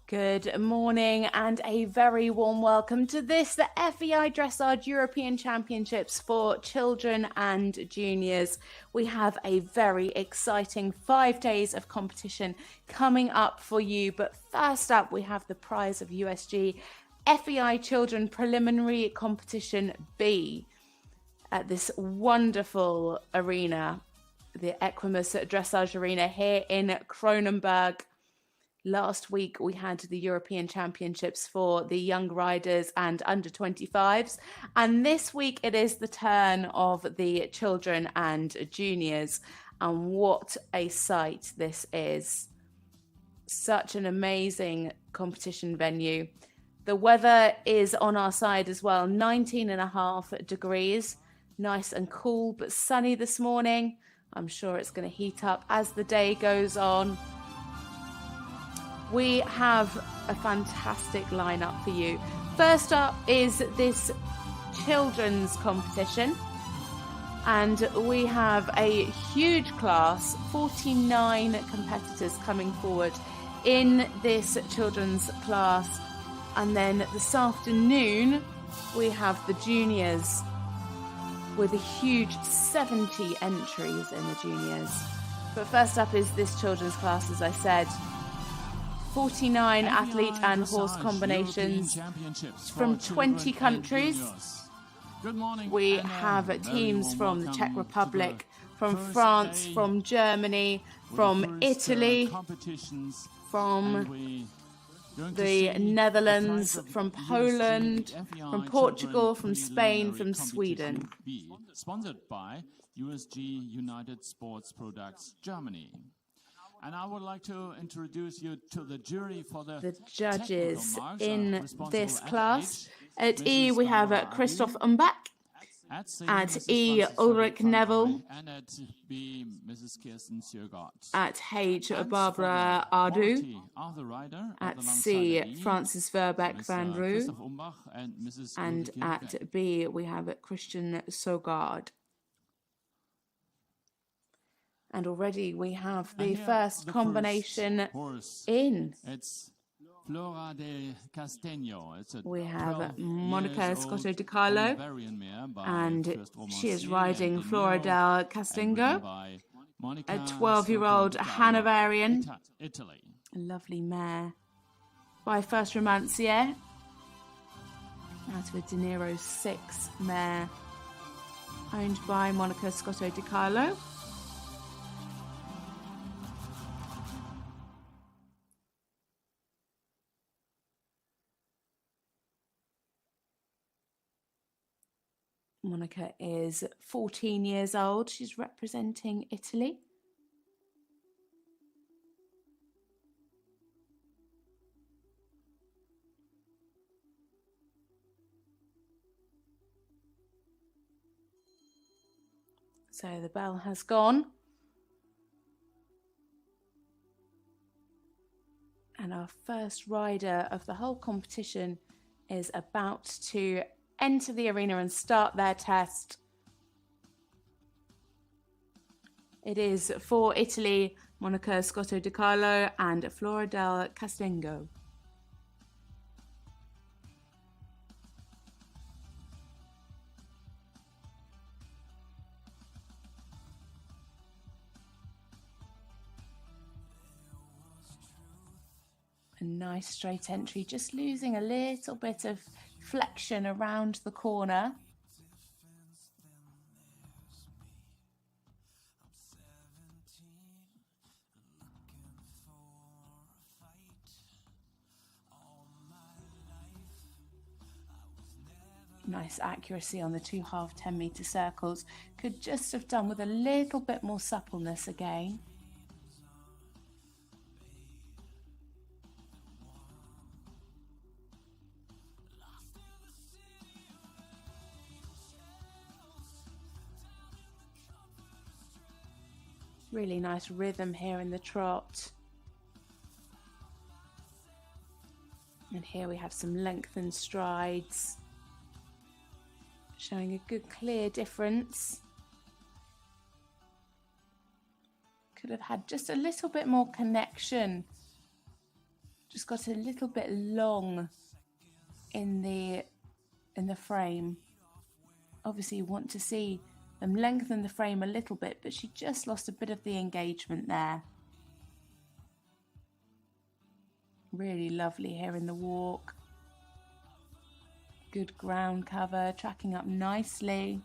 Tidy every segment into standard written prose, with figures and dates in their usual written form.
Good morning and a very warm welcome to this, the FEI Dressage European Championships for children and juniors. We have a very exciting 5 days of competition coming up for you. But first up, we have the prize of USG FEI Children Preliminary Competition B at this wonderful arena, the Equimus Dressage Arena here in Kronberg. Last week, we had the European Championships for the young riders and under 25s. And this week, it is the turn of the children and juniors. And what a sight this is. Such an amazing competition venue. The weather is on our side as well, 19.5 degrees. Nice and cool, but sunny this morning. I'm sure it's going to heat up as the day goes on. We have a fantastic lineup for you. First up is this children's competition. And we have a huge class, 49 competitors coming forward in this children's class. And then this afternoon, we have the juniors with a huge 70 entries in the juniors. But first up is this children's class, as I said. 49 athlete and horse combinations from 20 countries. We have teams from the Czech Republic, from France, from Germany, from Italy, from the Netherlands, from Poland, from Portugal, from Spain, from Sweden. Sponsored by USG United Sports Products Germany. And I would like to introduce you to the jury for the judges in this class. At E, we have Christoph Umbach. At E, Ulrich Neville. And at B, Mrs. Kirsten Sjögard. At H, Barbara Ardu. At C, Francis Verbeek van Roo. And at B, we have Christian Sogard. And already we have the first combination in. It's Flora de Castaño. We have Monica Scotto Di Carlo, and she is riding Flora del Castango, a 12-year-old Hanoverian, a lovely mare by First Romancier, out of a De Niro 6 mare, owned by Monica Scotto Di Carlo. Monica is 14 years old. She's representing Italy. So the bell has gone. And our first rider of the whole competition is about to enter the arena and start their test. It is for Italy, Monica Scotto Di Carlo and Flora del Castango. A nice straight entry, just losing a little bit of flexion around the corner. Nice accuracy on the 2 half 10-meter circles. Could just have done with a little bit more suppleness again. Really nice rhythm here in the trot. And here we have some lengthened strides, showing a good clear difference. Could have had just a little bit more connection just got a little bit long in the frame. Obviously you want to see them lengthen the frame a little bit, but she just lost a bit of the engagement there. Really lovely here in the walk. Good ground cover, tracking up nicely.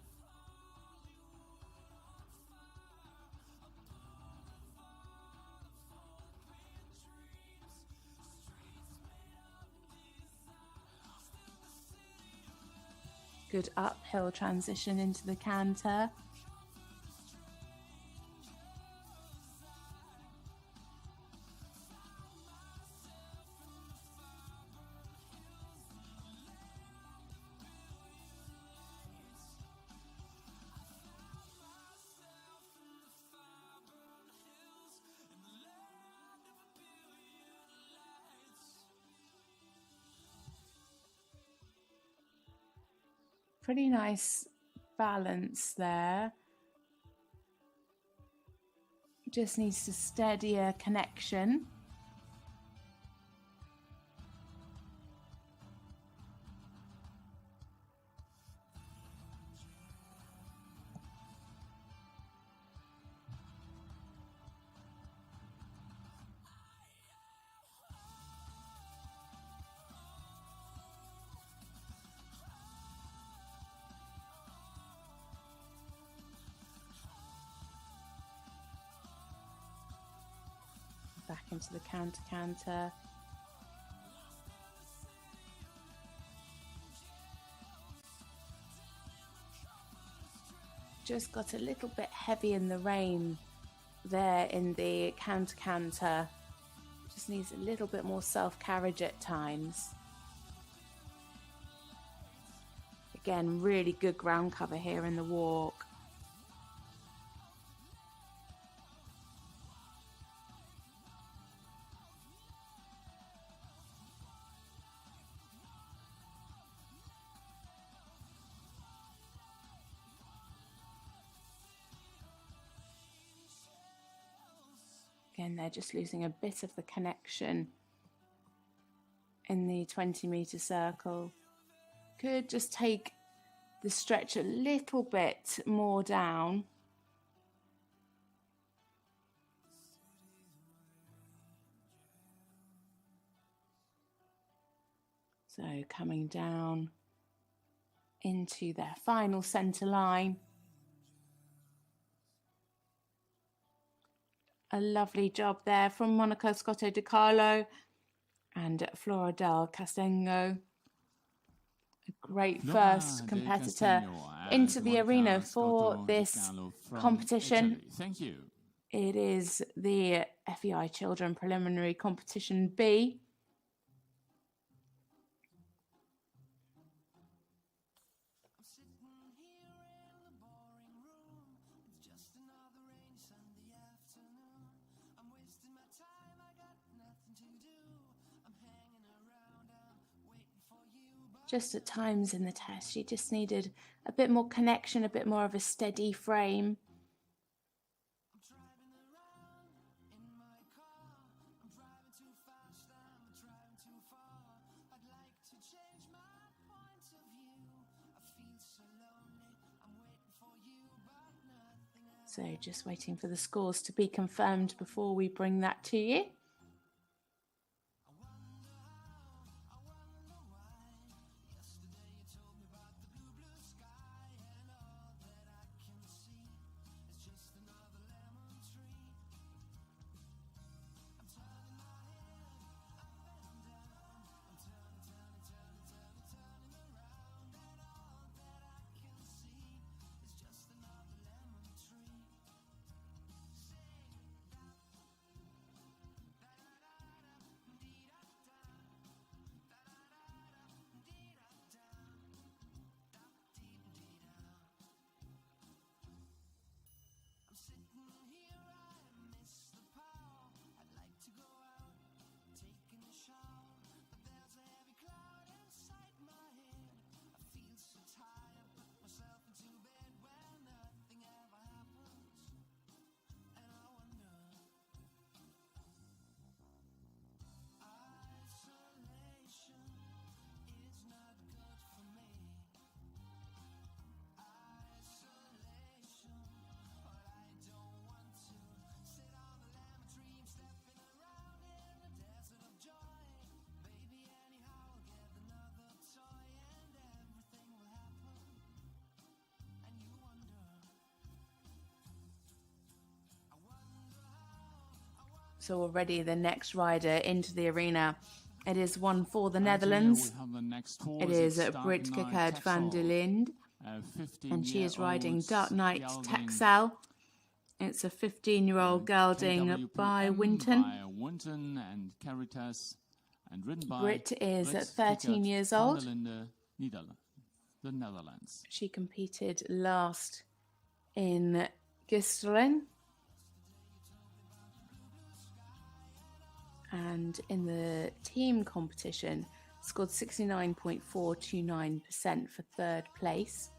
Good uphill transition into the canter. Pretty nice balance there. Just needs to steady a connection. Back into the counter. Just got a little bit heavy in the rein there in the counter. Just needs a little bit more self-carriage at times. Again, really good ground cover here in the walk. Again, they're just losing a bit of the connection in the 20-meter circle. Could just take the stretch a little bit more down. So coming down into their final center line. A lovely job there from Monica Scotto Di Carlo and Flora del Castengo. A great first competitor into the arena for this competition. Thank you. It is the FEI Children Preliminary Competition B. Just at times in the test, she just needed a bit more connection, a bit more of a steady frame. So just waiting for the scores to be confirmed before we bring that to you. So already the next rider into the arena. It is one for the And Netherlands. here we have the next horse. It is It's Dark Brit Knight Gekert van der Texel. Linde. And she is riding 15-year-old Dark Knight gelding Texel. It's a 15-year-old gelding by Winton. By Winton and Caritas, and ridden by Brit is Brit 13 Gekert years van old. der Linde, the Netherlands. She competed last in Gisteren. And in the team competition, scored 69.429% for third place.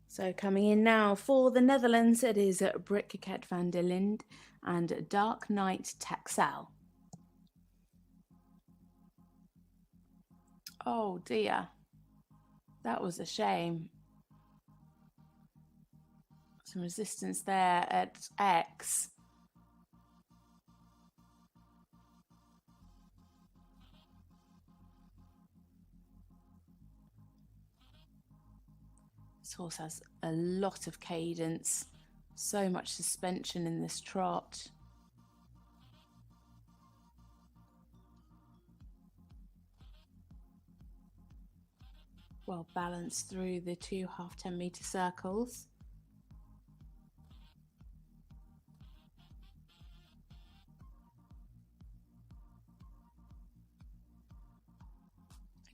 So coming in now for the Netherlands, it is Brit Gekert van der Linde and Dark Knight Texel. Oh dear, that was a shame. Some resistance there at X. This horse has a lot of cadence, so much suspension in this trot. Well balanced through the two half 10 meter circles.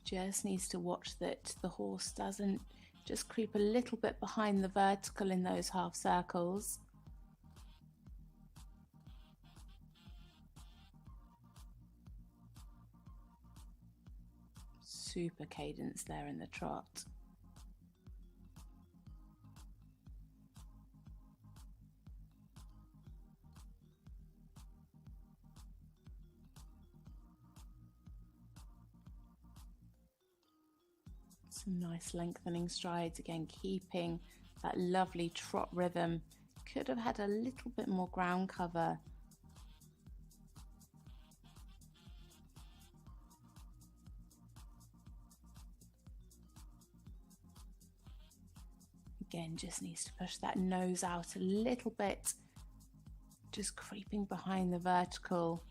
Just needs to watch that the horse doesn't just creep a little bit behind the vertical in those half circles. Super cadence there in the trot. Some nice lengthening strides, again keeping that lovely trot rhythm. Could have had a little bit more ground cover. Again, just needs to push that nose out a little bit, just creeping behind the vertical.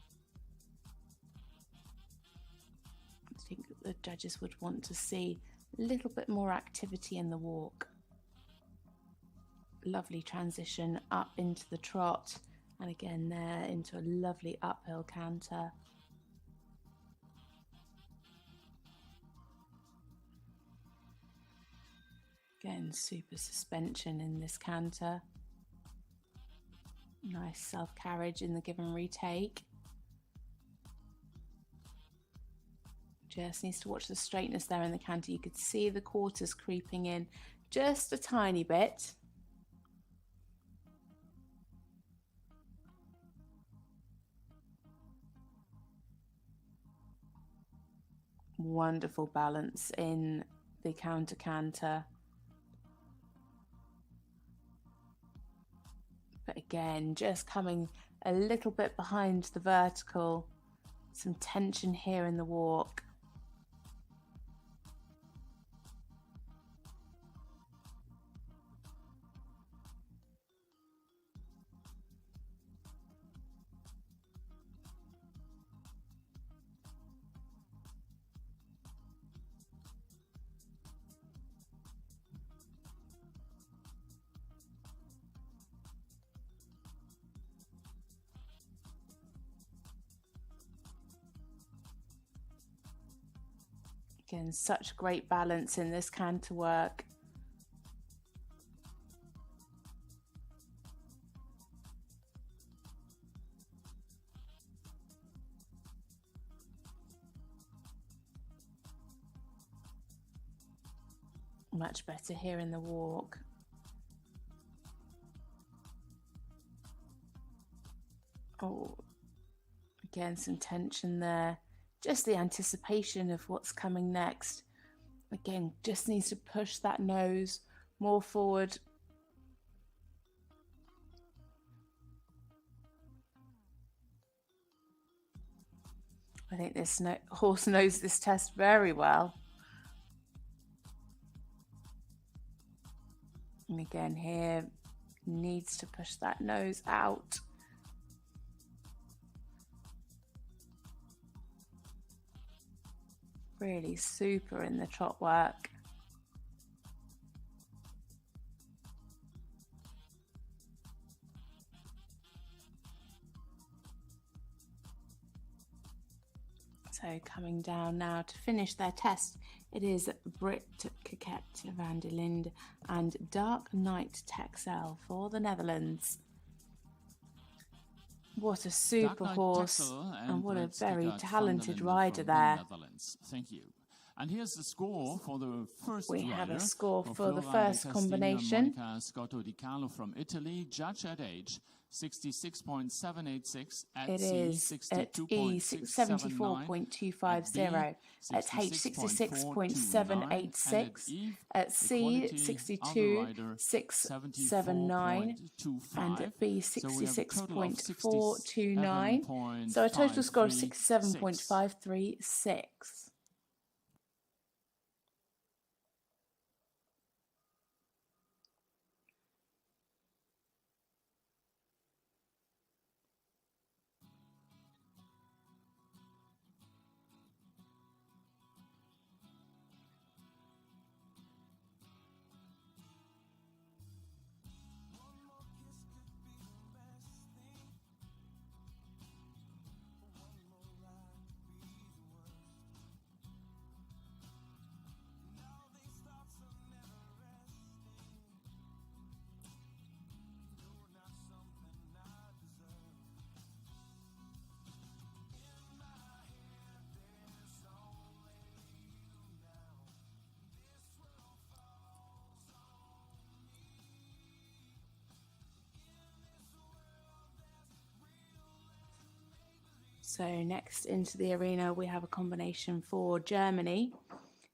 I think the judges would want to see a little bit more activity in the walk. Lovely transition up into the trot, and again there into a lovely uphill canter. Again, super suspension in this canter. Nice self-carriage in the give and retake. Just needs to watch the straightness there in the canter. You could see the quarters creeping in just a tiny bit. Wonderful balance in the counter canter. But again, just coming a little bit behind the vertical. Some tension here in the walk. Again, such great balance in this canter work. Much better here in the walk. Oh, again, some tension there. Just the anticipation of what's coming next. Again, just needs to push that nose more forward. I think this horse knows this test very well. And again here, needs to push that nose out. Really super in the trot work. So coming down now to finish their test, it is Brit Coquette van der Linde and Dark Knight Texel for the Netherlands. What a super horse and what a very talented rider there. Thank you. And here's the score for the first We rider. have a score for the Flora first Di Castigno combination. and Monica Scotto Di Carlo from Italy, judge at age 66.786, at It C is at E 74.250, at H 66.786, at C 62.679, and at B 66.429. So a total score of 67.536. So next into the arena, we have a combination for Germany.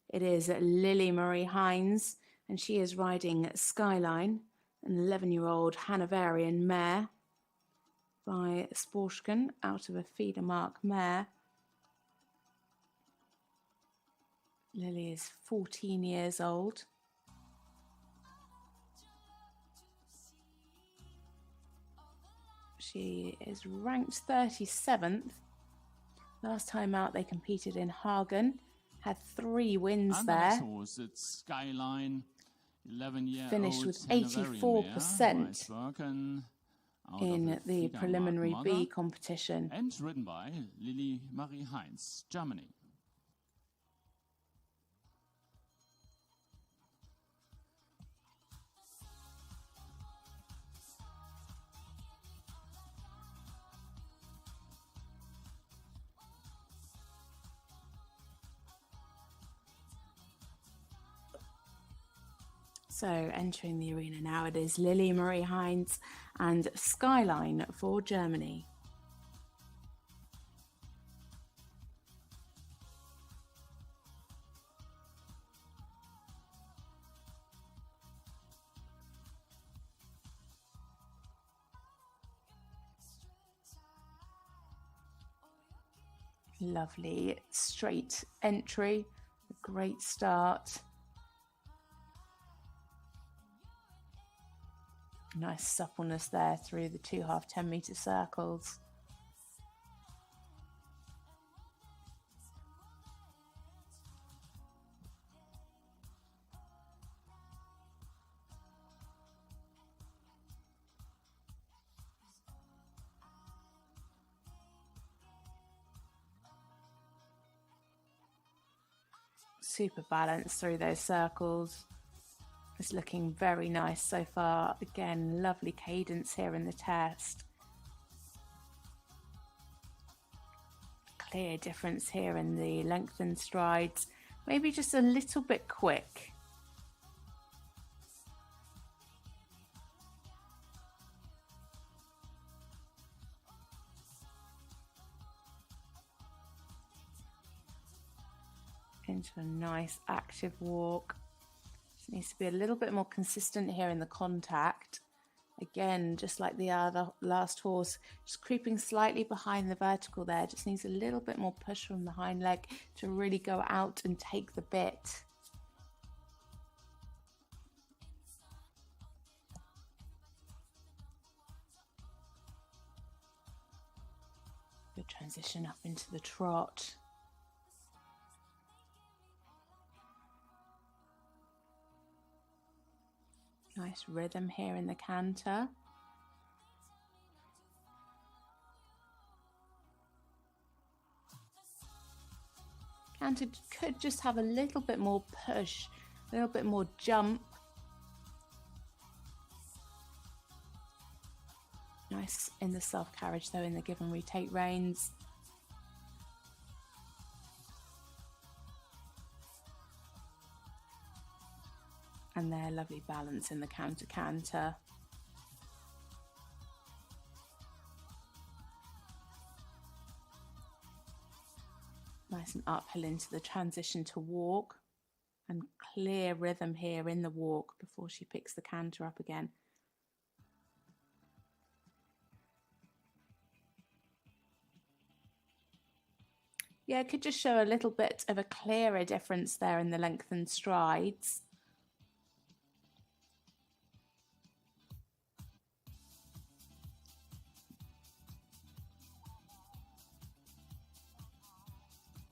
It is Lily Marie Hines, and she is riding Skyline, an 11-year-old Hanoverian mare by Sporschken out of a feeder mark mare. Lily is 14 years old. She is ranked 37th. Last time out, they competed in Hagen, had 3 wins And there. horse, it's Skyline, 11-year-old Finished with Hanoverian 84% mare, in the feeder preliminary mark B mother, competition. and ridden by Lily Marie Heinz, Germany. So entering the arena now, it is Lily Marie Heinz and Skyline for Germany. Lovely straight entry, a great start. Nice suppleness there through the 2 half 10-meter circles. Super balanced through those circles. It's looking very nice so far. Again, lovely cadence here in the test. Clear difference here in the lengthened strides. Maybe just a little bit quick. into a nice active walk. Just needs to be a little bit more consistent here in the contact. Again, just like the other last horse, just creeping slightly behind the vertical there. Just needs a little bit more push from the hind leg to really go out and take the bit. Good transition up into the trot. Nice rhythm here in the canter. Canter could just have a little bit more push, a little bit more jump. Nice in the self-carriage though, in the give and retake reins. And their lovely balance in the counter-canter. Nice and uphill into the transition to walk. And clear rhythm here in the walk before she picks the canter up again. Yeah, it could just show a little bit of a clearer difference there in the lengthened strides.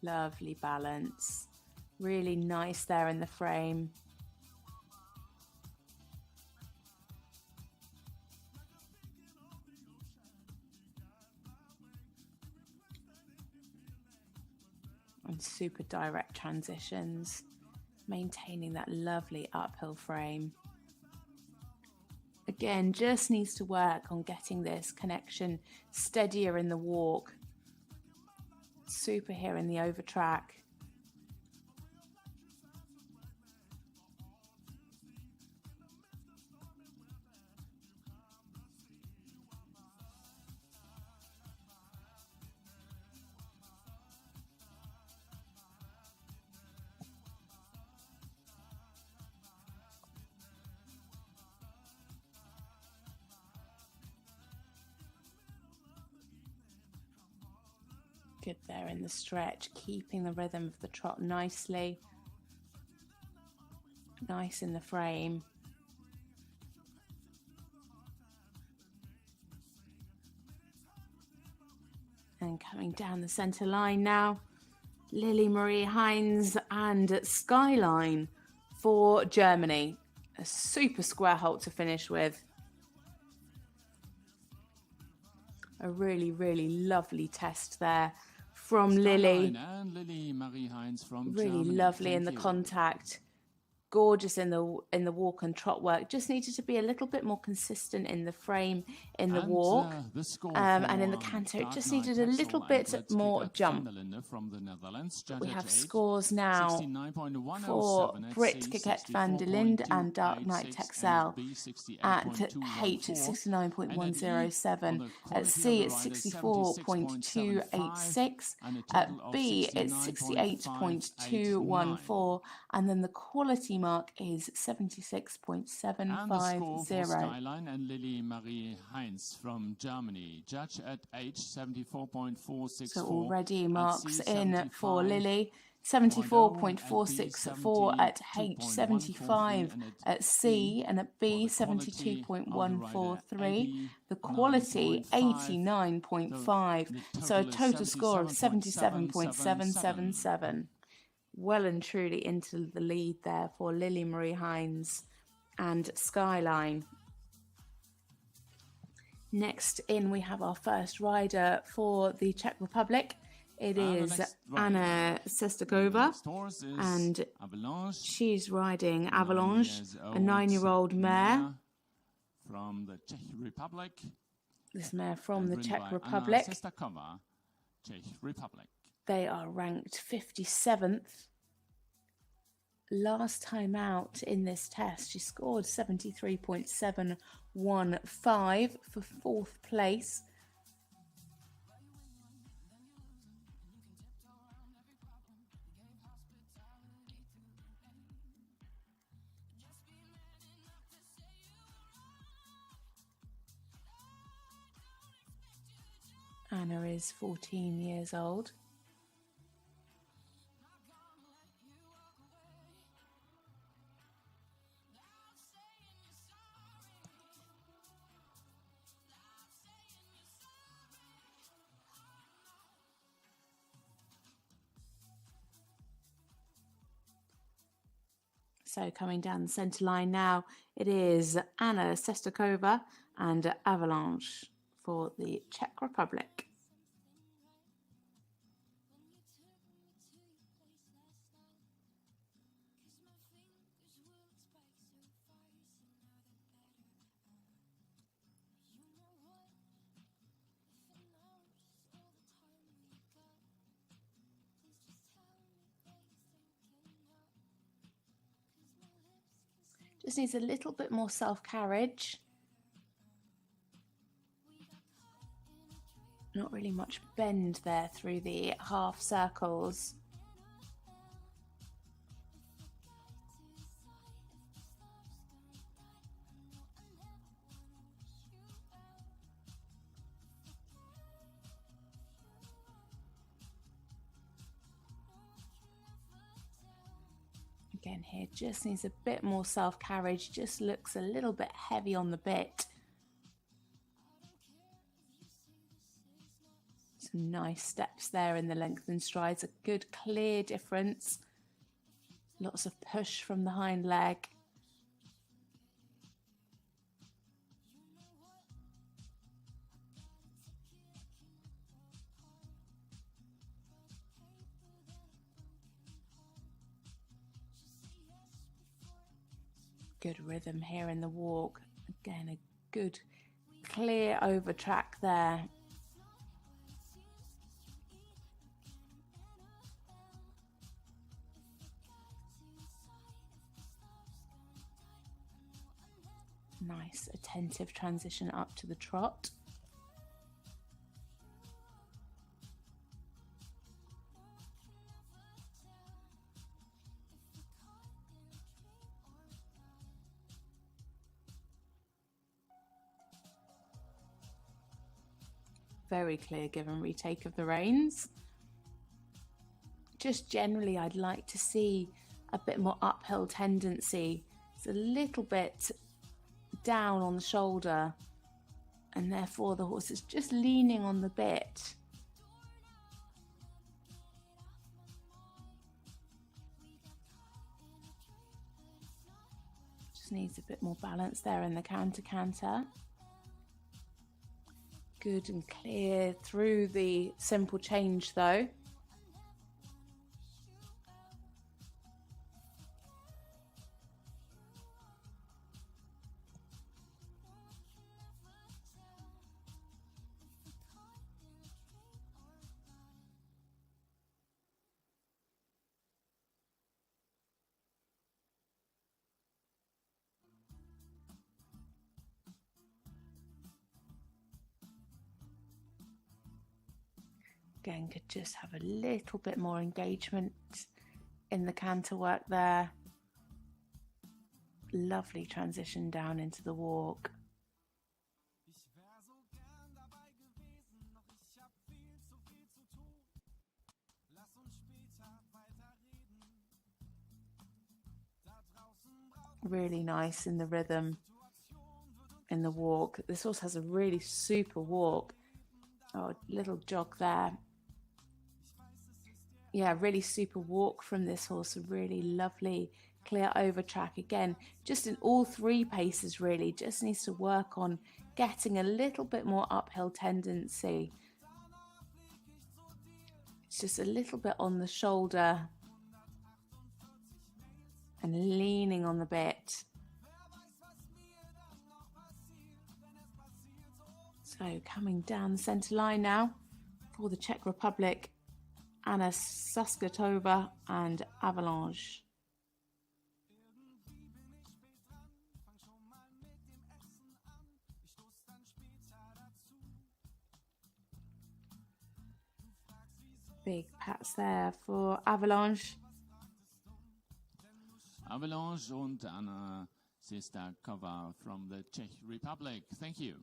Lovely balance. Really nice there in the frame. And super direct transitions, maintaining that lovely uphill frame. Again, just needs to work on getting this connection steadier in the walk. Super here in the over track. Good there in the stretch, keeping the rhythm of the trot nicely. Nice in the frame. And coming down the centre line now, Lily Marie Heinz and Skyline for Germany. A super square halt to finish with. A really, really lovely test there from Lily. And Lily Marie Heinz from really Germany. lovely in Thank the you. contact. Gorgeous in the walk and trot work. Just needed to be a little bit more consistent in the frame, in the walk, the score and in the for canter. It Dark just Knight needed a little Texel bit and more Let's jump. Van der Linde from the Netherlands. We Judge have age scores now 69.107 for at Brit C, Keket van der Linde and Dark Knight 64.286 Texel B, at 68.214. H it's 69.107, at C it's 64.286, at B it's 68.214, and then the quality mark is And the score for 76.750. Skyline and Lily Marie Heinz from Germany. Judge at age 74.464. So already at marks C, in for 75. Lily. 74.464 at H, 75 at C, and at B 72.143. The quality 89.5, so a total score of 77.777. Well and truly into the lead there for Lily Marie Heinz and Skyline. Next in, we have our first rider for the Czech Republic. It is Anna Sestakova, and she's riding Avalanche, a 9-year-old mare. From the Czech Republic. This mare from the ridden Czech by Republic. Anna Sestakova, Czech Republic. They are ranked 57th. Last time out in this test, she scored 73.715 for 4th place. Anna is 14 years old. So coming down the centre line now, it is Anna Sestakova and Avalanche for the Czech Republic. Just needs a little bit more self-carriage. Not really much bend there through the half circles. Again here, just needs a bit more self-carriage, just looks a little bit heavy on the bit. Some nice steps there in the lengthened strides, a good clear difference. Lots of push from the hind leg. Good rhythm here in the walk. Again, a good clear over track there. Nice attentive transition up to the trot. Very clear give and retake of the reins. Just generally, I'd like to see a bit more uphill tendency. It's a little bit down on the shoulder, and therefore the horse is just leaning on the bit. Just needs a bit more balance there in the counter-canter. Good and clear through the simple change though. Again, could just have a little bit more engagement in the canter work there. Lovely transition down into the walk. Really nice in the rhythm in the walk. This horse has a really super walk. Oh, little jog there. Yeah, really super walk from this horse. A really lovely clear over track. Again, just in all three paces really. Just needs to work on getting a little bit more uphill tendency. It's just a little bit on the shoulder and leaning on the bit. So coming down the centre line now for the Czech Republic, Anna Saskatova and Avalanche. Big pats there for Avalanche. Avalanche und Anna Sestakova from the Czech Republic. Thank you.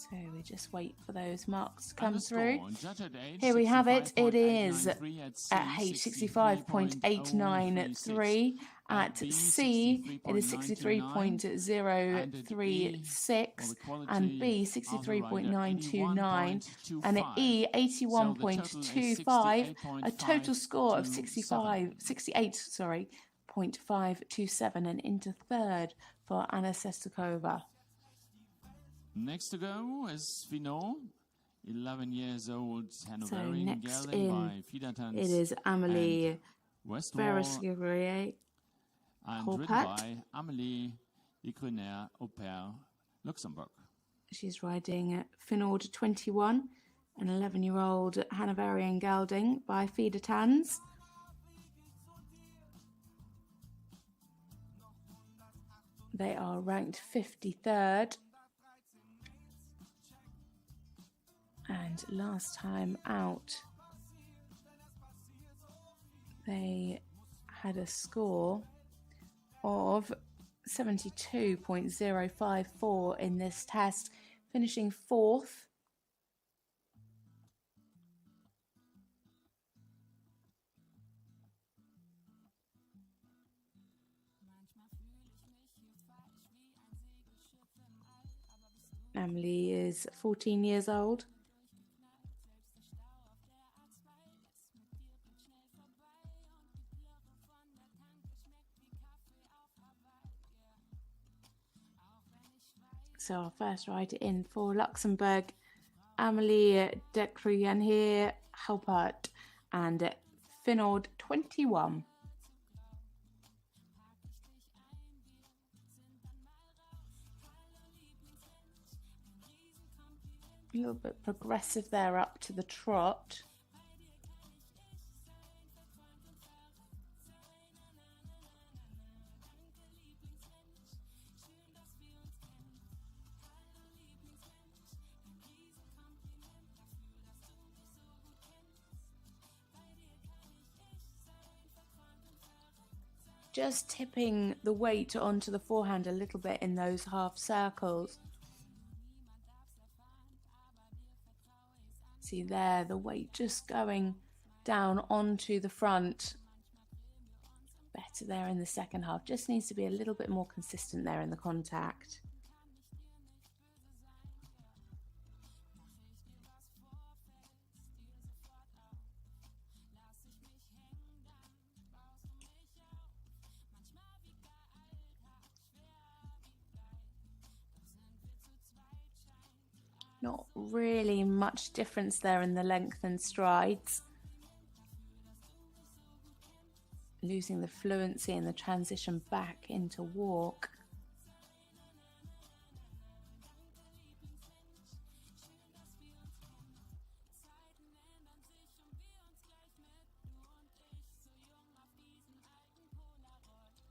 So we just wait for those marks to And come the through. score, judged at age Here we have it. It is 65.893 at C, at H 65.893. At C, it is 63.036. And B, 63.929. And at E, 81.25. A total score of 68.527. And into third for Anna Sestakova. Next to go is Finot, 11 years old, Hanoverian next gelding in, by Fiedertanz. It is Amélie Westwall, and ridden Horpat. by Amélie de Gruner au Père, Luxembourg. She's riding Finord 21, an 11-year-old Hanoverian gelding by Fiedertanz. They are ranked 53rd. And last time out, they had a score of 72.054 in this test, finishing fourth. Amélie is 14 years old. So our first rider in for Luxembourg, Amélie de Gruner Horpat and Finord 21. A little bit progressive there up to the trot. Just tipping the weight onto the forehand a little bit in those half circles. See there, the weight just going down onto the front. Better there in the second half. Just needs to be a little bit more consistent there in the contact. Not really much difference there in the length and strides. Losing the fluency and the transition back into walk.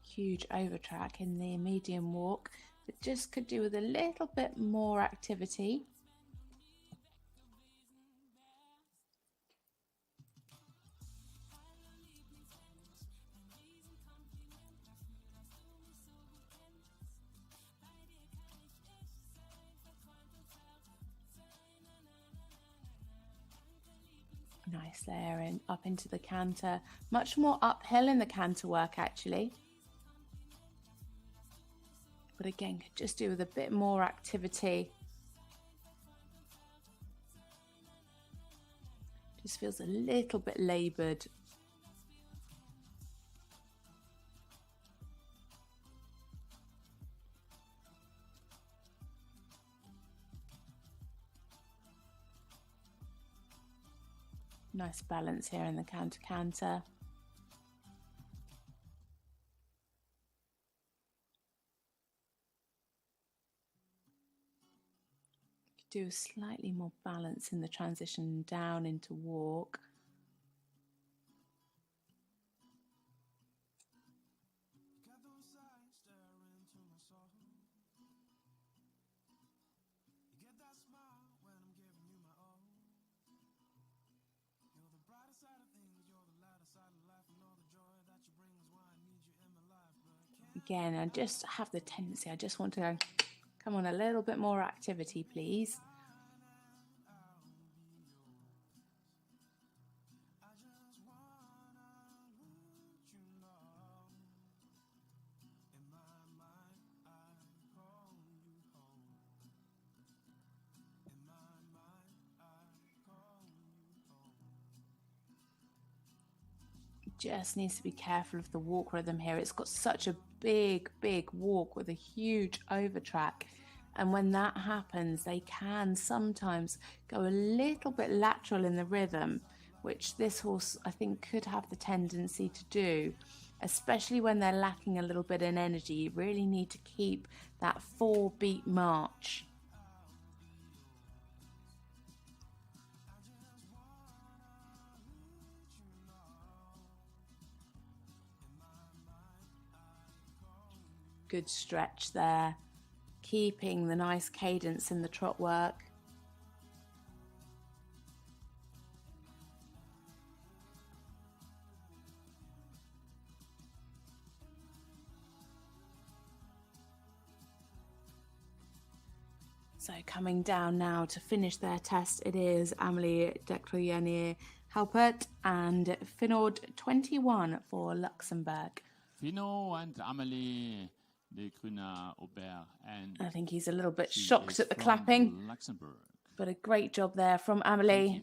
Huge overtrack in the medium walk that just could do with a little bit more activity. Nice there, and up into the canter. Much more uphill in the canter work actually. But again, could just do with a bit more activity. Just feels a little bit laboured. Nice balance here in the canter. Do slightly more balance in the transition down into walk. Again, I just have the tendency, I just want to go, come on, a little bit more activity, please. just needs to be careful of the walk rhythm here. It's got such a big walk with a huge overtrack. And when that happens, they can sometimes go a little bit lateral in the rhythm, which this horse, I think, could have the tendency to do, especially when they're lacking a little bit in energy. You really need to keep that 4-beat march. Good stretch there, keeping the nice cadence in the trot work. So coming down now to finish their test, it is Amélie Decroyanier-Halpert and Finord 21 for Luxembourg. Finot and Amélie Decroyanier-Halpert, and I think he's a little bit shocked at the clapping, Luxembourg. But a great job there from Amélie.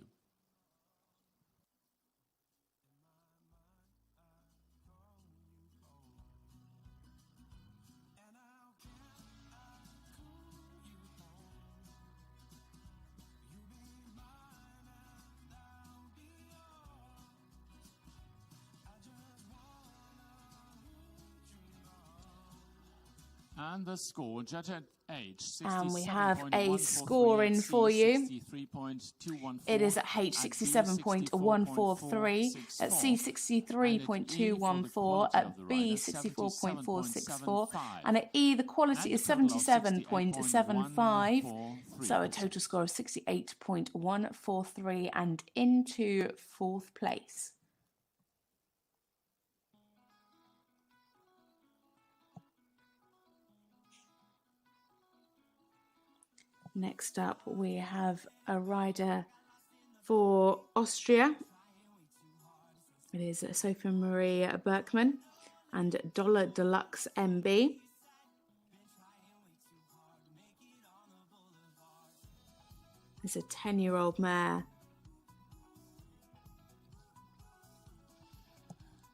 And the score, judge at age 67.143, And we have a scoring for you. It is at H 67.143, at C 63.214, at B 64.464, and at E the quality is 77.75. So a total score of 68.143 and into 4th place. Next up, we have a rider for Austria. It is Sophie Marie Berkman and Dollar Deluxe MB. It's a 10-year-old mare.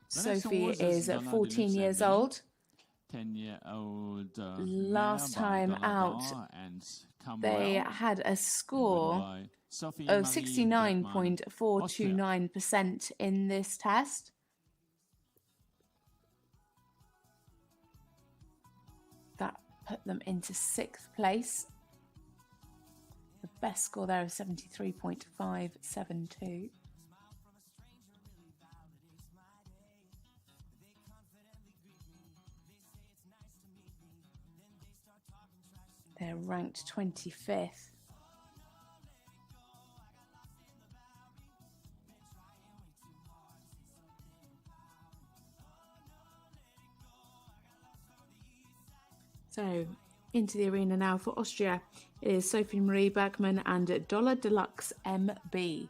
Sophie is 14 years old. 10-year-old Last time out, they had a score of 69.429% in this test. That put them into 6th place. The best score there is 73.572. They're ranked 25th. So, into the arena now for Austria. It is Sophie Marie Bergman and Dollar Deluxe MB.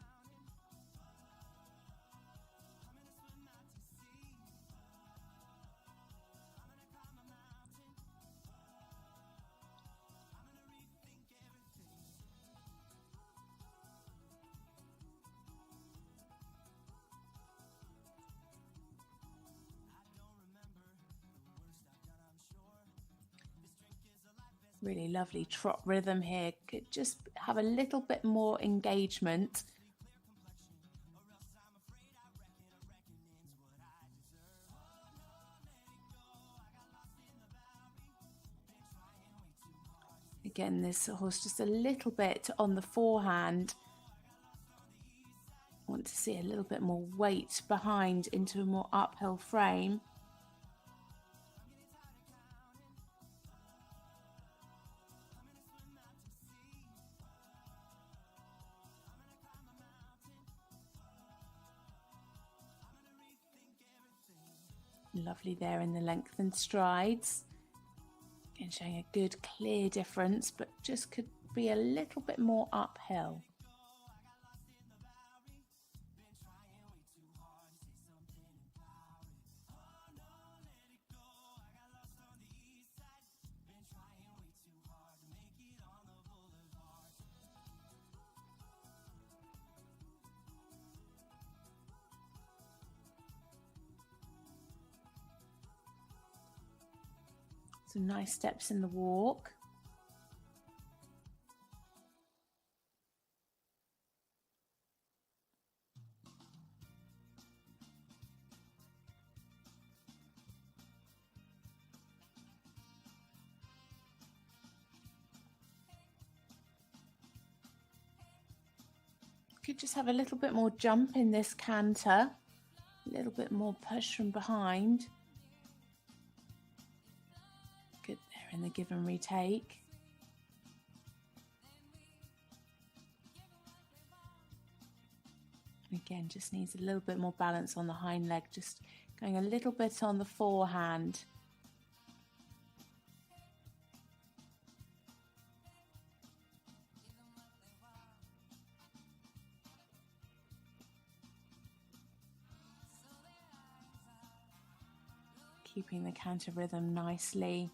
Really lovely trot rhythm here. Could just have a little bit more engagement. Again, this horse just a little bit on the forehand. Want to see a little bit more weight behind into a more uphill frame. Lovely there in the lengthened strides. Again, showing a good clear difference, but just could be a little bit more uphill. Some nice steps in the walk. Could just have a little bit more jump in this canter, a little bit more push from behind. Good there in the give and retake. Again, just needs a little bit more balance on the hind leg, just going a little bit on the forehand. Keeping the canter rhythm nicely.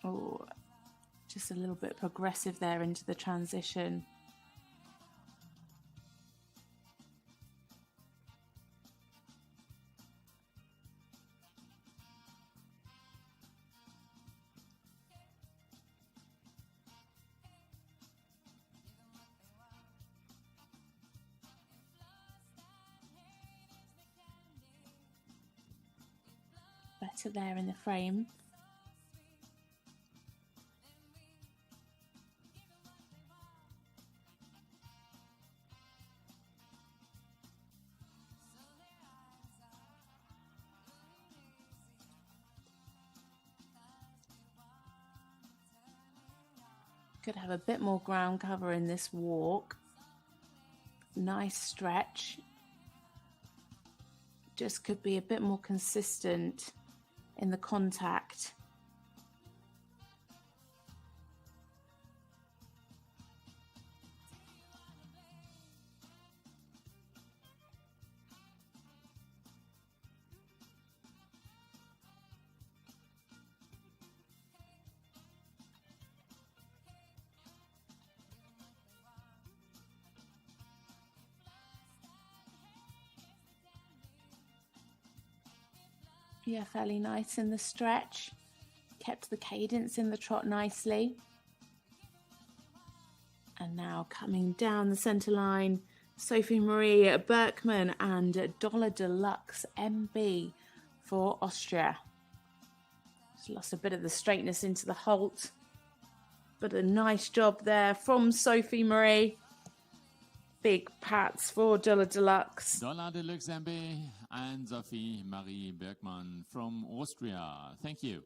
Oh, just a little bit progressive there into the transition. Better there in the frame. Could have a bit more ground cover in this walk. Nice stretch. Just could be a bit more consistent in the contact. Yeah, fairly nice in the stretch. Kept the cadence in the trot nicely. And now coming down the centre line, Sophie Marie Berkman and Dollar Deluxe MB for Austria. Just lost a bit of the straightness into the halt, but a nice job there from Sophie Marie. Big pats for Dollar Deluxe. Dollar Deluxe MB and Sophie Marie Bergmann from Austria. Thank you.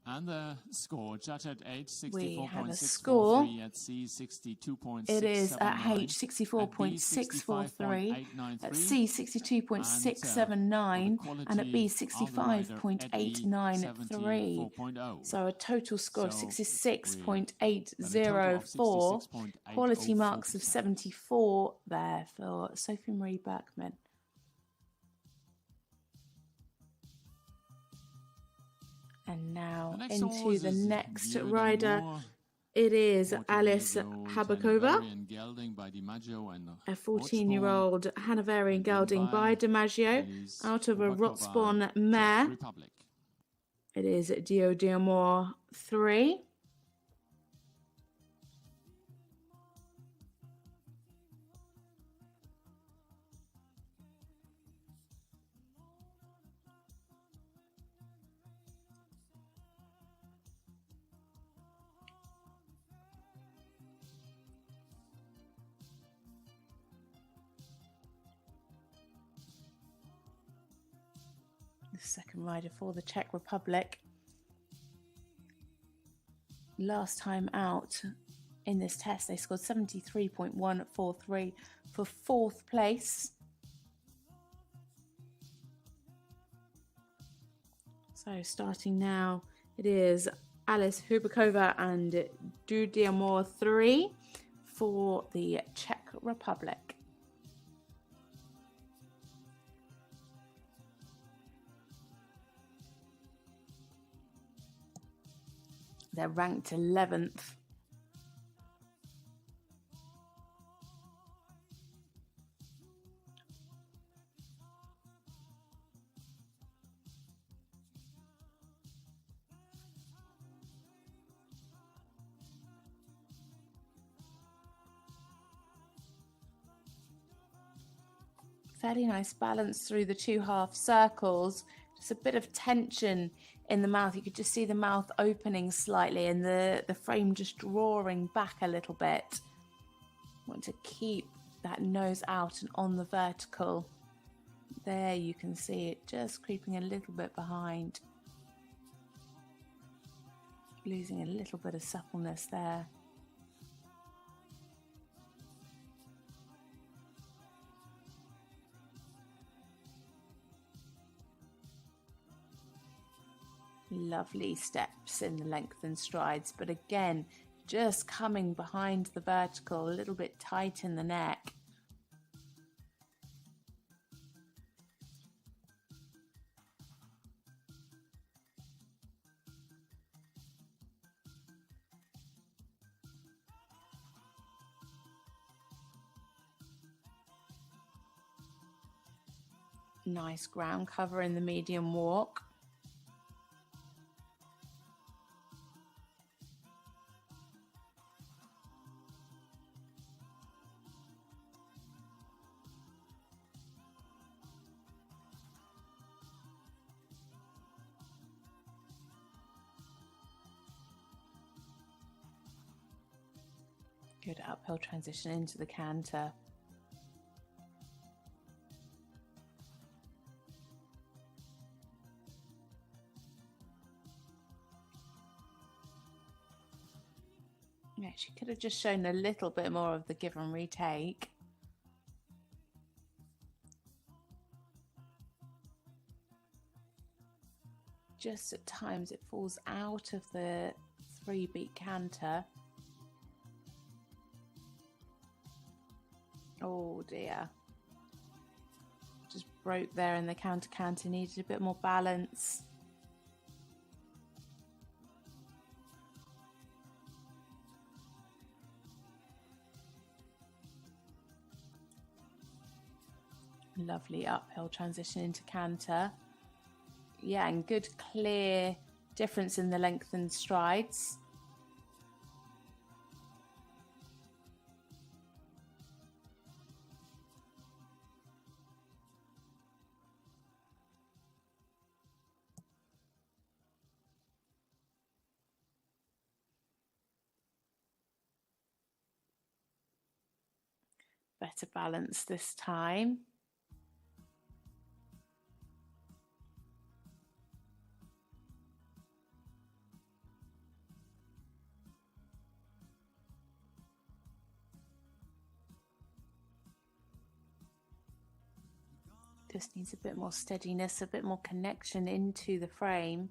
And the score, judged at age 64.643 at C 62.679. It is at H 64.643, at C 62.679, and at B 65.893. So a total score of 66.804. Quality marks of 74 there for Sophie Marie Berkman. And now into the next rider. It is Alice Habakova, a 14-year-old Hanoverian gelding by DiMaggio, out of a Rotsbon mare. It is Dio Diamor 3. Second rider for the Czech Republic. Last time out in this test, they scored 73.143 for 4th place. So starting now, it is Alice Hubakova and Dudiamor 3 for the Czech Republic. They're ranked 11th. Fairly nice balance through the two half circles. Just a bit of tension in the mouth. You could just see the mouth opening slightly and the frame just drawing back a little bit. Want to keep that nose out and on the vertical. There you can see it just creeping a little bit behind. Losing a little bit of suppleness there. Lovely steps in the lengthened strides, but again, just coming behind the vertical, a little bit tight in the neck. Nice ground cover in the medium walk. Good uphill transition into the canter. Yeah, she could have just shown a little bit more of the give and retake. Just at times it falls out of the 3-beat canter. Oh dear. Just broke there in the counter, needed a bit more balance. Lovely uphill transition into canter. Yeah, and good clear difference in the lengthened strides. Better balance this time. Just needs a bit more steadiness, a bit more connection into the frame.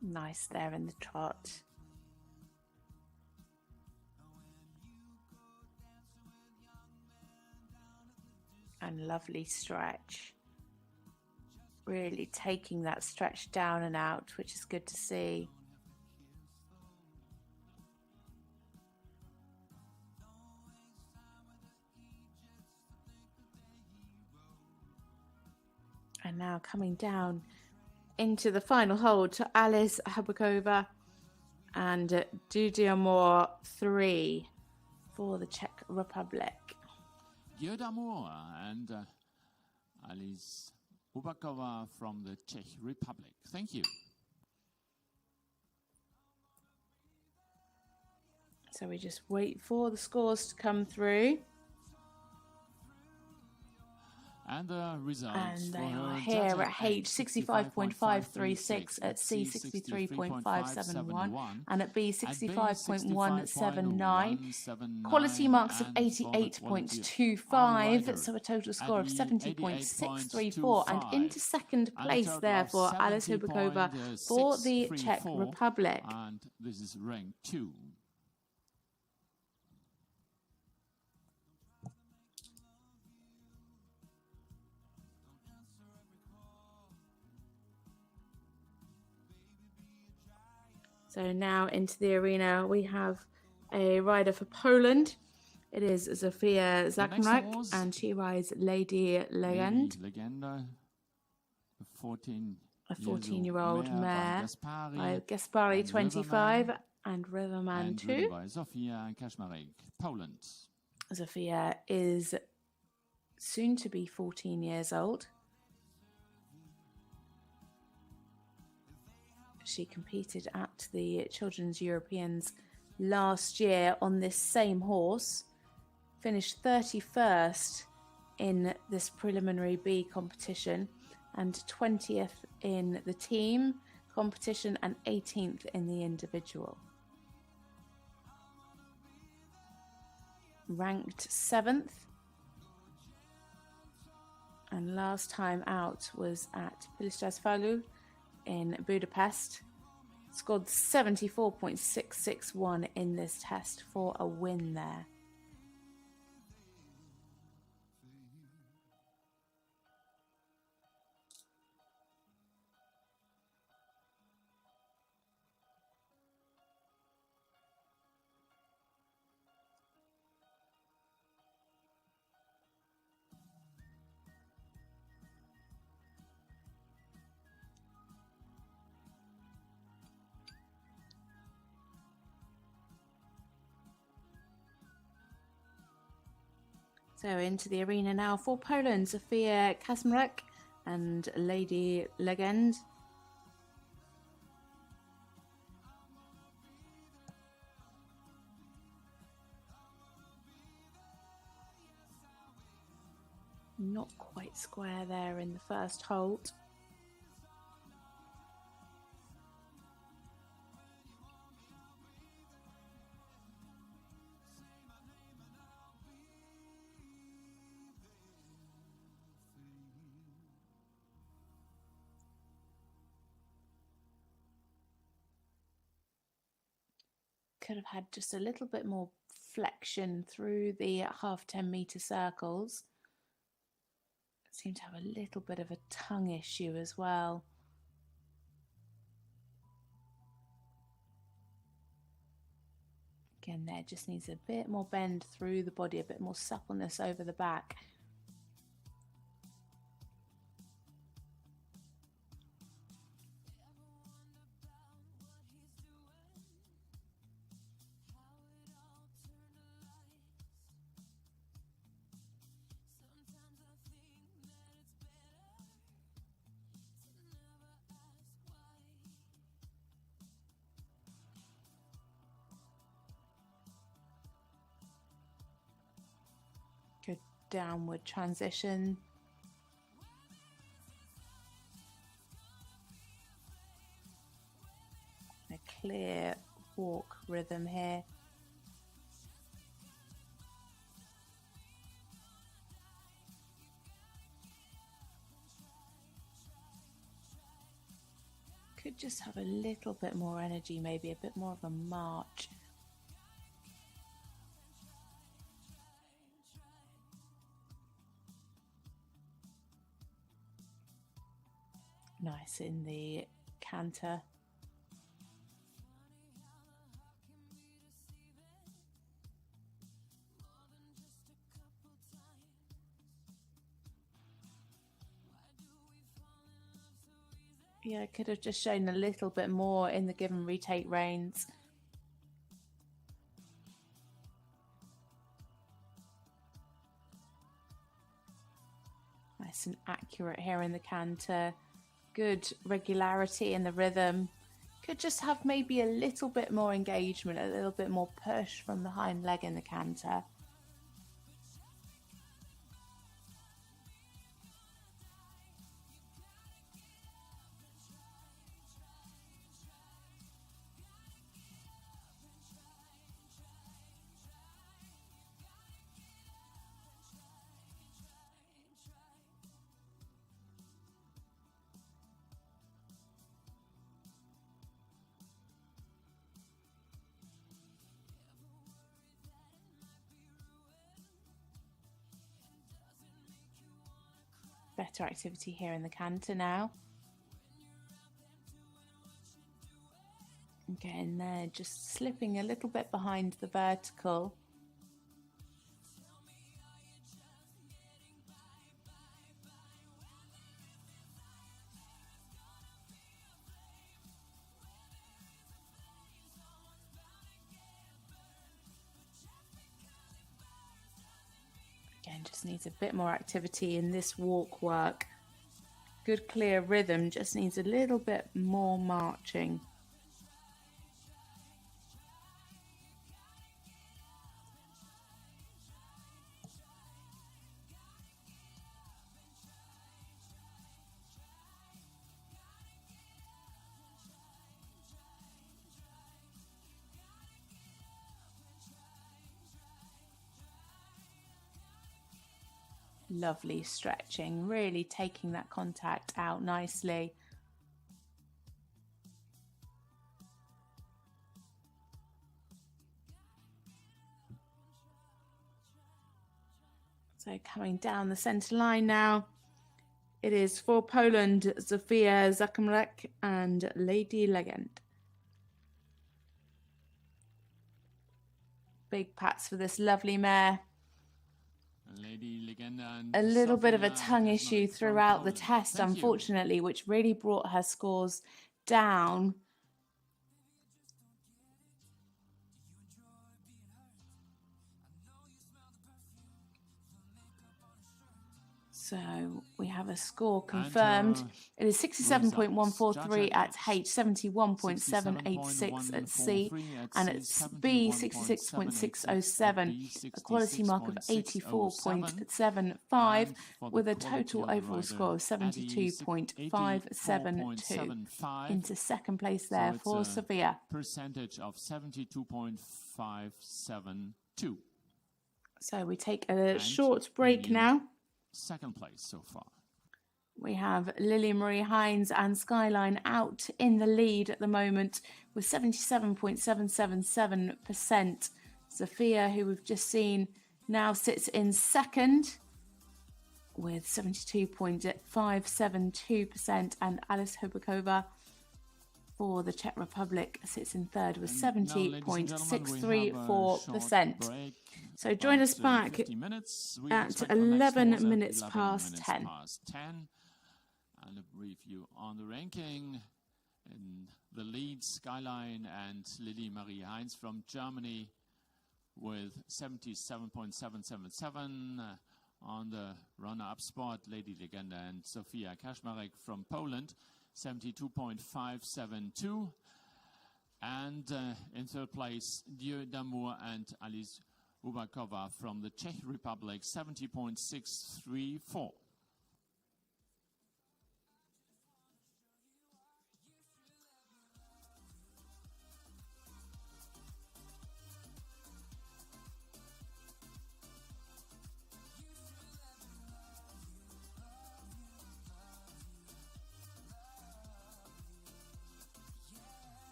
Nice there in the trot. And lovely stretch. Really taking that stretch down and out, which is good to see. And now coming down into the final hold to Alice Habakova and Dudiamore 3 for the Czech Republic. Dudiamore and Alice Habakova from the Czech Republic. Thank you. So we just wait for the scores to come through. And the results And they for are her here judging at H 65.536, at C 63.571, and at B 65.179. Quality marks of 88.25, so a total score of 70.634. And into second place there for Alice Hubakova for the Czech Republic. And this is rank 2. So now into the arena, we have a rider for Poland. It is Zofia Zakmarek, and she rides Lady Legend. A 14-year-old mare by Gaspari 25 and Riverman 2. By Zofia Kaczmarek, Poland. Zofia is soon to be 14 years old. She competed at the Children's Europeans last year on this same horse, finished 31st in this preliminary B competition and 20th in the team competition and 18th in the individual. Ranked 7th, and last time out was at Pilistras in Budapest. Scored 74.661 in this test for a win there. So into the arena now for Poland, Zofia Kaczmarek and Lady Legend. Not quite square there in the first halt. Could have had just a little bit more flexion through the half 10-meter circles. Seemed to have a little bit of a tongue issue as well. Again, there just needs a bit more bend through the body, a bit more suppleness over the back. Good downward transition. A clear walk rhythm here. Could just have a little bit more energy, maybe a bit more of a march. Nice in the canter. Yeah, I could have just shown a little bit more in the give and retake reins. Nice and accurate here in the canter. Good regularity in the rhythm. Could just have maybe a little bit more engagement, a little bit more push from the hind leg in the canter. Better activity here in the canter now. Again, they're just slipping a little bit behind the vertical. Again, just needs a bit more activity in this walk work. Good clear rhythm, just needs a little bit more marching. Lovely stretching, really taking that contact out nicely. So coming down the centre line now, it is for Poland, Zofia Zakimrek and Lady Legend. Big pats for this lovely mare. A little bit of a tongue issue throughout the test, unfortunately, which really brought her scores down. So we have a score confirmed. It is 67.143 at H, 71.786 at C, and it's B 66.607, a quality mark of 84.75, with a total overall score of 72.572. Into second place there for Sofia. Percentage of 72.572. So we take a short break now. Second place so far. We have Lily Marie Hines and Skyline out in the lead at the moment with 77.777%. Sophia, who we've just seen, now sits in second with 72.572%, and Alice Hubakova for the Czech Republic sits in third with 70.634%. So join us back at 11 minutes past 10. And a review on the ranking. In the lead, Skyline and Lily Marie Heinz from Germany with 77.777. On the runner-up spot, Lady Legenda and Sofia Kaczmarek from Poland, 72.572. And in third place, Dieu d'Amour and Alice Ubakova from the Czech Republic, 70.634.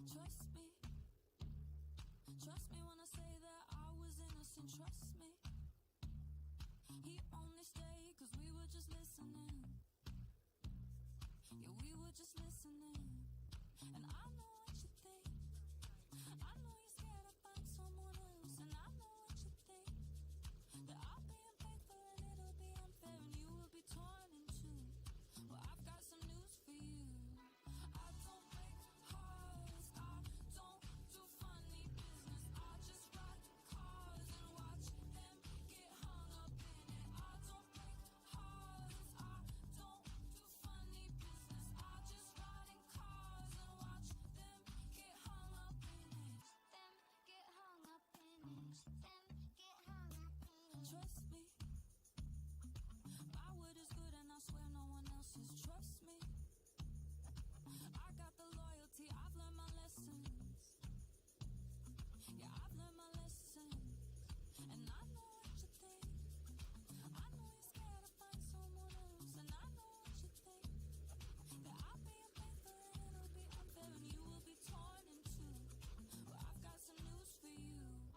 Trust me. Trust me when I say that I was innocent. Trust me. He only stayed 'cause we were just listening. Yeah, we were just listening. And I know what you think. I know you're scared to find someone else. And I know what you think. That I'll be unfaithful and it'll be unfair and you will be torn in two. Well, I've got some news for you. I don't break hearts. I don't do funny business. I just ride cars and watch them get hung up in it. I don't break hearts. I don't do funny business. I just ride in cars and watch them get hung up in it. Them get hung up in it. Them get hung up in it. Trust me. My word is good and I swear no one else's. Trust me. I got the loyalty. I've learned my lessons. Yeah, I've learned my lessons. And I know what you think. I know you're scared to find someone else. And I know what you think. That I'll be unfaithful and it'll be unfair and you will be torn in two. Well, I've got some news for you.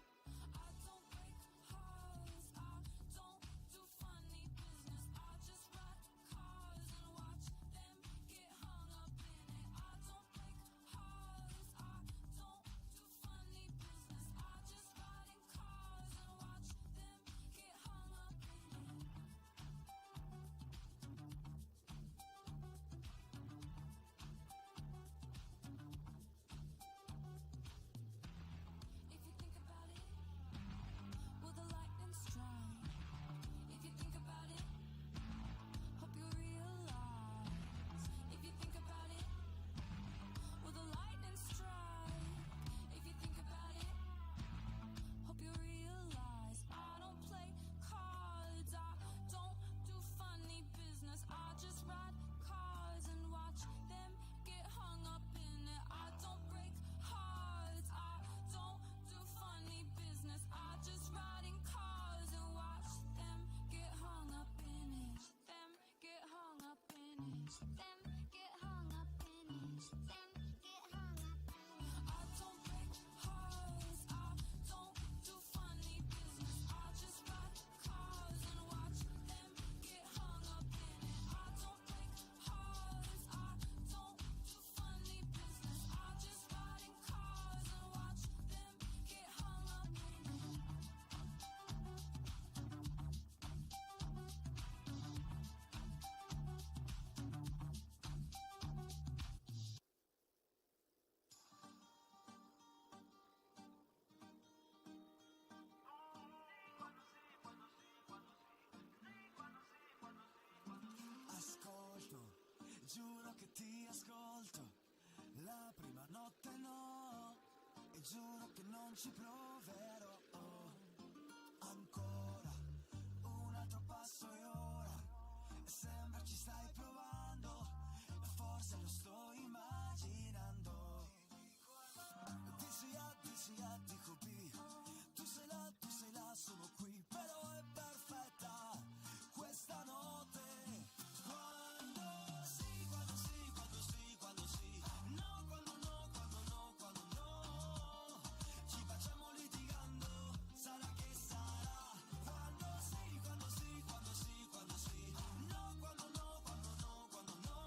I don't break hearts. I don't do funny business. I just ride cars and watch them get hung up in it. I don't break hearts. I don't do funny business. I just ride in cars and watch them get hung up in it. If you think about it, will the lightning strike? If you think about it, hope you realize. If you think about it, will the lightning strike? If you think about it, hope you realize. I don't play cards. I don't do funny business. I just ride cars and watch them get hung up in it. I don't break hearts. I don't do funny business. I just ride in cars and watch them get hung up in it. Them get hung up in it. Them get hung up in it. Them get hung up in it. I don't break hearts. I don't do funny business. I just ride cars and watch them get hung up in it. I don't break hearts. I don't do funny business. I just ride in cars and watch them get hung up in it. Ascolto, giuro che ti ascolto. La prima notte no, e giuro che non ci proverò. Ancora un altro passo e ora sembra ci stai provando, forse lo sto immaginando. Dici A, dico B. Tu sei là, sono qui, però è perfetta questa notte. Quando sì, quando sì, quando sì, quando sì. No, quando no, quando no, quando no. Ci facciamo litigando, sarà che sarà. Quando sì, quando sì, quando sì, quando sì. No, quando no, quando no, quando no.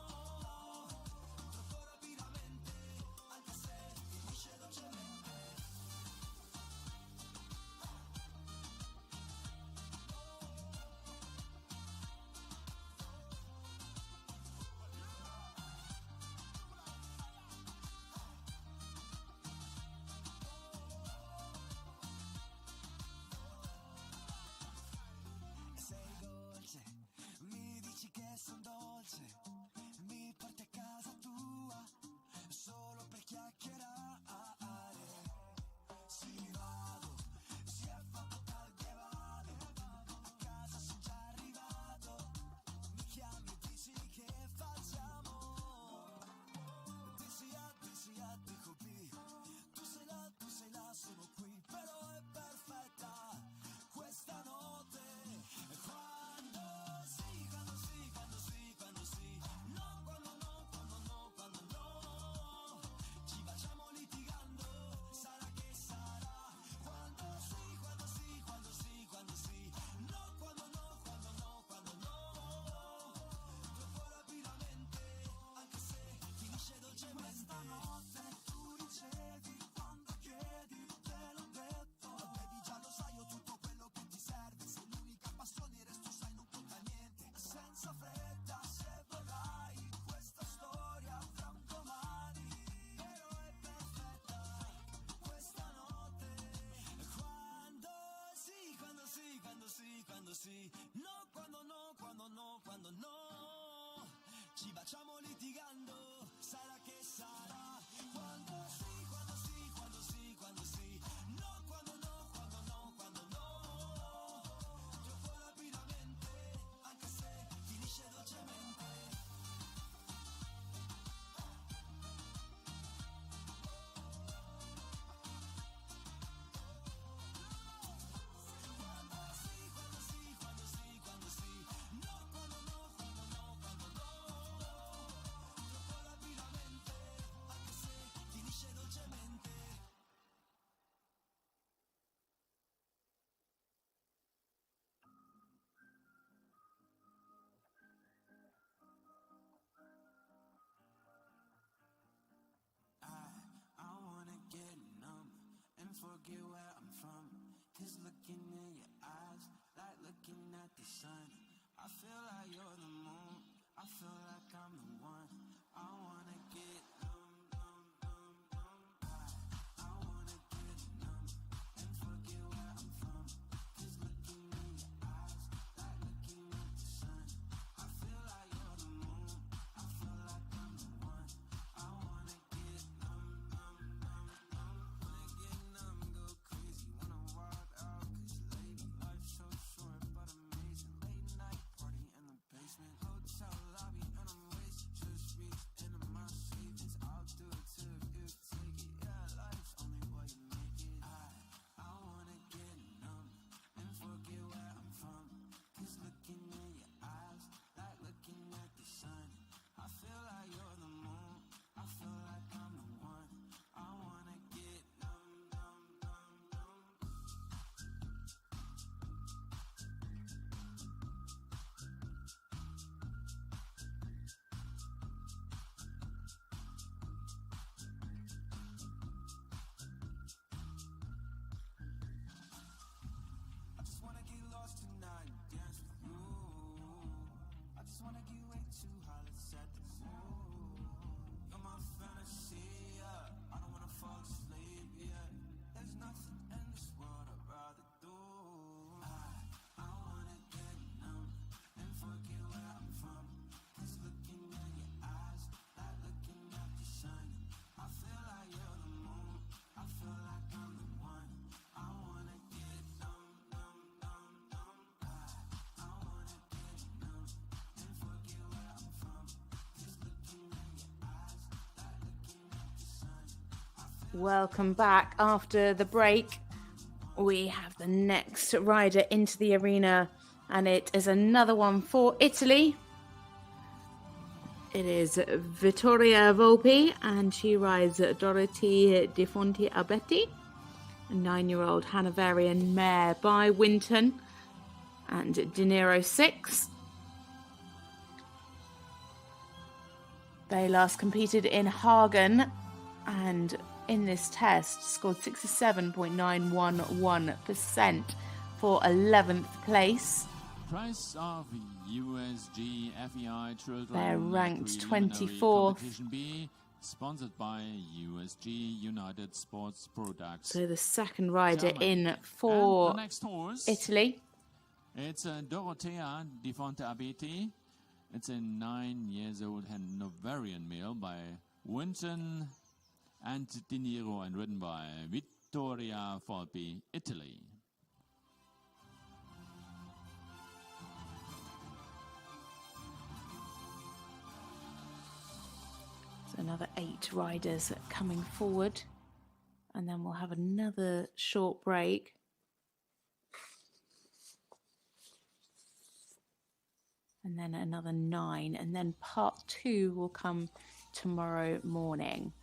forget where I'm from. Cause looking in your eyes, like looking at the sun. I feel like you're the moon, I feel like I'm the one. I wanna get numb, numb, numb, numb. I wanna get numb and forget where I'm from. Cause looking in your eyes, like looking at the sun. I feel like you're the moon, I feel like I'm the one. I wanna get numb, numb, numb, numb. Wanna get numb, go crazy, wanna walk out. Cause lady, life's so short but amazing. Late night party in the basement, hotel lobby, and I'm wasted. Just reach into my savings, I'll do it too if you take it. Yeah, life's only what you make it. I wanna get numb and forget where I'm from. Cause looking in your eyes, like looking at the sun. I feel like you're the moon, I feel like I'm the one. I wanna get numb, numb, numb, numb. I just wanna get lost tonight and dance with you. I just wanna get way too high, let's set the mood. You're my fantasy, yeah. I don't wanna fall asleep, yeah. There's nothing in this world I'd rather do. I wanna get numb and forget where I'm from. Cause looking in your eyes, like looking at the sun. I feel like you're the moon, I feel like I'm the one. I wanna get numb, numb, numb, numb. I wanna get numb and forget where I'm from. Cause looking in your eyes, like looking at the sun. Welcome back after the break. We have the next rider into the arena, and it is another one for Italy. It is Vittoria Volpi, and she rides Dorothy Di Fonte Abetti, a 9-year-old Hanoverian mare by Winton and De Niro 6. They last competed in Hagen, and in this test scored 67.911% for 11th place. Price of USG FEI Children They're ranked Preliminary 24th. Competition B, sponsored by USG United Sports Products. So the second rider Germany. in And for the next horse, Italy. it's Dorothea Di Fonte Abeti. It's a 9-year-old Hanoverian male by Winton and De Niro, and ridden by Vittoria Volpi, Italy. So another 8 riders coming forward, and then we'll have another short break. And then another 9, and then part 2 will come tomorrow morning.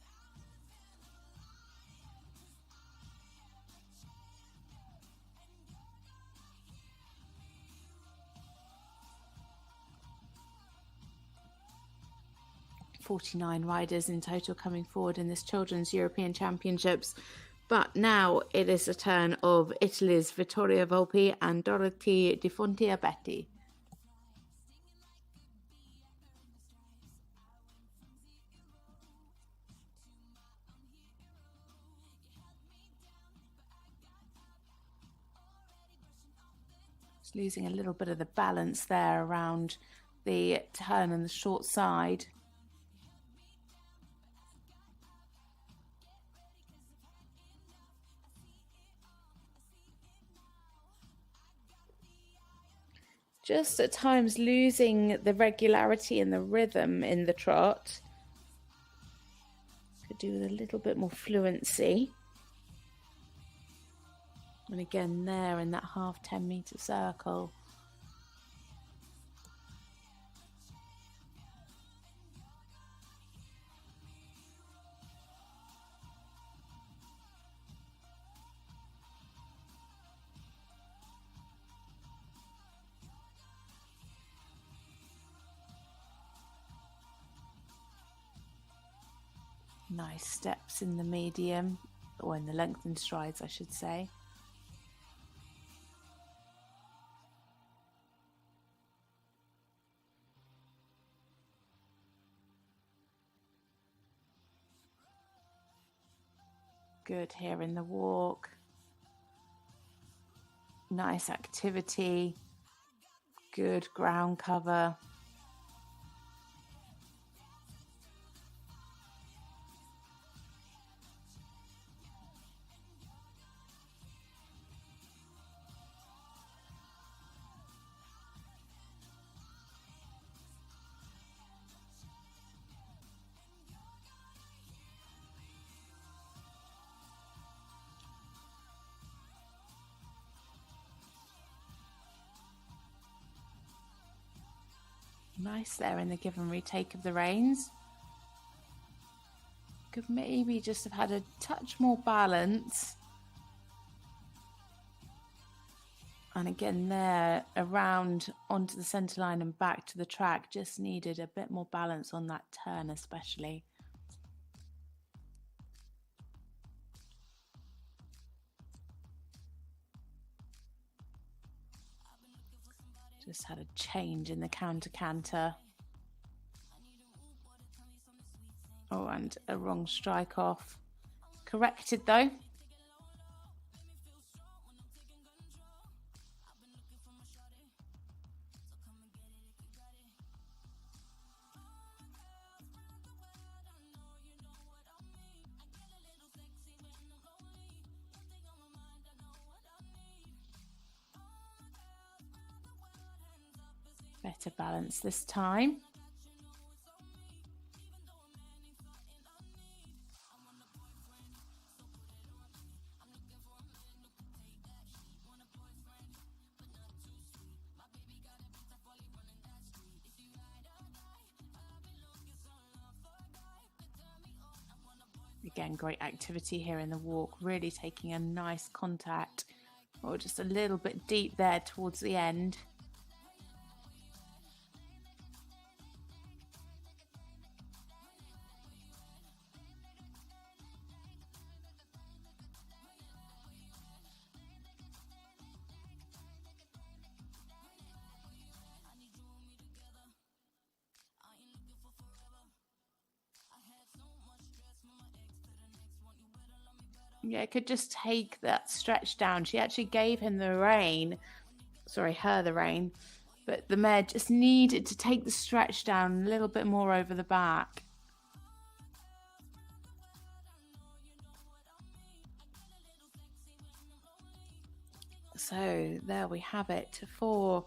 "49 riders in total coming forward in this Children's European Championships. But now it is the turn of Italy's Vittoria Volpi and Dorothy Di Fonte Abetti. Just losing a little bit of the balance there around the turn and the short side. Just at times losing the regularity and the rhythm in the trot. Could do with a little bit more fluency. And again there in that half 10-meter circle. Nice steps in the medium, or in the lengthened strides, I should say. Good here in the walk. Nice activity. Good ground cover. Nice there in the give and retake of the reins. Could maybe just have had a touch more balance. And again there, around onto the centre line and back to the track, just needed a bit more balance on that turn especially. Just had a change in the counter-canter. Oh, and a wrong strike off. Corrected though. Better balance this time. Again, great activity here in the walk, really taking a nice contact, or just a little bit deep there towards the end. Yeah, could just take that stretch down. She actually gave him the rein, her the rein, but the mare just needed to take the stretch down a little bit more over the back. So there we have it for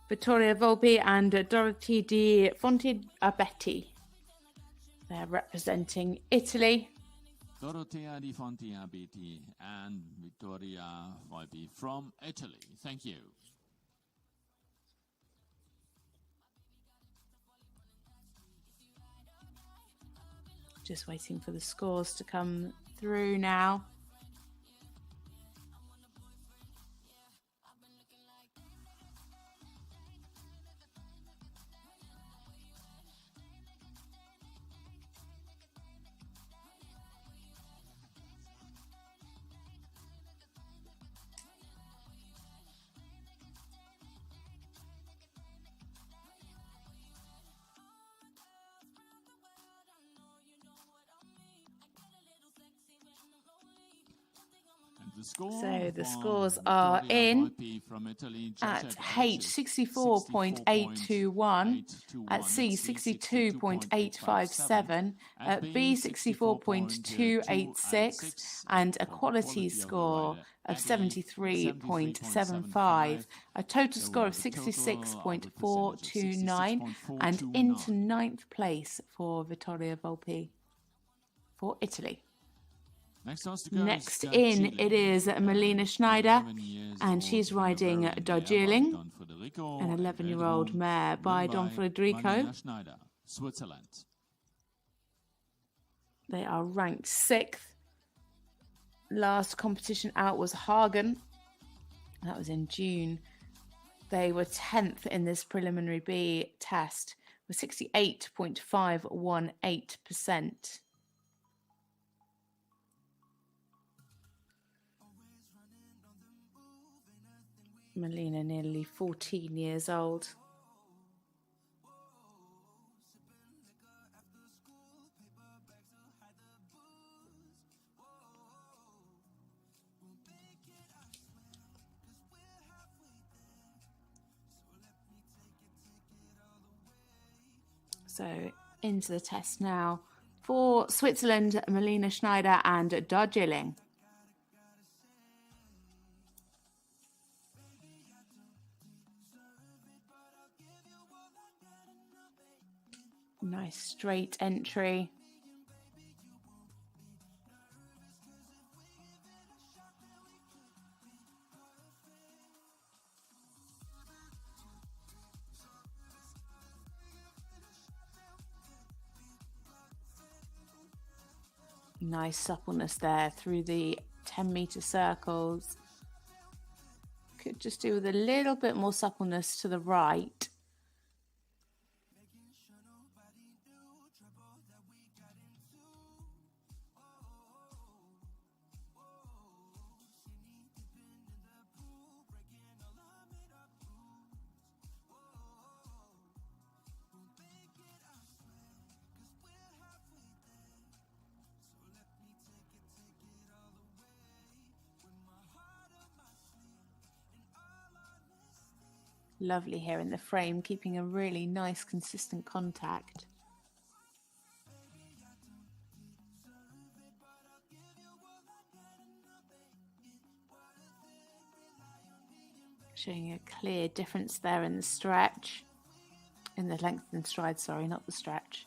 Vittoria Volpi and Dorothy Di Fonteabetti. They're representing Italy. Dorothea Di Fonteabetti and Vittoria Volpi from Italy. Thank you. Just waiting for the scores to come through now. So the scores are in at H 64.821, at C 62.857, at B 64.286, and a quality score of 73.75, a total score of 66.429, and into ninth place for Vittoria Volpi for Italy. Next in, it is Melina Schneider, and she's riding Darjeeling, an 11-year-old mare by Don Federico. Switzerland. They are ranked 6th. Last competition out was Hagen. That was in June. They were 10th in this preliminary B test with 68.518%. Melina nearly 14 years old. So into the test now for Switzerland, Melina Schneider and Darjeeling. Nice straight entry. Nice suppleness there through the 10-meter circles. Could just do with a little bit more suppleness to the right. Lovely here in the frame, keeping a really nice consistent contact. Showing a clear difference there in the stretch, in the length and stride, sorry, not the stretch.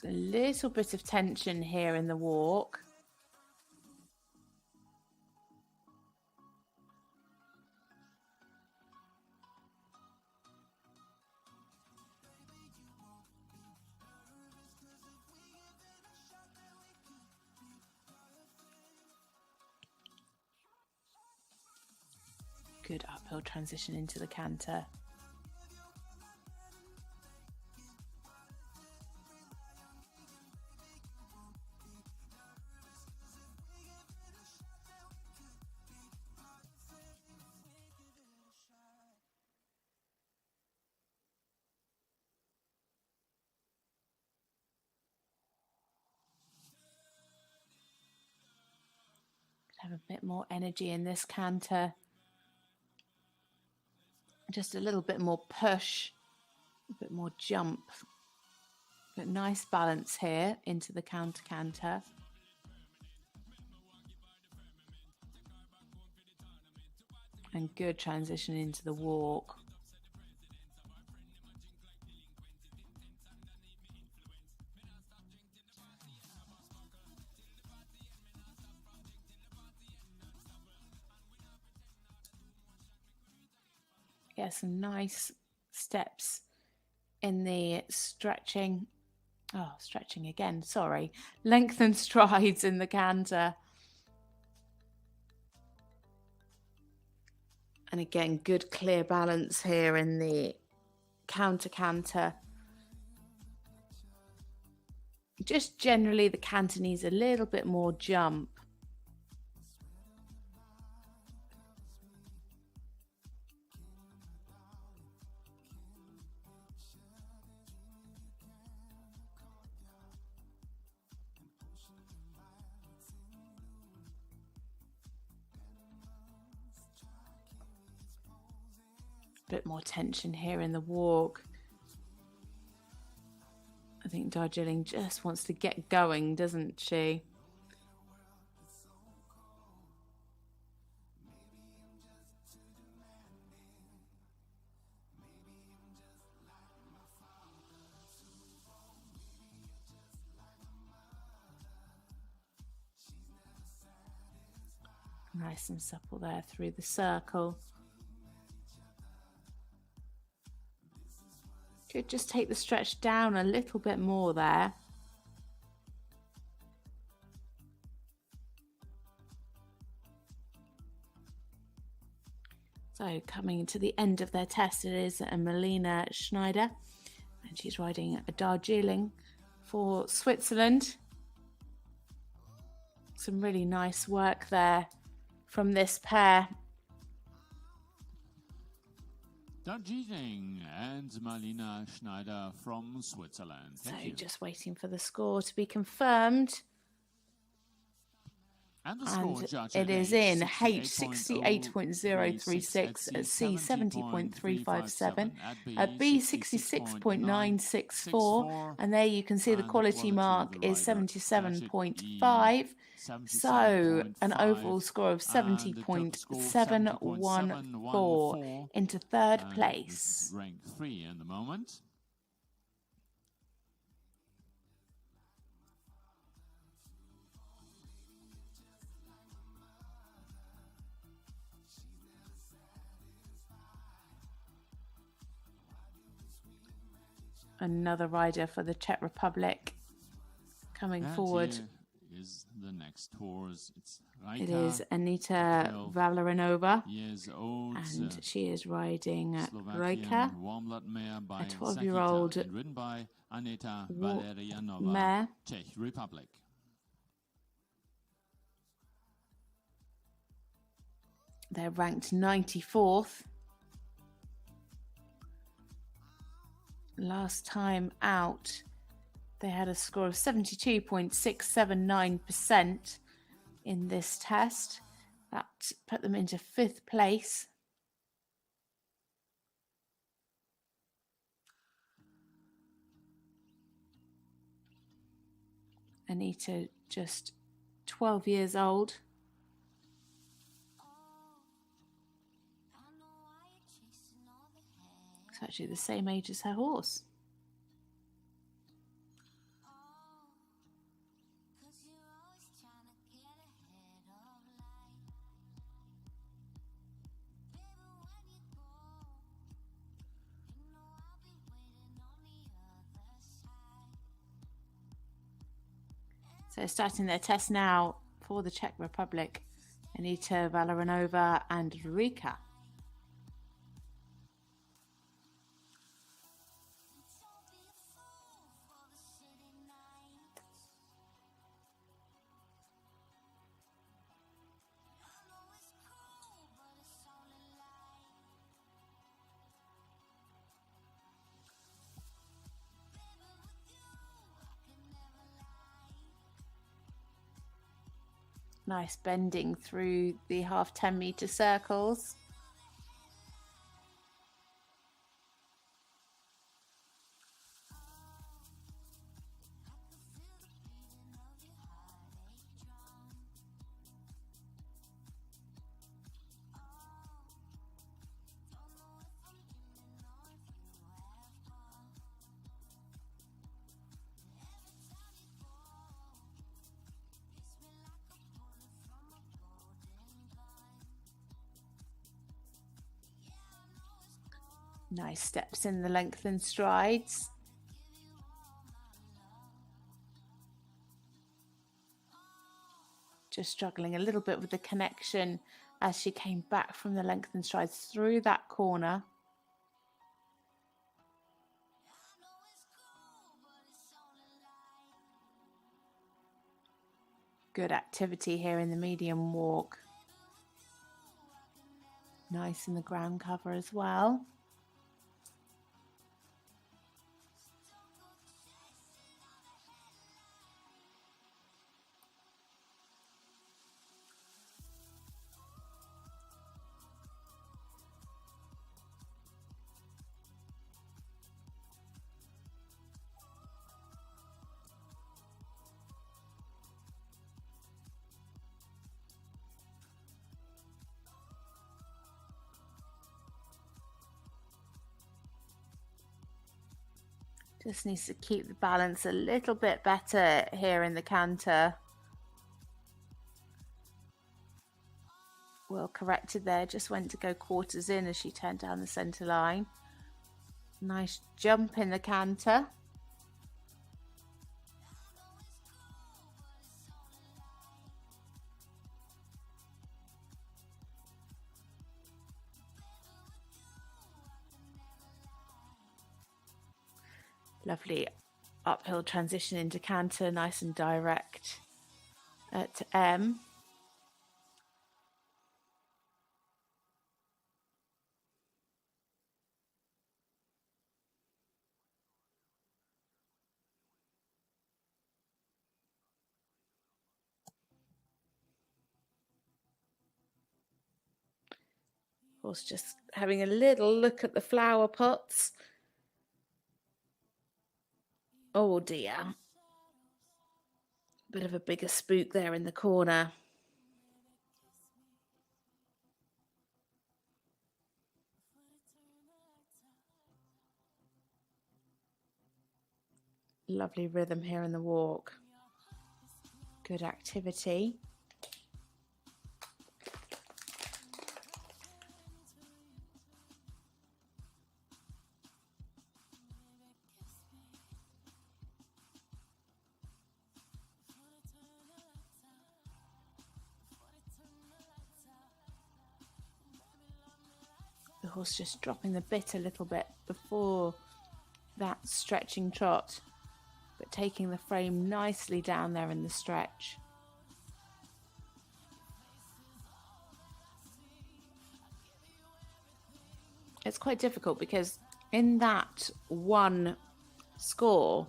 A little bit of tension here in the walk. Good uphill transition into the canter. Have a bit more energy in this canter. Just a little bit more push, a bit more jump. But nice balance here into the counter canter. And good transition into the walk. Yeah, some nice steps in the stretching. Oh, stretching again, sorry. Lengthened strides in the canter. And again, good clear balance here in the counter canter. Just generally the canter needs a little bit more jump. Bit more tension here in the walk. I think Darjeeling just wants to get going, doesn't she? Nice and supple there through the circle. Could just take the stretch down a little bit more there. So coming to the end of their test, it is Melina Schneider, and she's riding a Darjeeling for Switzerland. Some really nice work there from this pair. Darjeeling and Marlina Schneider from Switzerland. So Thank you. just waiting for the score to be confirmed. And the score, And judged it at is in H 68.036, 68.036, at C 70.357, at B 66.964, and there you can see the quality mark is 77.5. So an overall score of 70.714 into third place. Rank 3 in the moment. Another rider for the Czech Republic coming forward. Is the next horse. It's It is Anita Valeranova, years old, and she is riding Slovakian Rojka, warm blood mare by a 12-year-old Sakita, and ridden by Aneta Valerianova, mare. Czech Republic. They're ranked 94th. Last time out, they had a score of 72.679% in this test. That put them into 5th place. Anita, just 12 years old. It's actually the same age as her horse. So starting their test now for the Czech Republic, Anita Valeranova and Rika. Nice bending through the half 10-meter circles. Nice steps in the lengthened strides. Just struggling a little bit with the connection as she came back from the lengthened strides through that corner. Good activity here in the medium walk. Nice in the ground cover as well. Just needs to keep the balance a little bit better here in the canter. Well corrected there, just went to go quarters in as she turned down the centre line. Nice jump in the canter. Lovely uphill transition into canter, nice and direct to M. Horse just having a little look at the flower pots. Oh dear. Bit of a bigger spook there in the corner. Lovely rhythm here in the walk. Good activity. The horse just dropping the bit a little bit before that stretching trot, but taking the frame nicely down there in the stretch. It's quite difficult because in that one score,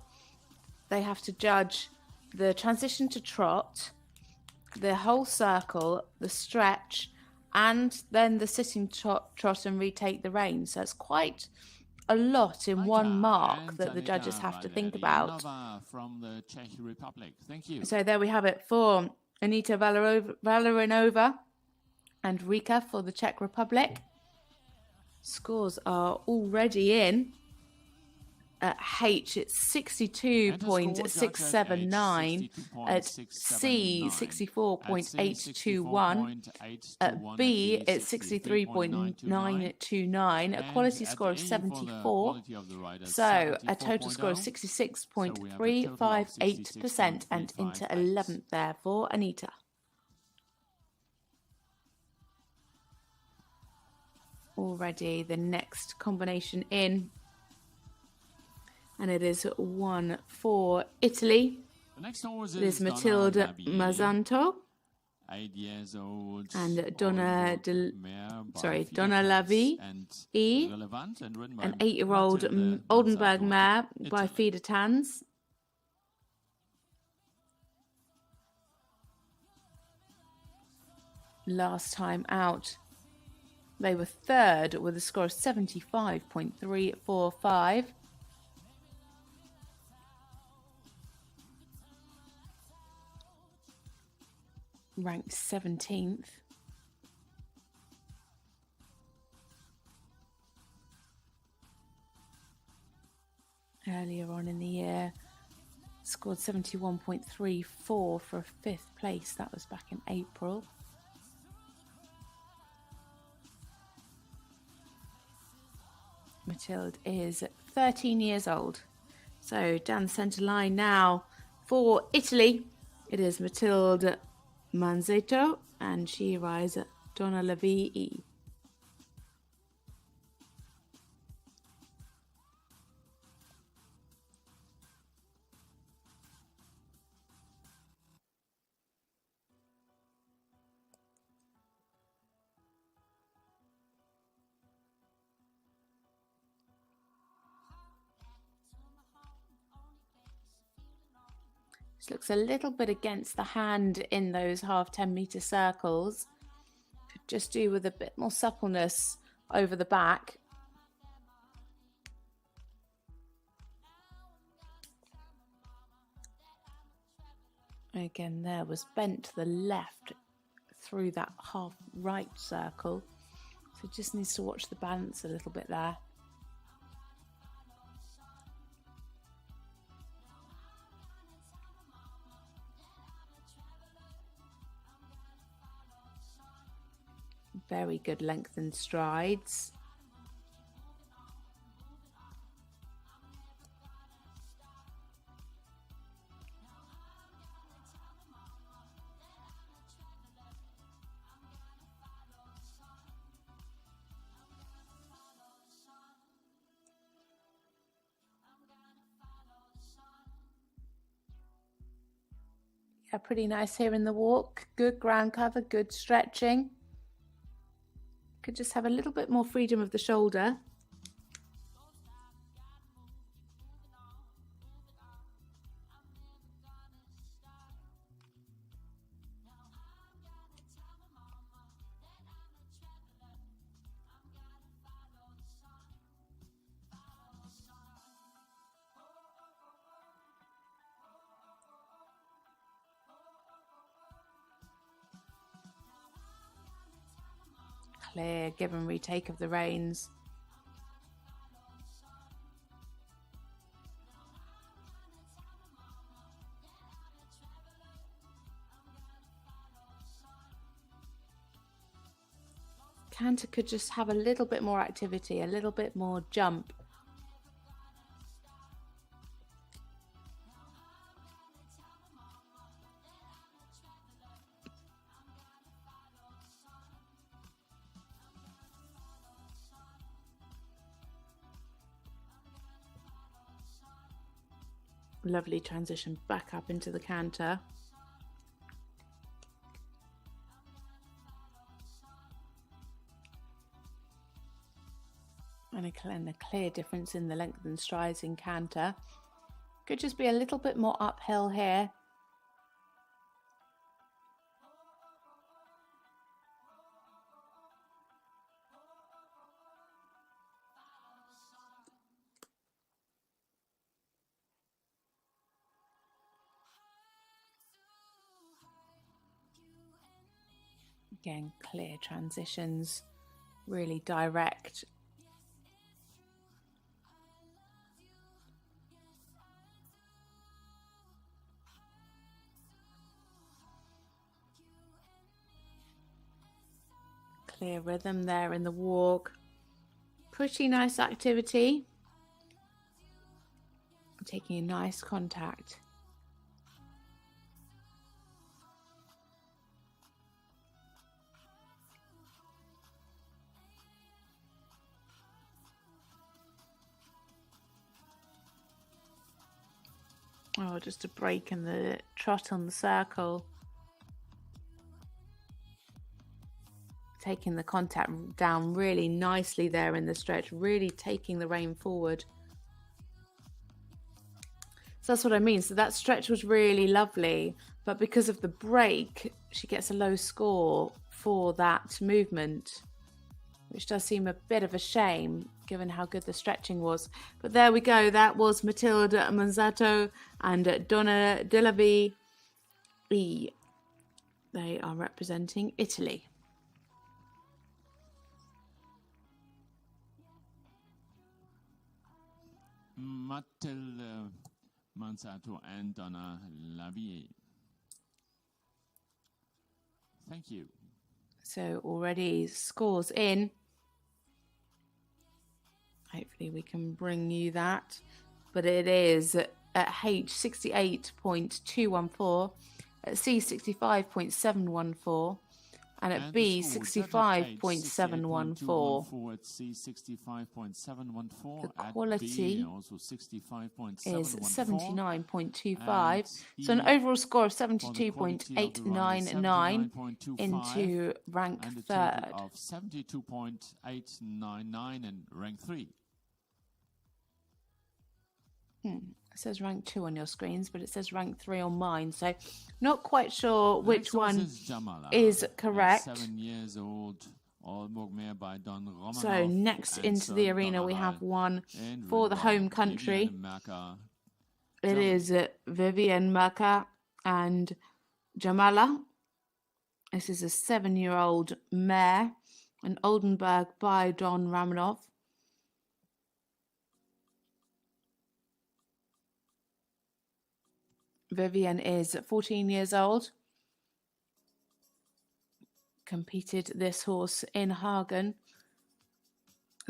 they have to judge the transition to trot, the whole circle, the stretch, and then the sitting trot and retake the reins. So it's quite a lot in one mark that the judges have to think about. From the Czech Republic. Thank you. So there we have it for Anita Valerinova and Rika for the Czech Republic. Scores are already in. At H, it's 62.679. At C, 64.821. At B, it's 63.929. A quality score of 74. So a total score of 66.358%, and into 11th there for Anita. Already the next combination in. And it is 1 for Italy. The next horse It is Matilde Mazzanto 8 years old. and Donna Lavi E, an 8-year-old Oldenburg mare by Feeder Tans. Last time out, they were third with a score of 75.345. Ranked 17th. Earlier on in the year, scored 71.34 for a 5th place. That was back in April. Matilde is 13 years old. So down the centre line now for Italy, it is Matilde Manzetto, and she rides Donna Lavi E. This looks a little bit against the hand in those half 10-metre circles. Could just do with a bit more suppleness over the back. Again, there was bent to the left through that half right circle. So just needs to watch the balance a little bit there. Very good lengthened strides. Yeah, pretty nice here in the walk. Good ground cover, good stretching. Could just have a little bit more freedom of the shoulder. Clear give and retake of the reins. Canter could just have a little bit more activity, a little bit more jump. Lovely transition back up into the canter. And a clear difference in the lengthened strides in canter. Could just be a little bit more uphill here. Again, clear transitions, really direct. Clear rhythm there in the walk. Pretty nice activity. Taking a nice contact. Oh, just a break in the trot on the circle. Taking the contact down really nicely there in the stretch, really taking the rein forward. So that's what I mean. So that stretch was really lovely, but because of the break, she gets a low score for that movement, which does seem a bit of a shame given how good the stretching was. But there we go. That was Matilde Manzato and Donna Delavi. They are representing Italy. Matilde Manzato and Donna Delavi. Thank you. So already scores in. Hopefully we can bring you that. But it is at H 68.214, at C 65.714, and at B 65.714. At C 65.714. The quality also 65.714. is 79.25. So an overall score of 72.899 into rank and a third. total of 72.899 and rank 3. It says rank 2 on your screens, but it says rank 3 on mine. So not quite sure which one is correct. 7 years old. By Don Romanov. So next into the arena we have one for the home country. It is Vivian Merker and Jamala. This is a 7-year-old mare, an Oldenburg by Don Romanov. Vivian is 14 years old. Competed this horse in Hagen.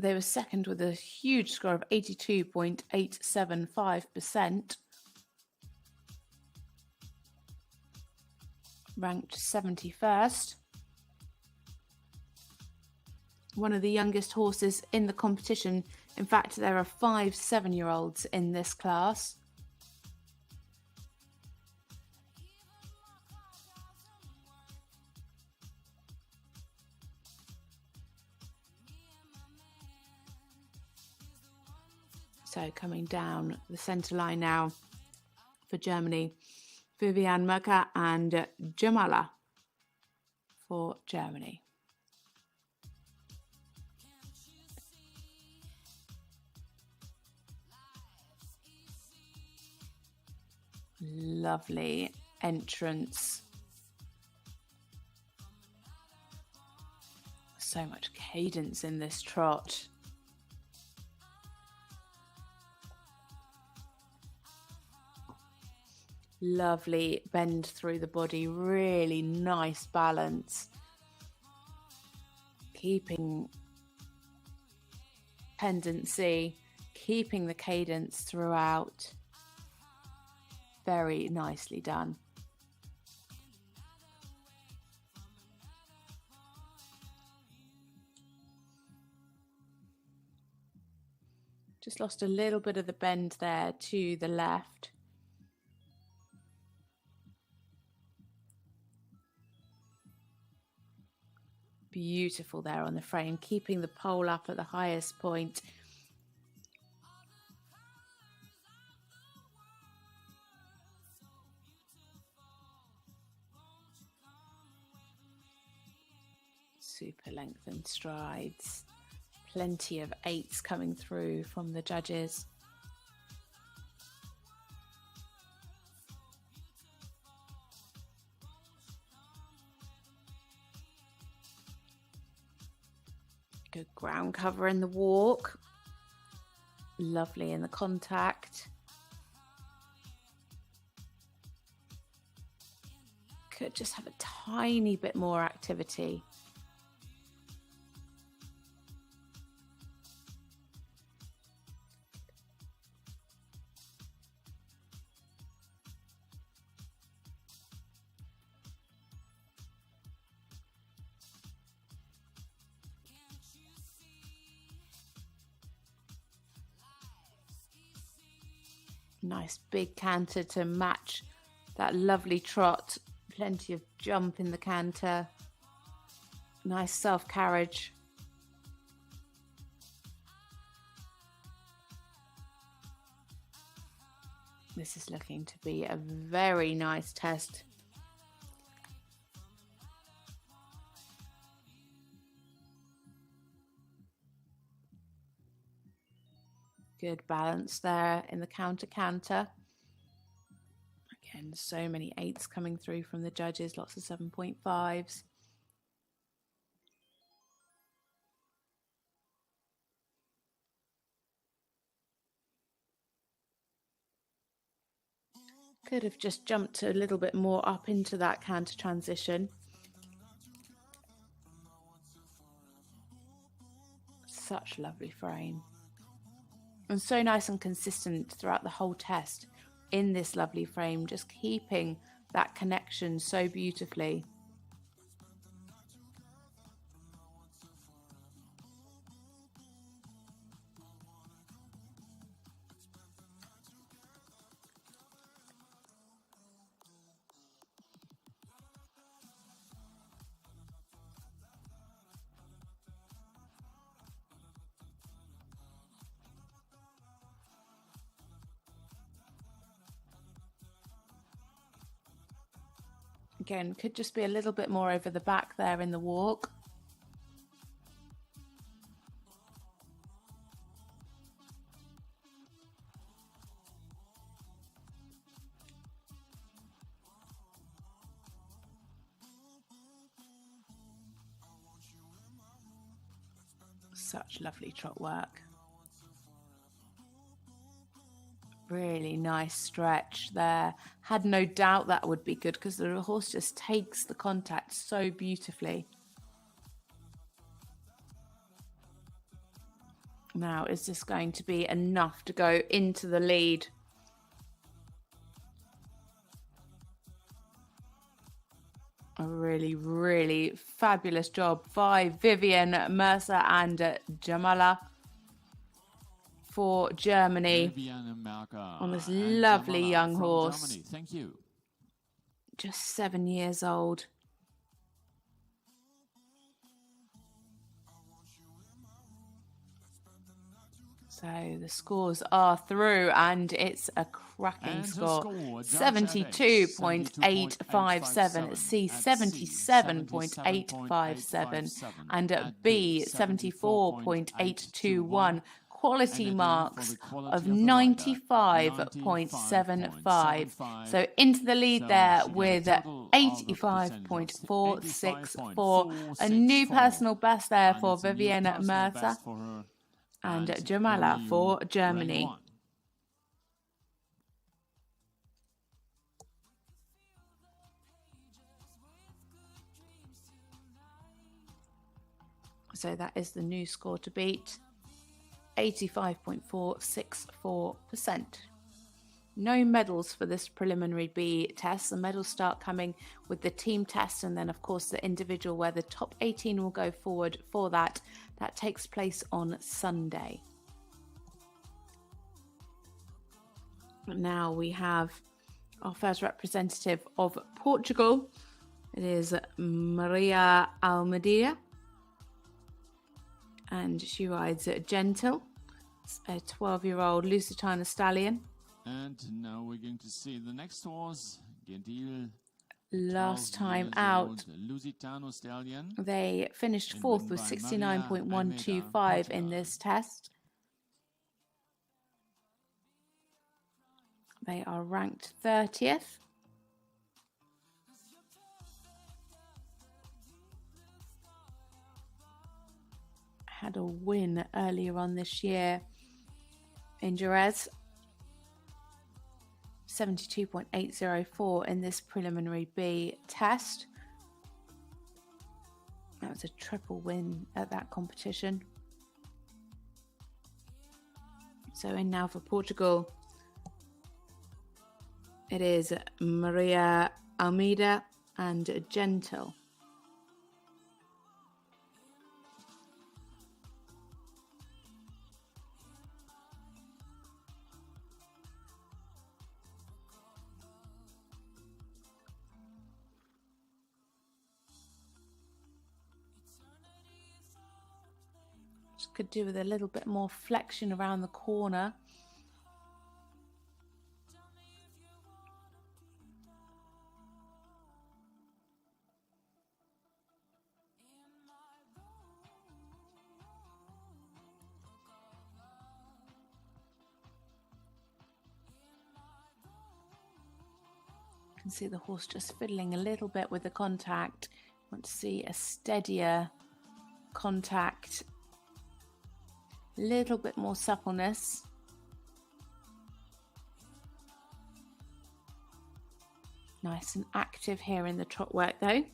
They were second with a huge score of 82.875%. Ranked 71st. One of the youngest horses in the competition. In fact, there are 5 7-year-olds in this class. So coming down the centre line now for Germany, Vivian Merker and Jamala for Germany. Lovely entrance. So much cadence in this trot. Lovely bend through the body, really nice balance. Keeping tendency, keeping the cadence throughout. Very nicely done. Just lost a little bit of the bend there to the left. Beautiful there on the frame, keeping the pole up at the highest point. Super lengthened strides. Plenty of 8s coming through from the judges. Good ground cover in the walk. Lovely in the contact. Could just have a tiny bit more activity. Nice big canter to match that lovely trot. Plenty of jump in the canter. Nice self-carriage. This is looking to be a very nice test. Good balance there in the counter. Again, so many 8s coming through from the judges, lots of 7.5s. Could have just jumped a little bit more up into that canter transition. Such lovely frame. And so nice and consistent throughout the whole test in this lovely frame, just keeping that connection so beautifully. Again, could just be a little bit more over the back there in the walk. Such lovely trot work. Really nice stretch there. Had no doubt that would be good because the horse just takes the contact so beautifully. Now, is this going to be enough to go into the lead? A really, really fabulous job by Vivian Mercer and Jamala for Germany on this lovely young horse. Germany. Thank you. Just 7 years old. So So the scores are through, and it's a cracking And the score. score, Judge 72.857, C 77.857, and at B 74.821. Quality marks of 95.75. So into the lead there with 85.464. A new personal best there for Vivienne Mercer and Jamala for Germany. So that is the new score to beat, 85.464%. No medals for this preliminary B test. The medals start coming with the team test and then, of course, the individual, where the top 18 will go forward for that. That takes place on Sunday. Now we have our first representative of Portugal. It is Maria Almeida, and she rides Gentle, a 12-year-old Lusitana stallion. And now we're going to see the next horse, Gentil. Last time out, Lusitano stallion. they finished fourth with 69.125 in this test. They are ranked 30th. Had a win earlier on this year in Jerez. 72.804 in this preliminary B test. That was a triple win at that competition. So in now for Portugal, it is Maria Almeida and Gentle. Could do with a little bit more flexion around the corner. You can see the horse just fiddling a little bit with the contact. Want to see a steadier contact. Little bit more suppleness. Nice and active here in the trot work though.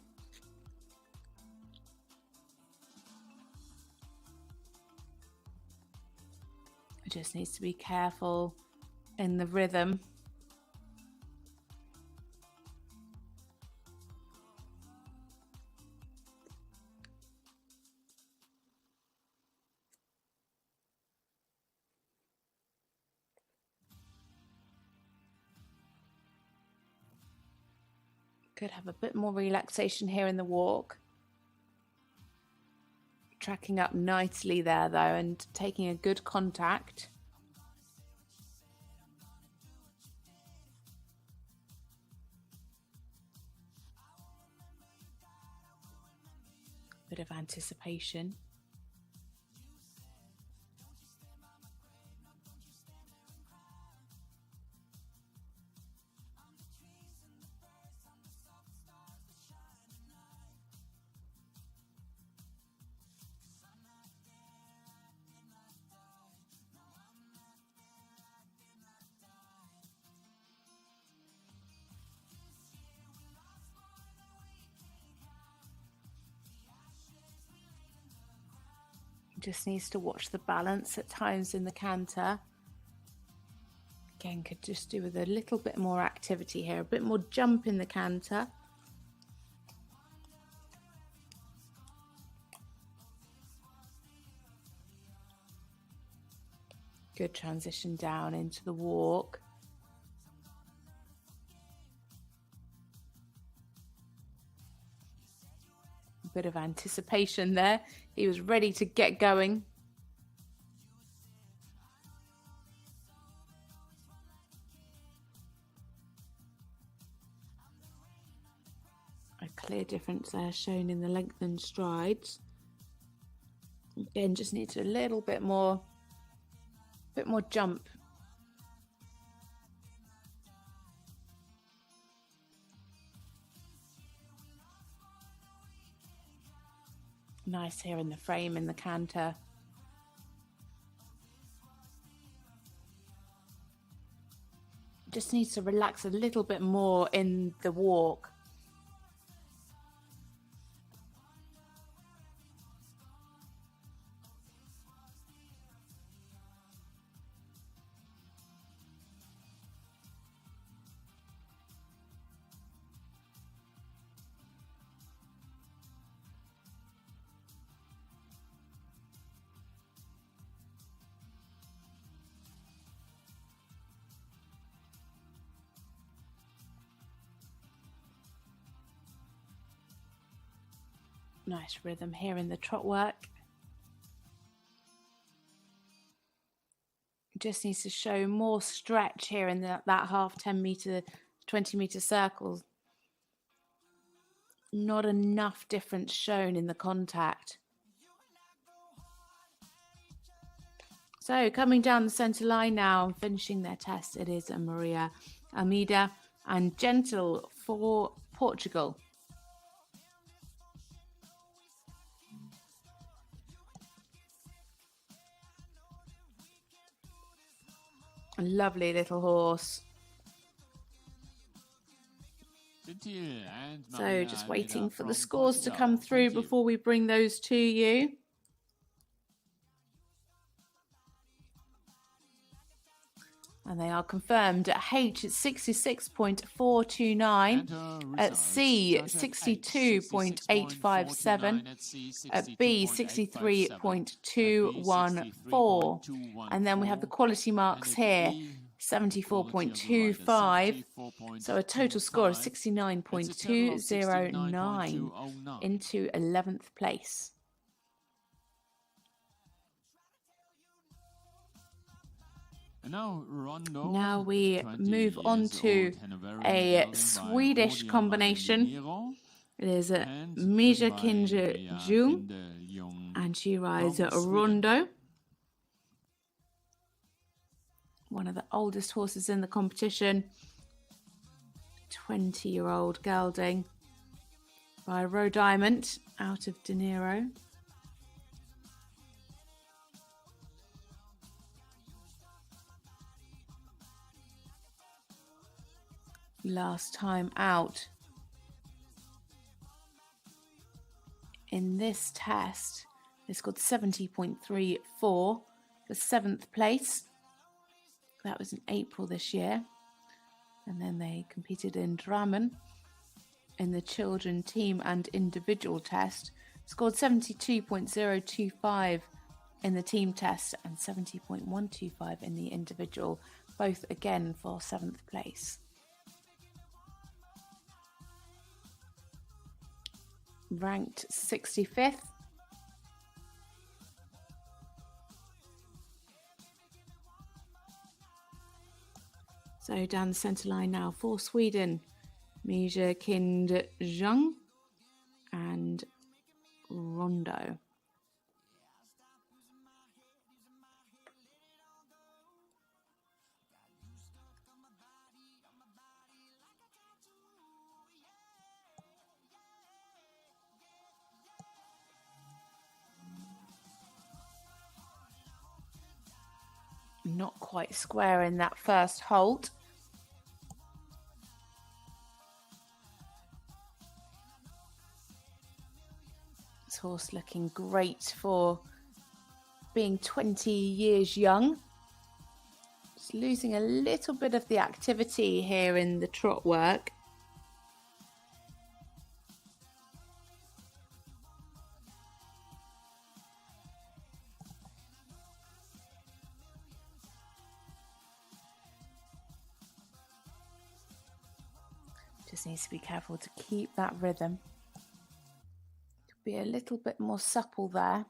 It just needs to be careful in the rhythm. Could have a bit more relaxation here in the walk. Tracking up nicely there though and taking a good contact. Bit of anticipation. Just needs to watch the balance at times in the canter. Again, could just do with a little bit more activity here, a bit more jump in the canter. Good transition down into the walk. A bit of anticipation there. He was ready to get going. difference there shown in the lengthened strides. Again, just needs a little bit more jump. Nice here in the frame in the canter. Just needs to relax a little bit more in the walk. Nice rhythm here in the trot work. Just needs to show more stretch here in that half 10 meter, 20 meter circles. Not enough difference shown in the contact. So coming down the centre line now and finishing their test, it is Maria Almeida and Gentle for Portugal. A lovely little horse. So just waiting for the scores to come through before we bring those to you. And they are confirmed. At H, it's 66.429. At C, 62.857. At B, 63.214. And then we have the quality marks here, 74.25. So a total score of 69.209 into 11th place. Now we move on to a Swedish combination. It is Mija Kinja Jung, and she rides Rondo, one of the oldest horses in the competition. 20-year-old gelding by Rhode Diamond out of De Niro. Last time out in this test, they scored 70.34 for 7th place. That was in April this year. And then they competed in Drammen in the children team and individual test. Scored 72.025 in the team test and 70.125 in the individual, both again for 7th place. Ranked 65th. So down the centre line now for Sweden, Mija Kind Jung and Rondo. Not quite square in that first halt. This horse looking great for being 20 years young. Just losing a little bit of the activity here in the trot work. Just needs to be careful to keep that rhythm. Be a little bit more supple there.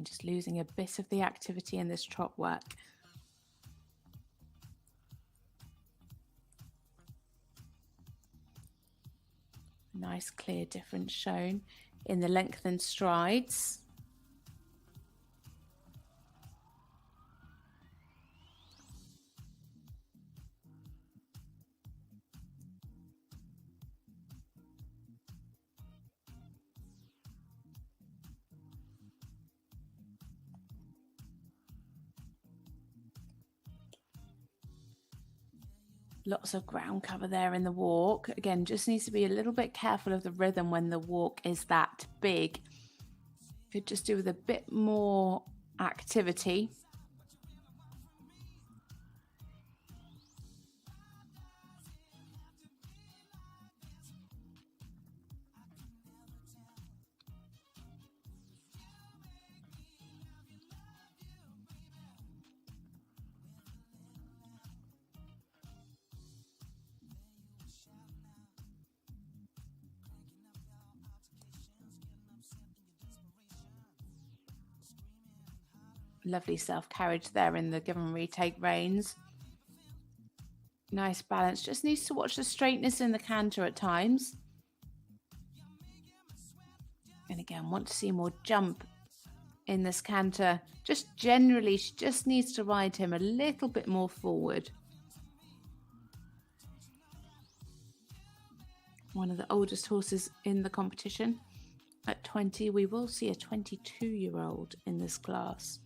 Again, just losing a bit of the activity in this trot work. Nice clear difference shown in the lengthened strides. Lots of ground cover there in the walk. Again, just needs to be a little bit careful of the rhythm when the walk is that big. Could just do with a bit more activity. Lovely self-carriage there in the give and retake reins. Nice balance. Just needs to watch the straightness in the canter at times. And again, want to see more jump in this canter. Just generally, she just needs to ride him a little bit more forward. One of the oldest horses in the competition. At 20, we will see a 22-year-old in this class.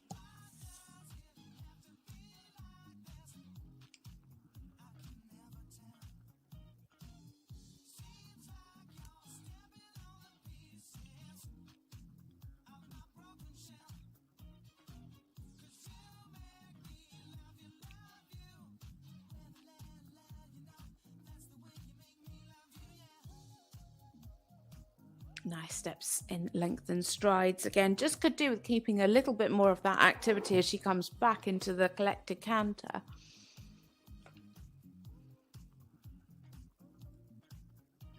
Nice steps in lengthened strides. Again, just could do with keeping a little bit more of that activity as she comes back into the collected canter.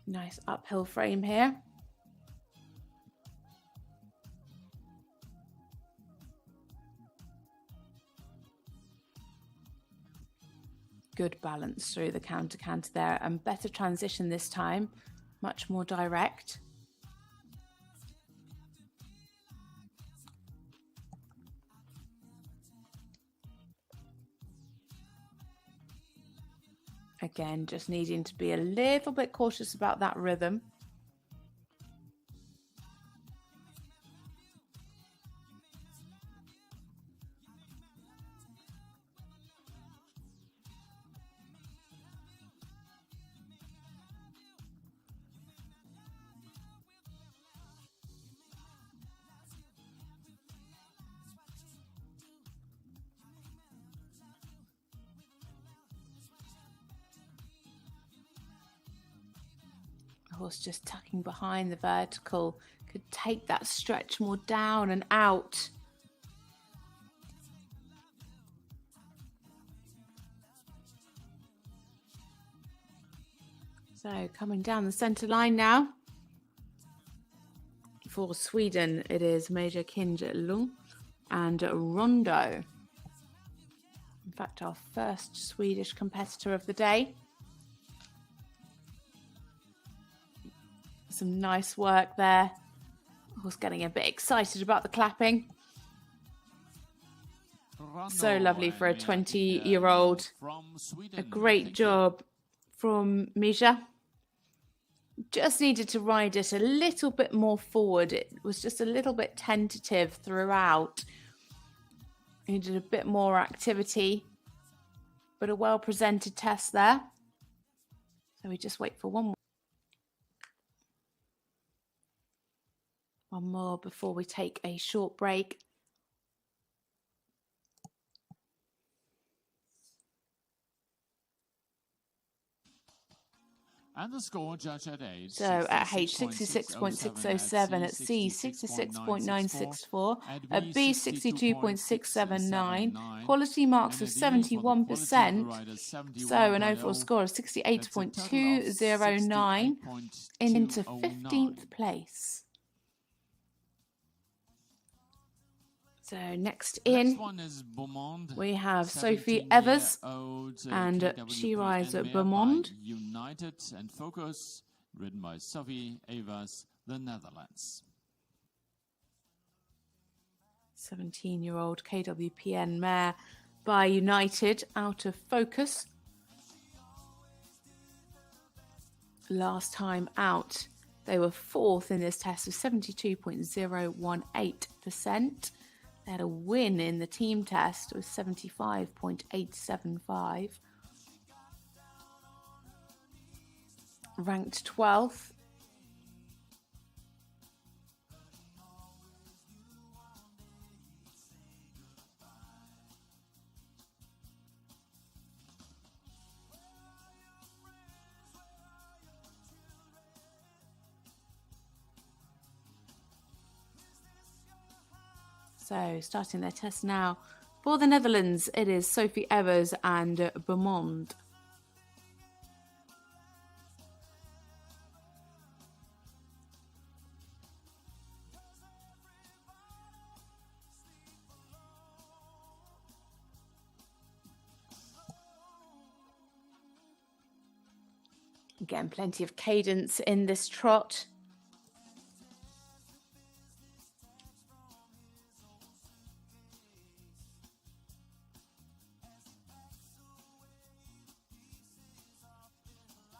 Nice uphill frame here. Good balance through the counter there, and better transition this time, much more direct. Again, just needing to be a little bit cautious about that rhythm. Horse just tucking behind the vertical, could take that stretch more down and out. So coming down the centre line now. For Sweden, it is Major Kinjelung and Rondo. In fact, our first Swedish competitor of the day. Some nice work there. Horse getting a bit excited about the clapping. So lovely for a 20-year-old. A great job from Misha. Just needed to ride it a little bit more forward. It was just a little bit tentative throughout. Needed a bit more activity, but a well-presented test there. So we just wait for one more before we take a short break. And the score judged at age. So at H 66.607, at C 66.964, at B 62.679, quality marks of 71%, so an overall score of 68.209 into 15th place. So next Next in, one is Beaumont. we have Sophie Evers 17-year-old, and KWPN she rides at mare Beaumont. by United and Focus, ridden by Sophie Evers, the Netherlands. 17-year-old KWPN mare by United, out of Focus. Last time out, they were fourth in this test with 72.018%. They had a win in the team test with 75.875. Ranked 12th. So starting their test now. For the Netherlands, it is Sophie Evers and Beaumont. Again, plenty of cadence in this trot.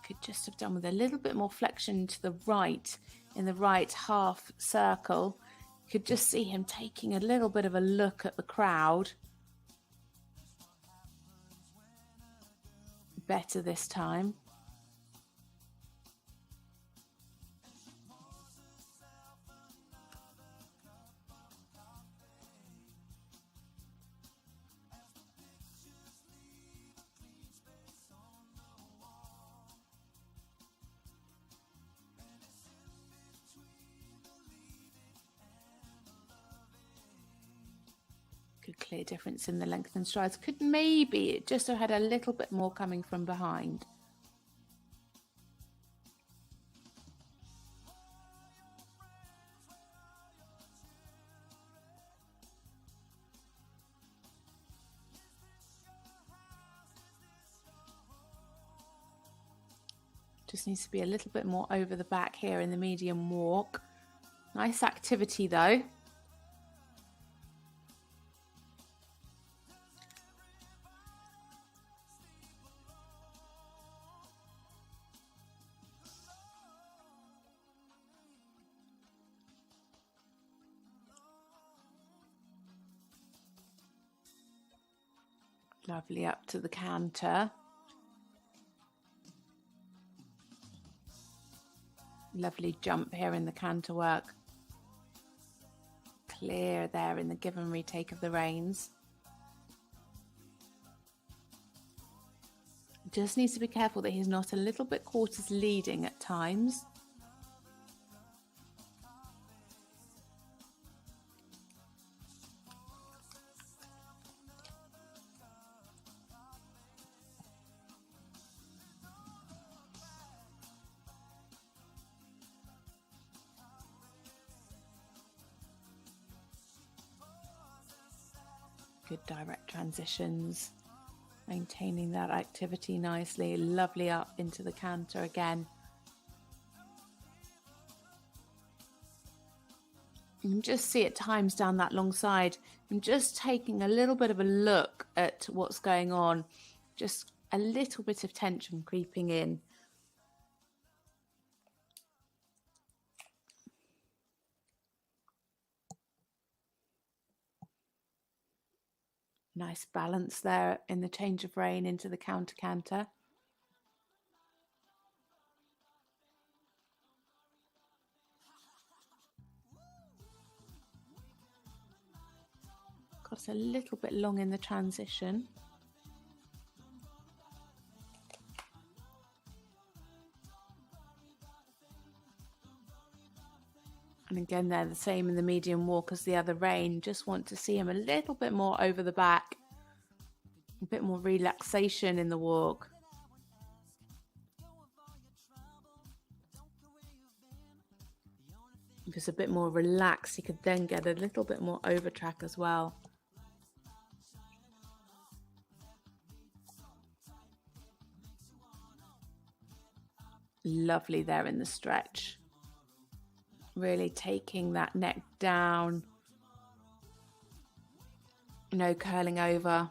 Could just have done with a little bit more flexion to the right in the right half circle. Could just see him taking a little bit of a look at the crowd. Better this time. Good clear difference in the length and strides. Could maybe it just have had a little bit more coming from behind. Just needs to be a little bit more over the back here in the medium walk. Nice activity though. Lovely up to the canter. Lovely jump here in the canter work. Clear there in the give and retake of the reins. Just needs to be careful that he's not a little bit quarters leading at times. Good direct transitions, maintaining that activity nicely. Lovely up into the canter again. You can just see at times down that long side, I'm just taking a little bit of a look at what's going on. Just a little bit of tension creeping in. Nice balance there in the change of rein into the counter canter. Got a little bit long in the transition. And again, they're the same in the medium walk as the other rein. Just want to see him a little bit more over the back. A bit more relaxation in the walk. If it's a bit more relaxed, you could then get a little bit more over track as well. Lovely there in the stretch. Really taking that neck down. No curling over.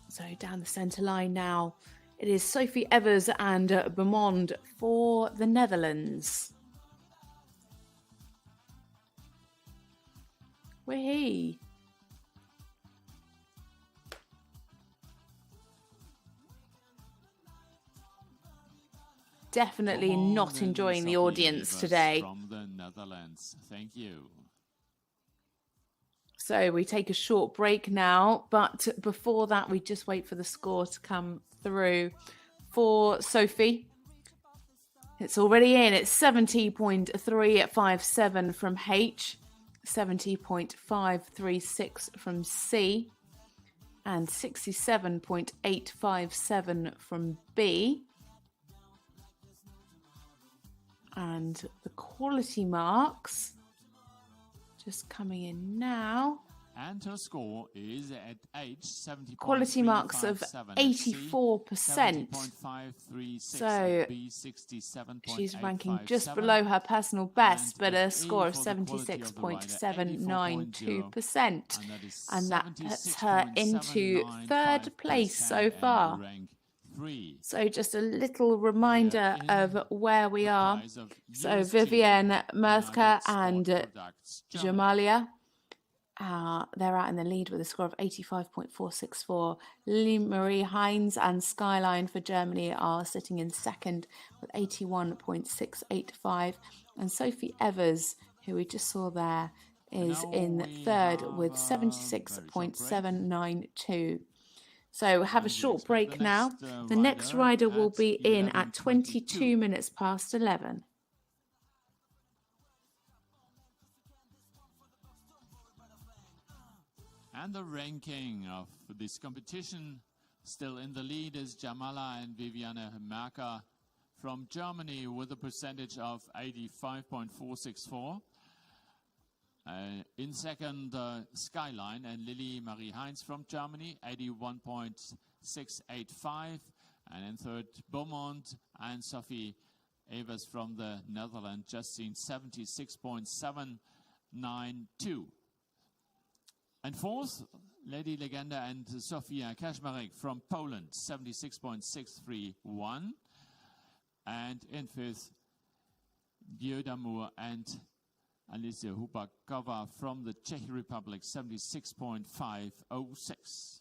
So down the centre line now. It is Sophie Evers and Beaumont for the Netherlands. Whee! Definitely not enjoying the audience today. From the Netherlands. Thank you. So we take a short break now, but before that, we just wait for the score to come through for Sophie. It's already in. It's 70.357 from H, 70.536 from C, and 67.857 from B. And the quality marks just coming in now. And her score is at H 70. Quality marks of 84%. So she's ranking just below her personal best, but a score of 76.792%. And that puts her into third place so far. So just a little reminder of where we are. So Vivienne Merska and Jamalia, they're out in the lead with a score of 85.464. Lily Marie Heinz and Skyline for Germany are sitting in second with 81.685. And Sophie Evers, who we just saw there, is in third with 76.792. So have a short break now. The next rider will be in at 22 minutes past 11. And the ranking of this competition, still in the lead is Jamala and Viviane Merker from Germany with a percentage of 85.464. In second, Skyline and Lily Marie Heinz from Germany, 81.685. And in third, Beaumont and Sophie Evers from the Netherlands, just seen 76.792. And fourth, Lady Legenda and Sofia Kaczmarek from Poland, 76.631. And in fifth, Dieu d'Amour and Alicia Hubakova from the Czech Republic, 76.506.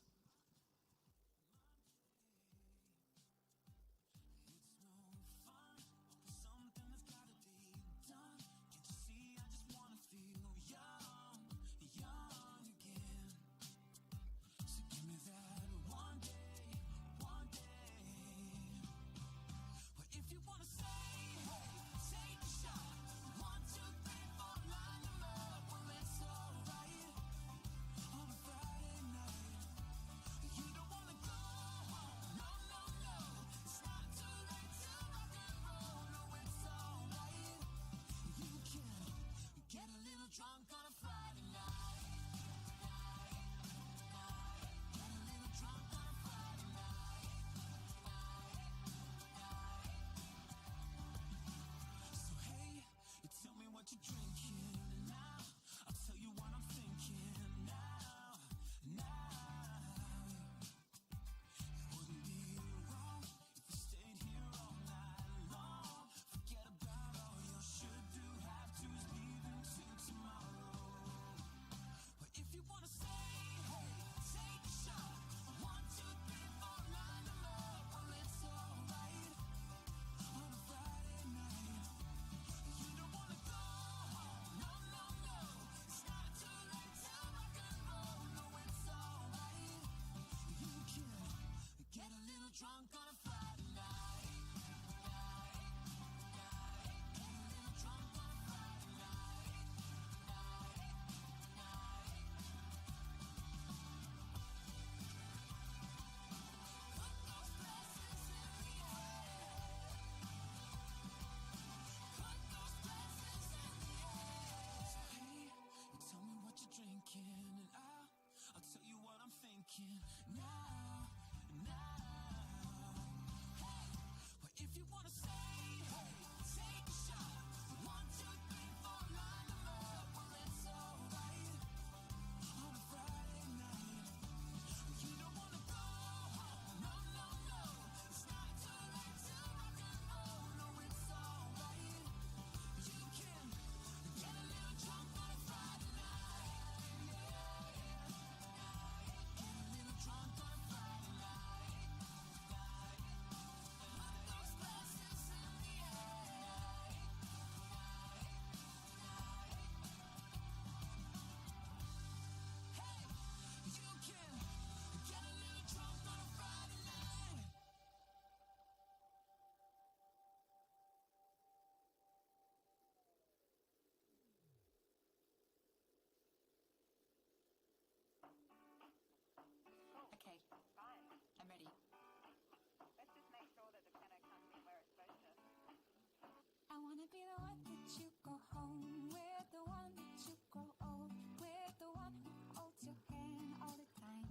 the one that you go home with, the one that you grow old with, the one who holds your hand all the time.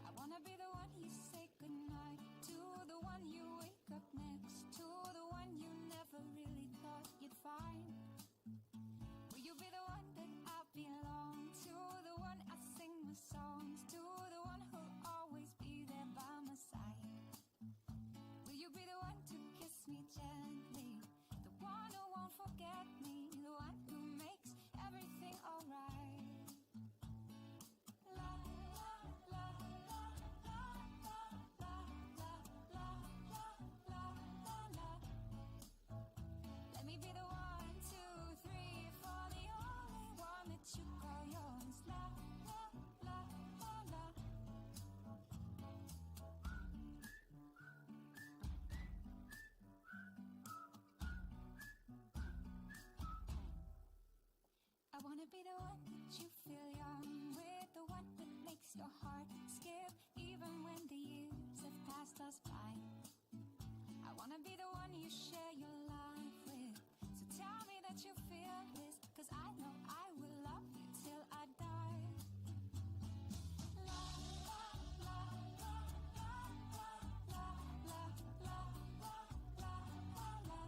I wanna be the one you say goodnight to, the one you wake up next to, the one you never really thought you'd find. Will you be the one that I belong to, the one I sing my songs to, the one who'll always be there by my side? Will you be the one to kiss me gently, the one who won't forget me, the one who makes everything alright? La la la la la la la la la la la la. Let me be the 1, 2, 3, 4, the only one that you call yours. La la la la la. I wanna be the one that you feel young with, the one that makes your heart skip even when the years have passed us by. I wanna be the one you share your life with, so tell me that you feel this, 'cause I know I will love you till I die. La la la la la la la la la la la la.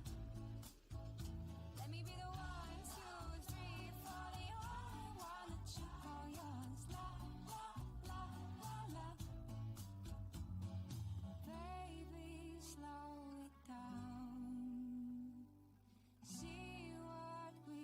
Let me be the 1, 2, 3, 4, the only one that you call yours. La la la la la. Baby, slow it down. See what we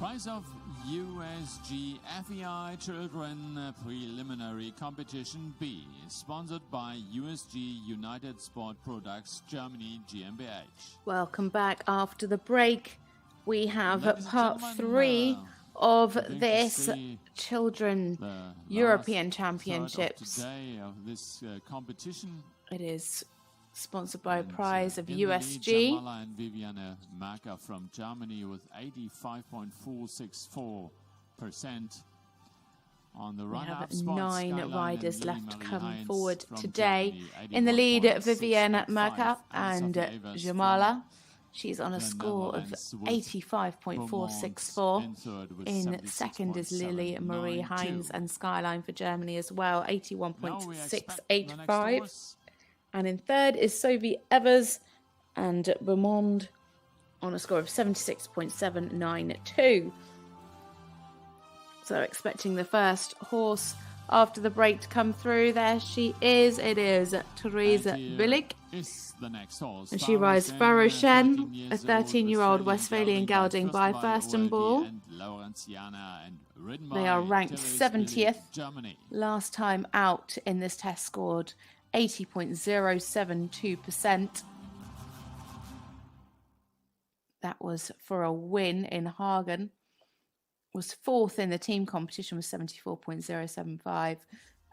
Prize of USG FEI Children Preliminary Competition B, sponsored by USG United Sport Products Germany GmbH. Welcome back after the break. We have Ladies and part gentlemen, 3 of going to this see Children the European last third of Championships. today of this competition. It is sponsored by a And, prize of in the lead, USG. Jamala and Viviane Marker from Germany with 85.464%. On the We run-up have spot, 9 Skyline and riders Lily left to Marie come Heinz forward from today. Germany, In the lead, Vivienne 81.685, Merker Anna and Sophie Evers Jamala. from She's on a the score of Netherlands with 85.464. in third with In second is Lily Marie Heinz 76.792. and Skyline for Germany as well, Now we expect the next 81.685. horse. And in third is Sophie Evers and Beaumont on a score of 76.792. So expecting the first horse after the break to come through. There she is. It is Therese And here Billig. is the next horse. And she rides Faroshen, a 13-year-old Westphalian Westphalian gelding by Furstenball. They are ranked 70th. Germany. Last time out in this test scored 80.072%. That was for a win in Hagen. Was fourth in the team competition with 74.075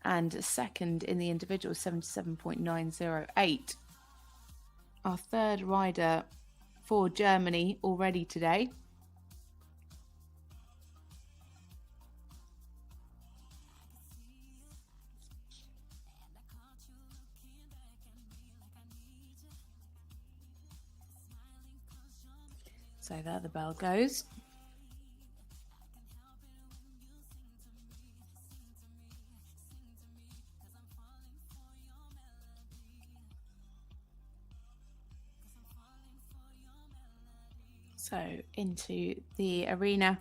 and second in the individual 77.908. Our third rider for Germany already today. So there the bell goes. So into the arena,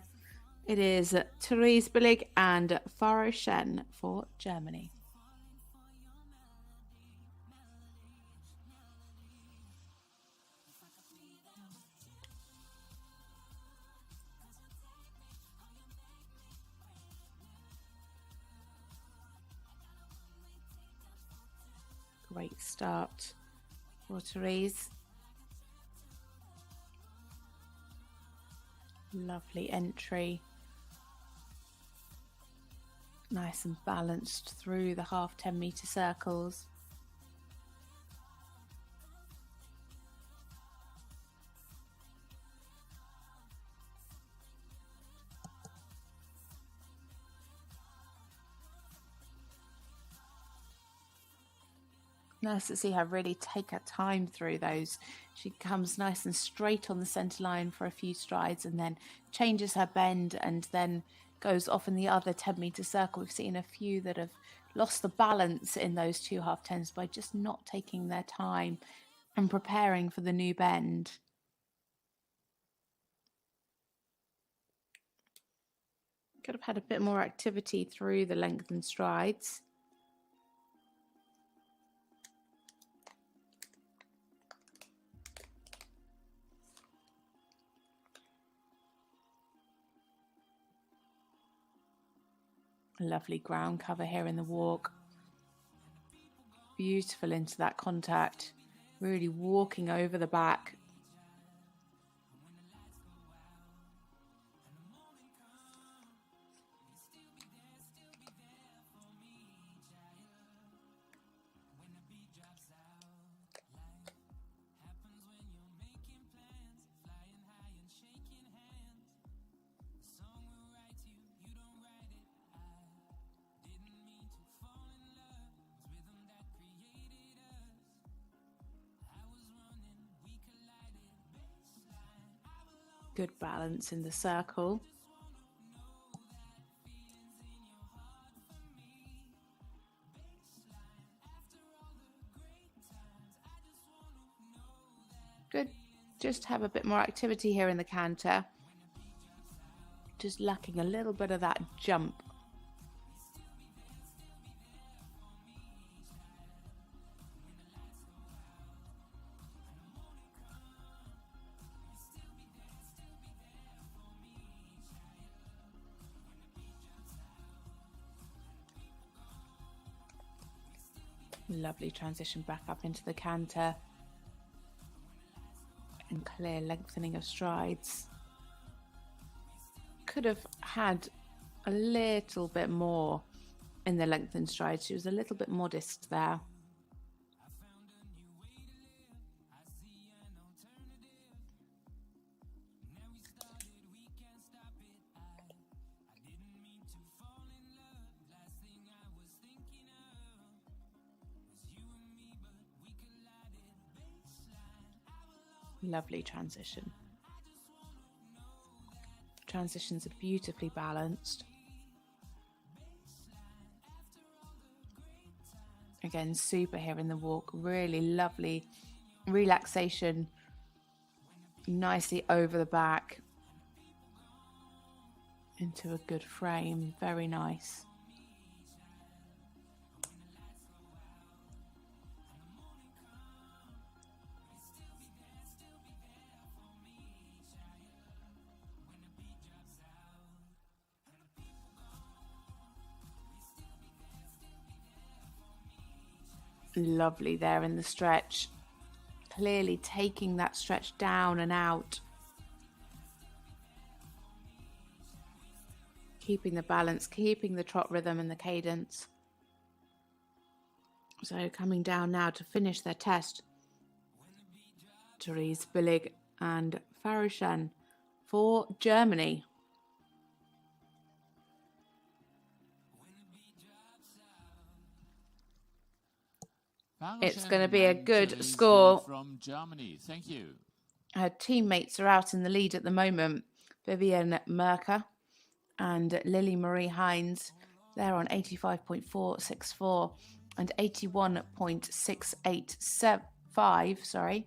it is Therese Billig and Faroshen for Germany. Great start for Therese. Lovely entry. Nice and balanced through the half 10-meter circles. Nice to see her really take her time through those. She comes nice and straight on the centre line for a few strides and then changes her bend and then goes off in the other 10-meter circle. We've seen a few that have lost the balance in those two half tens by just not taking their time and preparing for the new bend. Could have had a bit more activity through the lengthened strides. Lovely ground cover here in the walk. Beautiful into that contact. Really walking over the back. Good balance in the circle. Good. Just have a bit more activity here in the canter. Just lacking a little bit of that jump. Lovely transition back up into the canter. And clear lengthening of strides. Could have had a little bit more in the lengthened strides. She was a little bit modest there. Lovely transition. Transitions are beautifully balanced. Again, super here in the walk. Really lovely relaxation. Nicely over the back. Into a good frame. Very nice. Lovely there in the stretch. Clearly taking that stretch down and out. Keeping the balance, keeping the trot rhythm and the cadence. So coming down now to finish their test. Therese Billig and Farushan for Germany. It's going to be a good score. From Germany. Thank you. Her teammates are out in the lead at the moment. Vivian Merker and Lily Marie Hines. They're on 85.464 and 81.685. Sorry.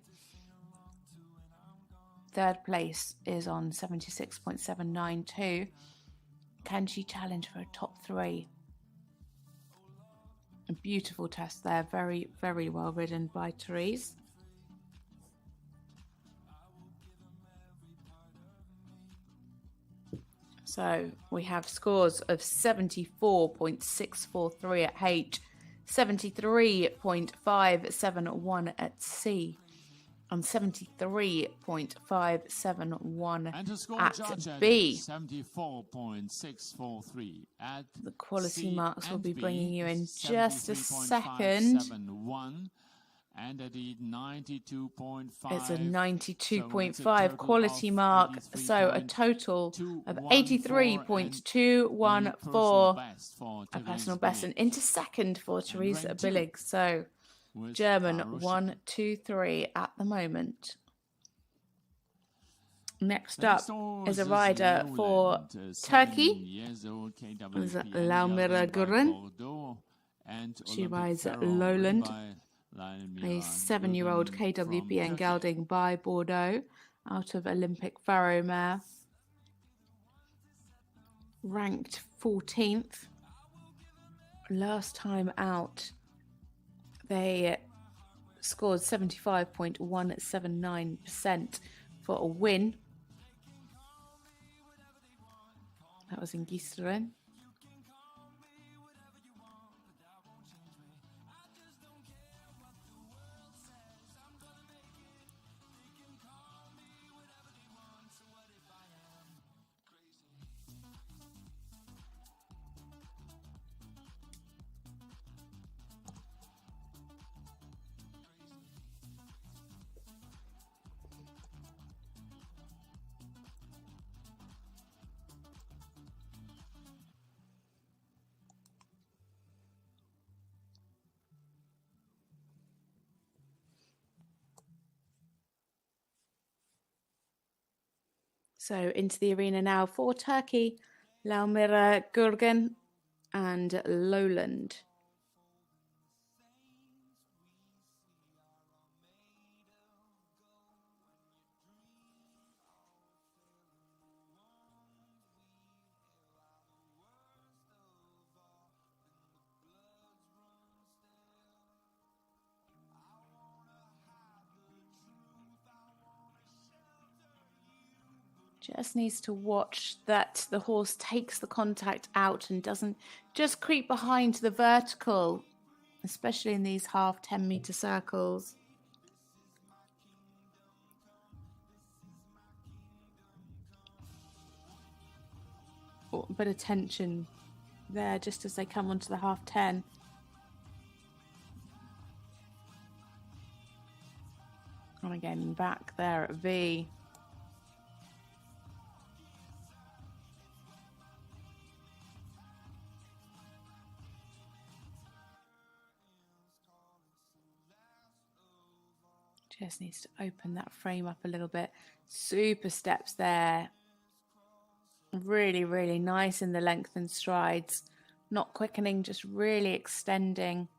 Third place is on 76.792. Can she challenge for a top three? A beautiful test there. Very, very well ridden by Therese. So we have scores of 74.643 at H, 73.571 at C, and 73.571 And to score at Georgia, B. 74.643 at The quality C marks will and be B, bringing you in just a second. 73.571, and at the 92.5. It's a So 92.5 it's a total quality of mark, so a total of 83.214, a personal best, and into second for Therese rank two. Billig. So with German Farushan. 1, 2, 3 at the moment. Next Next up door is a is rider for Lowland, Turkey. 7 years old, KWP, Is it and Laumira gelding by Gurren? Bordeaux, and She Olympic rides at Pharaoh, ridden Lowland. by Laumira A 7-year-old Gurren from KWP and Turkey. gelding by Bordeaux out of Olympic Pharaoh mare. Ranked 14th. Last time out, they scored 75.179% for a win. That was in Giseren. So into the arena now for Turkey, Laumira Gurgen and Lowland. Just needs to watch that the horse takes the contact out and doesn't just creep behind the vertical especially in these half 10-meter circles. Oh, a bit of tension there just as they come onto the half 10. And again, back there at V. Just needs to open that frame up a little bit. Super steps there. Really, really nice in the lengthened strides. Not quickening, just really extending.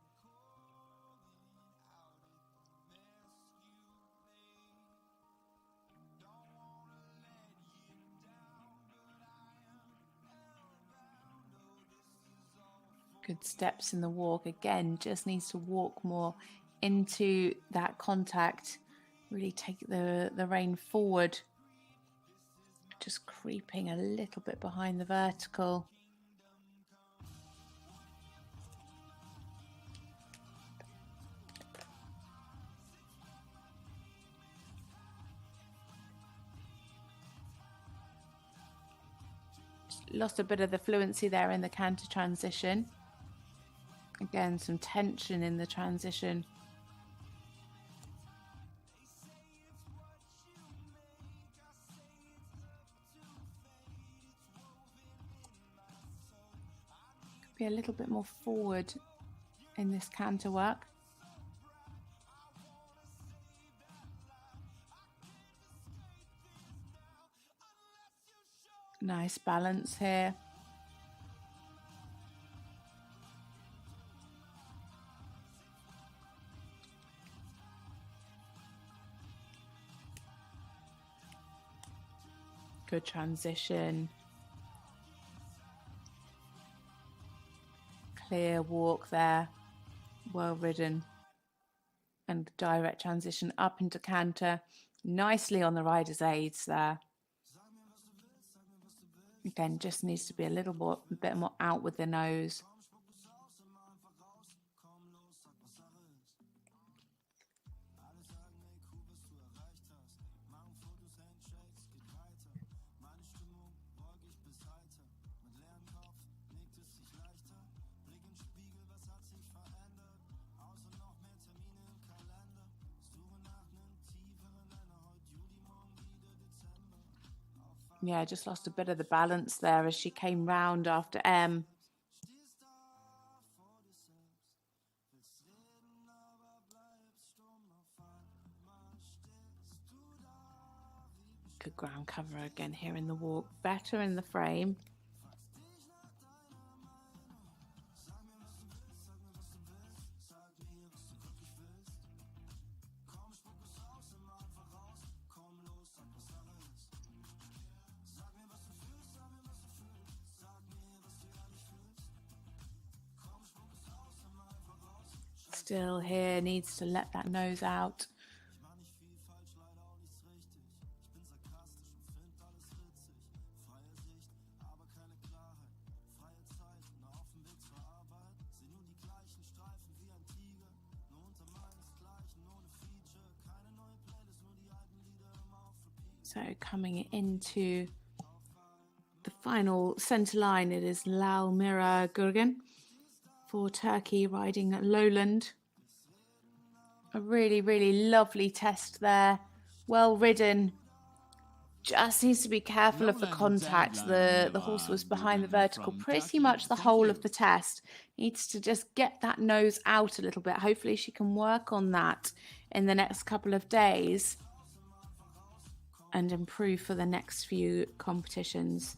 Good steps in the walk. Again, just needs to walk more into that contact. Really take the rein forward. Just creeping a little bit behind the vertical. Just lost a bit of the fluency there in the canter transition. Again, some tension in the transition. Could be a little bit more forward in this canter work. Nice balance here. Good transition. Clear walk there. Well ridden. And direct transition up into canter. Nicely on the rider's aids there. Again, just needs to be a bit more out with the nose. Yeah, just lost a bit of the balance there as she came round after M. Good ground cover again here in the walk. Better in the frame. Still here, needs to let that nose out. So coming into the final centre line, it is Lalmira Gurgen for Turkey riding at Lowland. A really, really lovely test there. Well ridden. Just needs to be careful of the contact. The horse was behind the vertical pretty much the whole of the test. Needs to just get that nose out a little bit. Hopefully she can work on that in the next couple of days and improve for the next few competitions.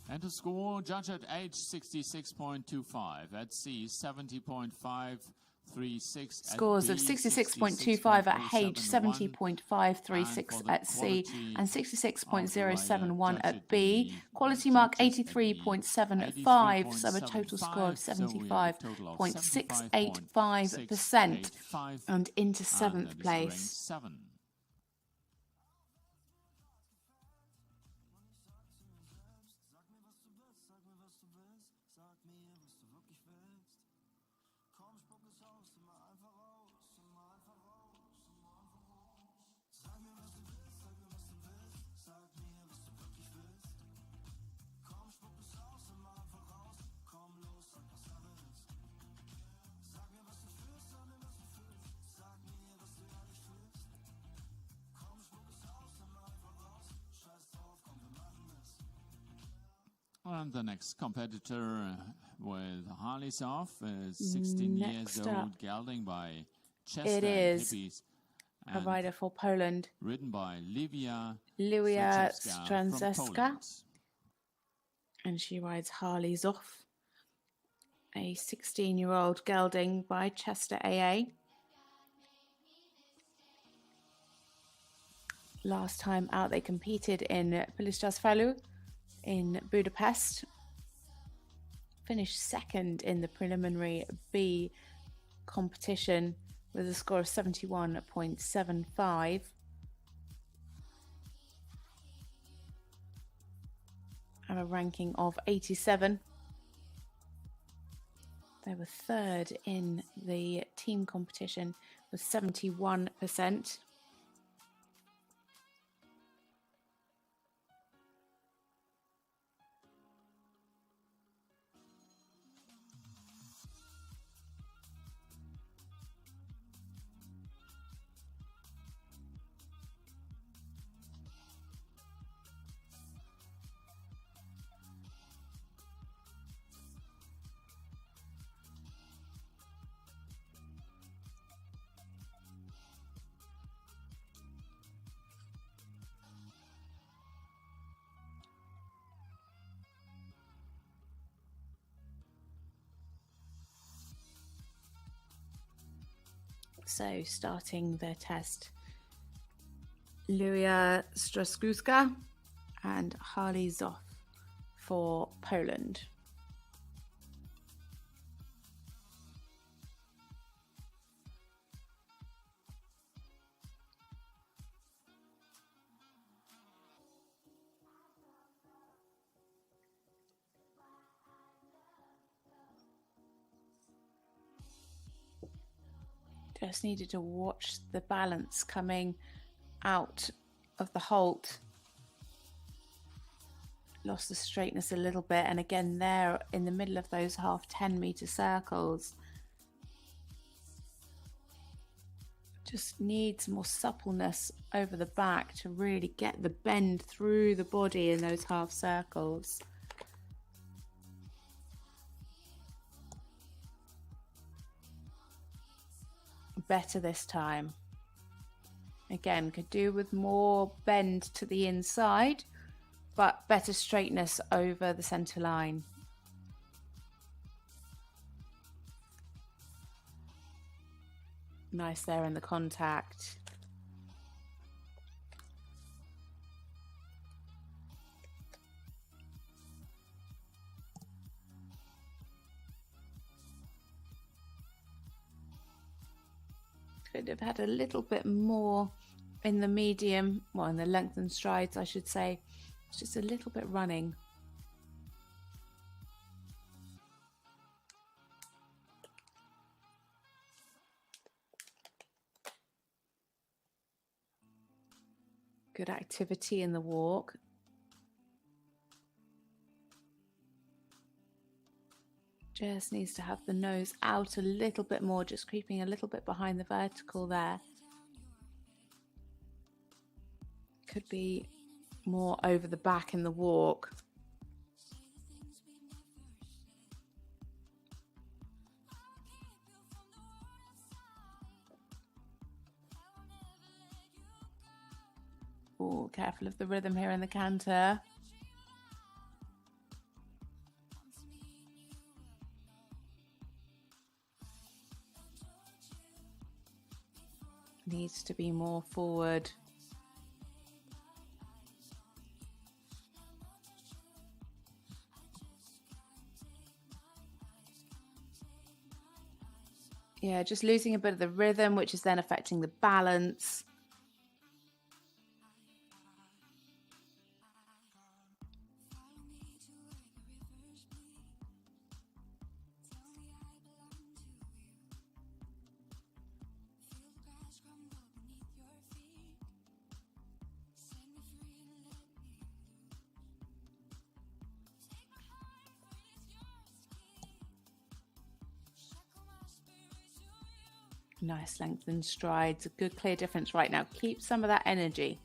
And the score, judge at age 66.25, at C 70.536, Scores of 66.25 at H, 70.536 at C, and 66.071 at B. Quality mark 83.75, so a total score of 75.685%, and into 7th place. And the next competitor with Harley's off is 16 Next years up, old gelding by Chester it and is Hippies, a and rider for Poland, ridden by Livia Lilia Strzelecka from Stranzeska, Poland. and she rides Harley's off, a 16-year-old gelding by Chester AA. Last time out, they competed in Pilistras in Budapest. Finished second in the preliminary B competition with a score of 71.75. And a ranking of 87. They were third in the team competition with 71%. So starting their test, Lilia Strzelecka and Harley Zoff for Poland. Just needed to watch the balance coming out of the halt. Lost the straightness a little bit, and again there in the middle of those half 10-meter circles. Just needs more suppleness over the back to really get the bend through the body in those half circles. Better this time. Again, could do with more bend to the inside, but better straightness over the center line. Nice there in the contact. Could have had a little bit more in the medium, well, in the lengthened strides, I should say. It's just a little bit running. Good activity in the walk. Just needs to have the nose out a little bit more, just creeping a little bit behind the vertical there. Could be more over the back in the walk. Oh, careful of the rhythm here in the canter. Needs to be more forward. Yeah, just losing a bit of the rhythm, which is then affecting the balance. Nice lengthened strides, a good clear difference right now. Keep some of that energy.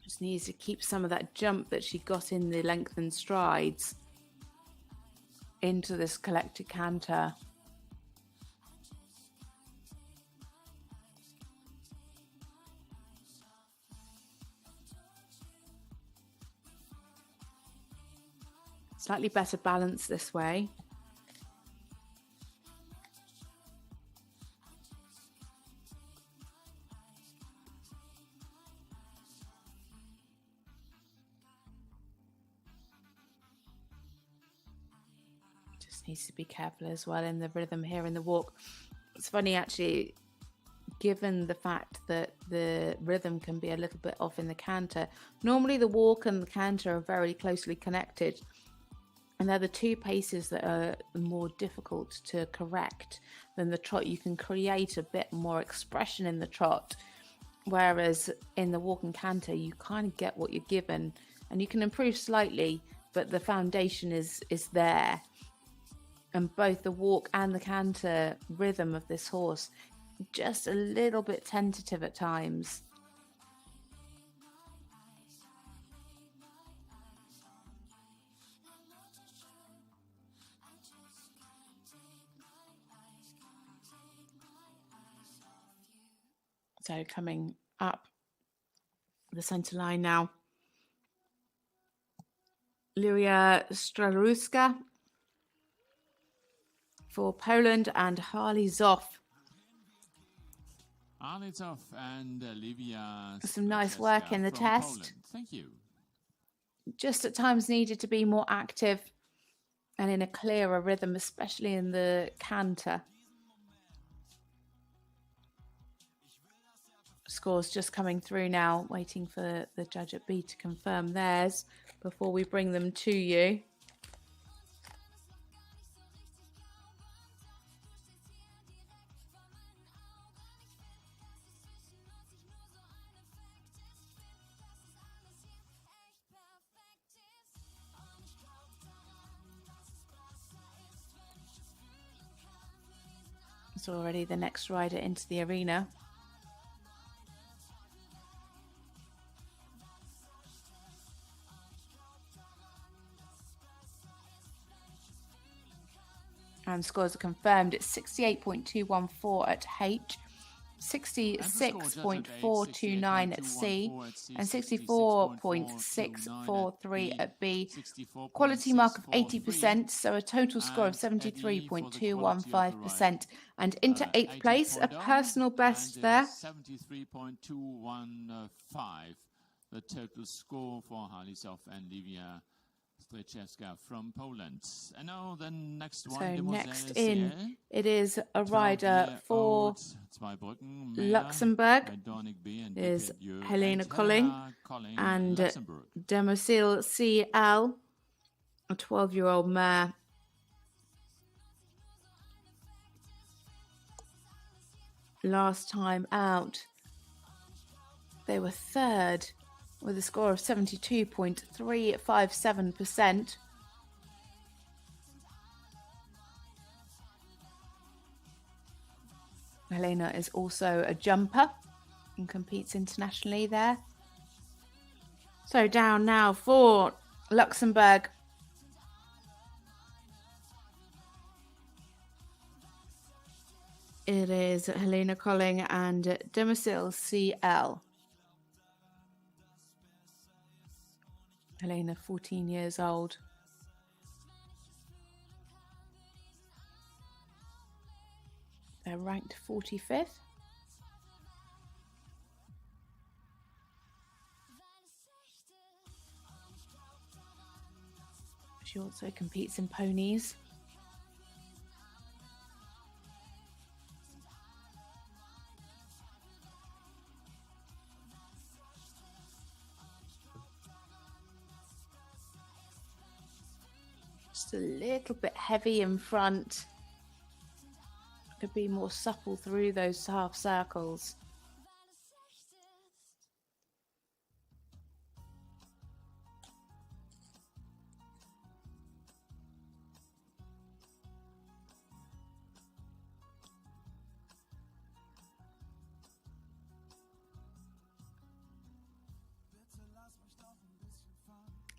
Just needs to keep some of that jump that she got in the lengthened strides into this collected canter. Slightly better balance this way. Just needs to be careful as well in the rhythm here in the walk. It's funny actually, given the fact that the rhythm can be a little bit off in the canter. Normally the walk and the canter are very closely connected. And they're the two paces that are more difficult to correct than the trot. You can create a bit more expression in the trot, whereas in the walk and canter, you kind of get what you're given, and you can improve slightly, but the foundation is there. And both the walk and the canter rhythm of this horse, just a little bit tentative at times. So coming up the centre line now, Liria Straluska for Poland and Harley Zoff. Harley Zoff and Livia. Some nice work in the from test. Poland. Thank you. Just at times needed to be more active and in a clearer rhythm, especially in the canter. Scores just coming through now, waiting for the judge at B to confirm theirs before we bring them to you. It's already the next rider into the arena. And scores are confirmed. It's 68.214 at H, 66.429 at C, and 64.643 at B. Quality mark of 80%, so a total score of 73.215%. And into 8th place, a personal best there. 73.215, the total score for Harley Zoff and Livia Stryczewska from Poland. And now the next one. So next in, it is a rider for Luxembourg, is Helena Colling and Demoiselle CL, a 12-year-old mare. Last time out, they were third with a score of 72.357%. Helena is also a jumper and competes internationally there. So down now for Luxembourg. It is Helena Colling and Demoiselle CL. Helena, 14 years old. They're ranked 45th. She also competes in ponies. Just a little bit heavy in front. Could be more supple through those half circles.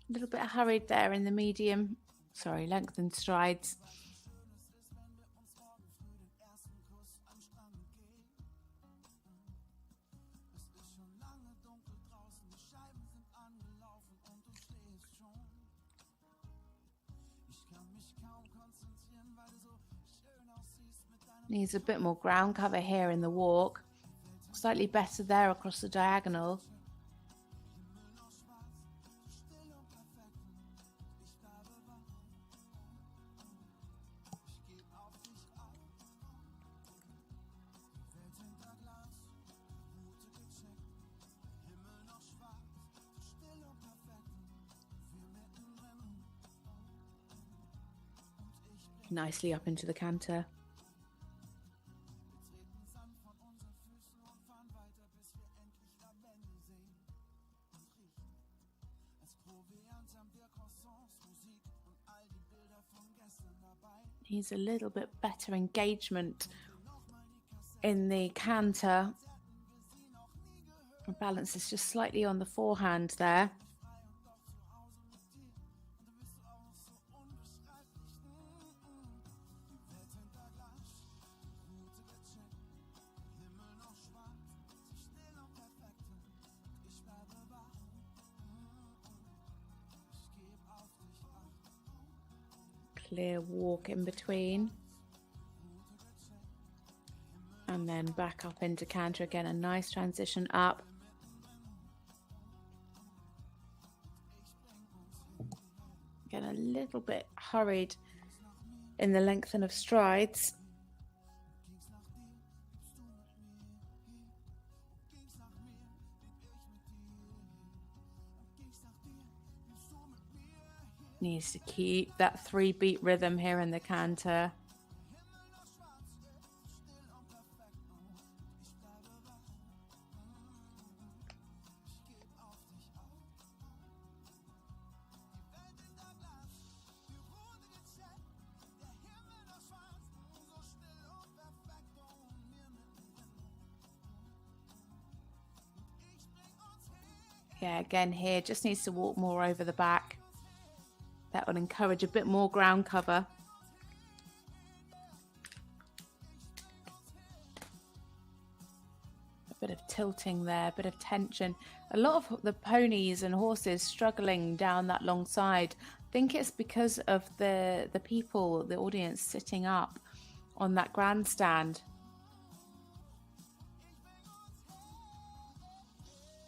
A little bit hurried there in the medium, lengthened strides. Needs a bit more ground cover here in the walk. Slightly better there across the diagonal. Nicely up into the canter. Needs a little bit better engagement in the canter. The balance is just slightly on the forehand there. Clear walk in between. And then back up into canter again, a nice transition up. Again, a little bit hurried in the lengthen of strides. Needs to keep that 3-beat rhythm here in the canter. Yeah, again here, just needs to walk more over the back. That will encourage a bit more ground cover. A bit of tilting there, a bit of tension. A lot of the ponies and horses struggling down that long side. I think it's because of the people, the audience sitting up on that grandstand.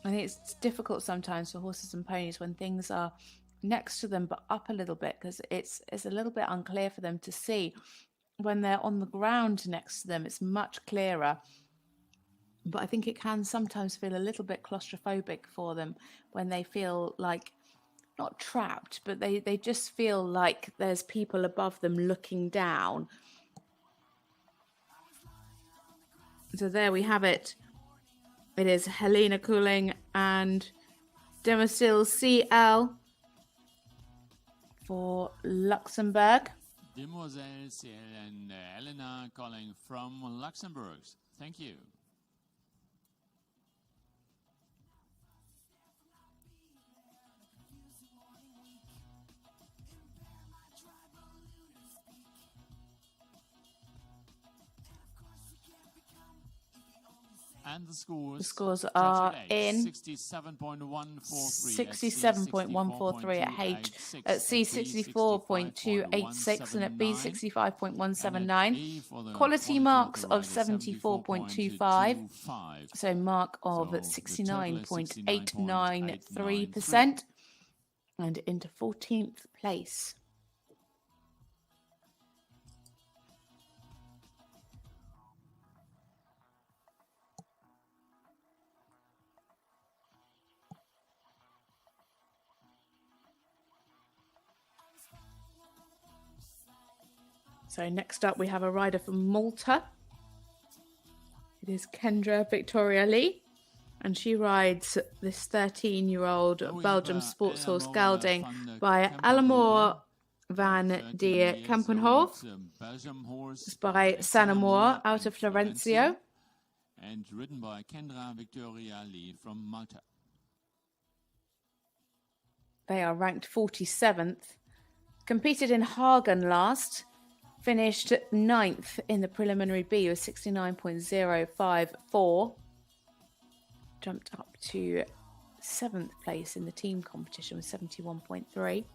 I think it's difficult sometimes for horses and ponies when things are next to them but up a little bit, because it's a little bit unclear for them to see. When they're on the ground next to them, it's much clearer, but I think it can sometimes feel a little bit claustrophobic for them when they feel like not trapped, but they just feel like there's people above them looking down. So there we have it. It is Helena Cooling and Demosil CL for Luxembourg. Demoiselle Ciel and Elena calling from Luxembourg. Thank you. And the scores are in 67.143 at H, at C 64.286 and at B 65.179. Quality marks of 74.25, so mark of 69.893%, and into 14th place. So next up we have a rider from Malta. It is Kendra Victoria Lee, and she rides this 13-year-old Belgium sports horse gelding by Alamour van de Kampenhof. It's by Sanamor out of Florencio. And ridden by Kendra Victoria Lee from Malta. They are ranked 47th. Competed in Hagen last. Finished 9th in the preliminary B with 69.054. Jumped up to 7th place in the team competition with 71.3.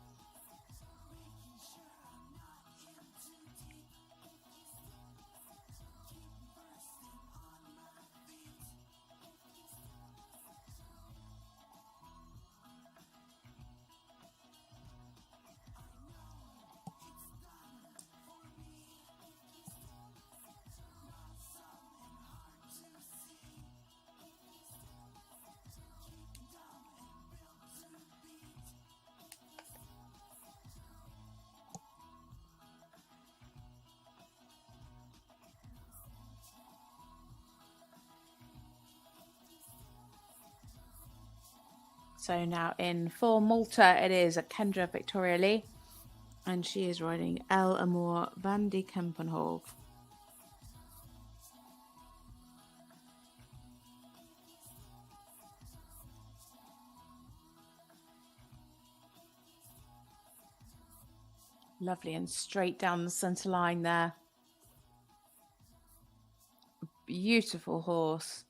So now in for Malta, it is Kendra Victoria Lee, and she is riding El Amour van de Kempenhof. Lovely and straight down the centre line there. Beautiful horse.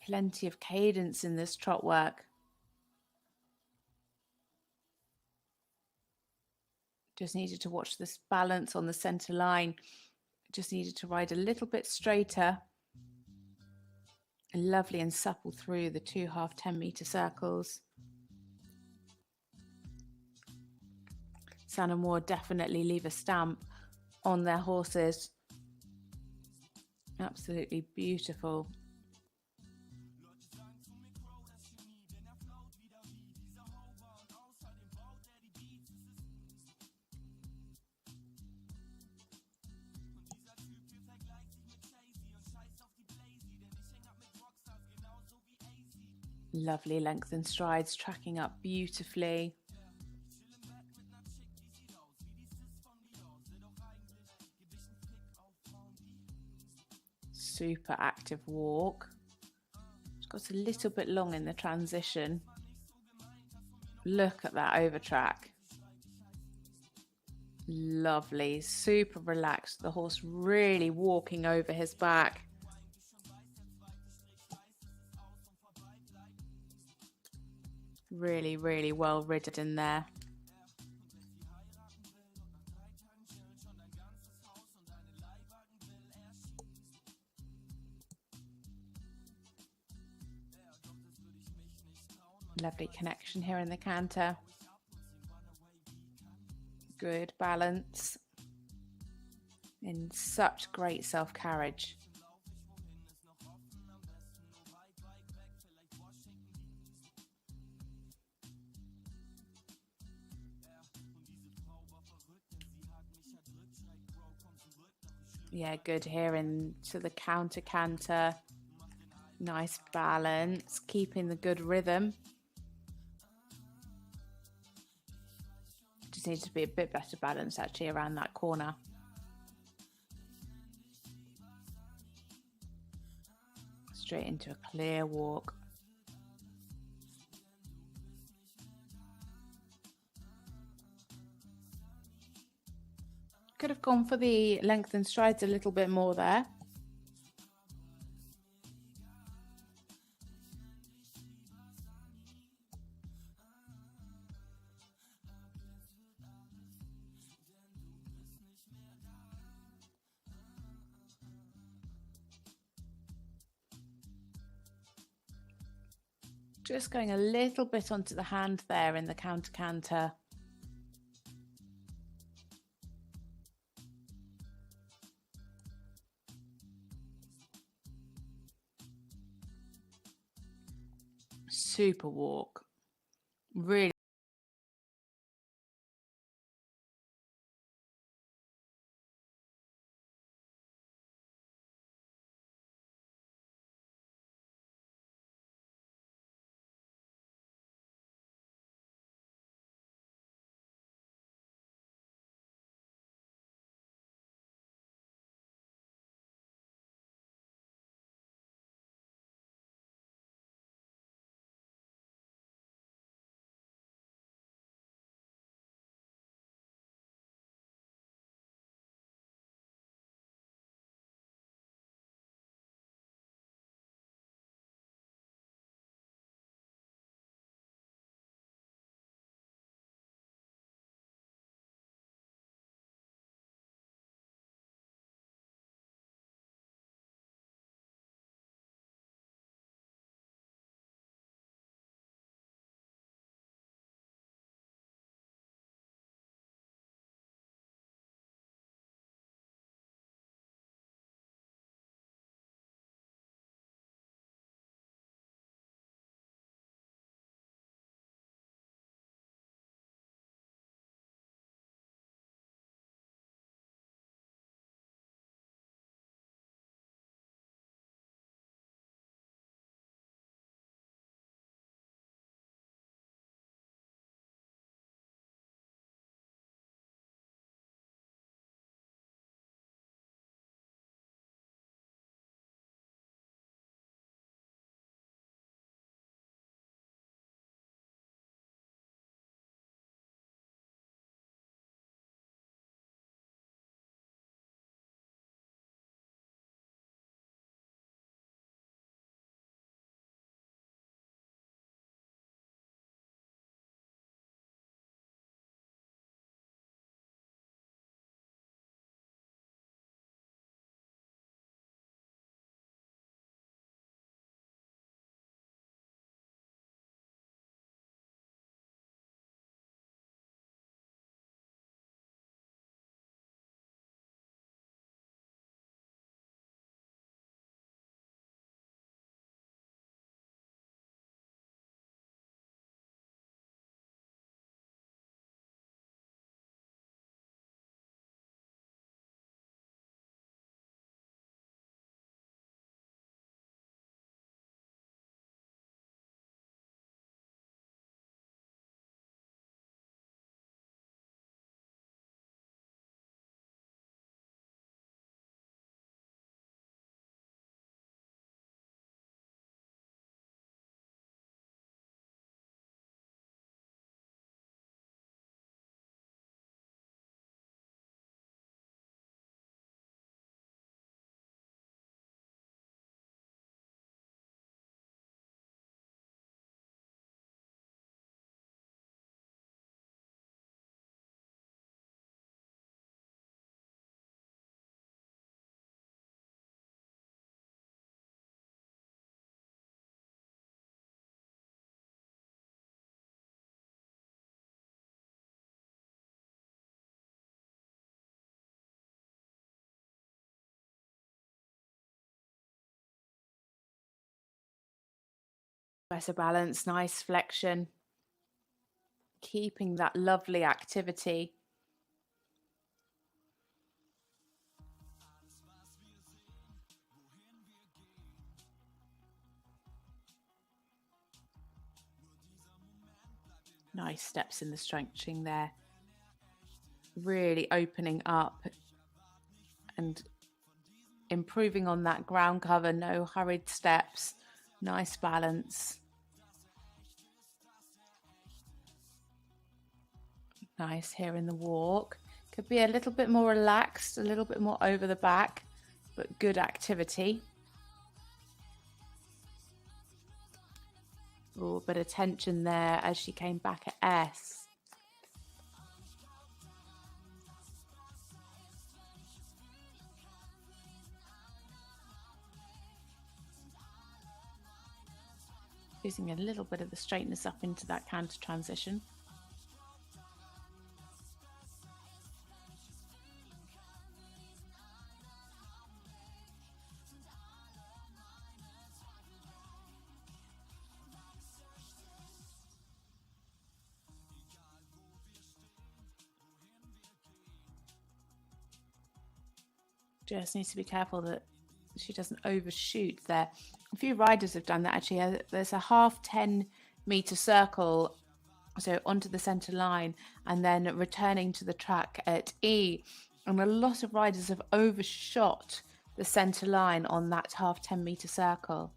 Plenty of cadence in this trot work. Just needed to watch this balance on the centre line. Just needed to ride a little bit straighter. Lovely and supple through the 2 half 10-metre circles. San Amour definitely leave a stamp on their horses. Absolutely beautiful. Lovely length and strides, tracking up beautifully. Super active walk. It's got a little bit long in the transition. Look at that over track. Lovely, super relaxed. The horse really walking over his back. Really, really well ridden there. Lovely connection here in the canter. Good balance. In such great self-carriage. Yeah, good here into the counter canter. Nice balance, keeping the good rhythm. Just needs to be a bit better balance actually around that corner. Straight into a clear walk. Could have gone for the length and strides a little bit more there. Just going a little bit onto the hand there in the counter canter. Super walk. Really Better balance, nice flexion. Keeping that lovely activity. Nice steps in the stretching there. Really opening up and improving on that ground cover. No hurried steps. Nice balance. Nice here in the walk. Could be a little bit more relaxed, a little bit more over the back, but good activity. Oh, a bit of tension there as she came back at S. Using a little bit of the straightness up into that counter transition. Just needs to be careful that she doesn't overshoot there. A few riders have done that actually. There's a half 10-meter circle, so onto the center line, and then returning to the track at E. And a lot of riders have overshot the center line on that half 10-meter circle.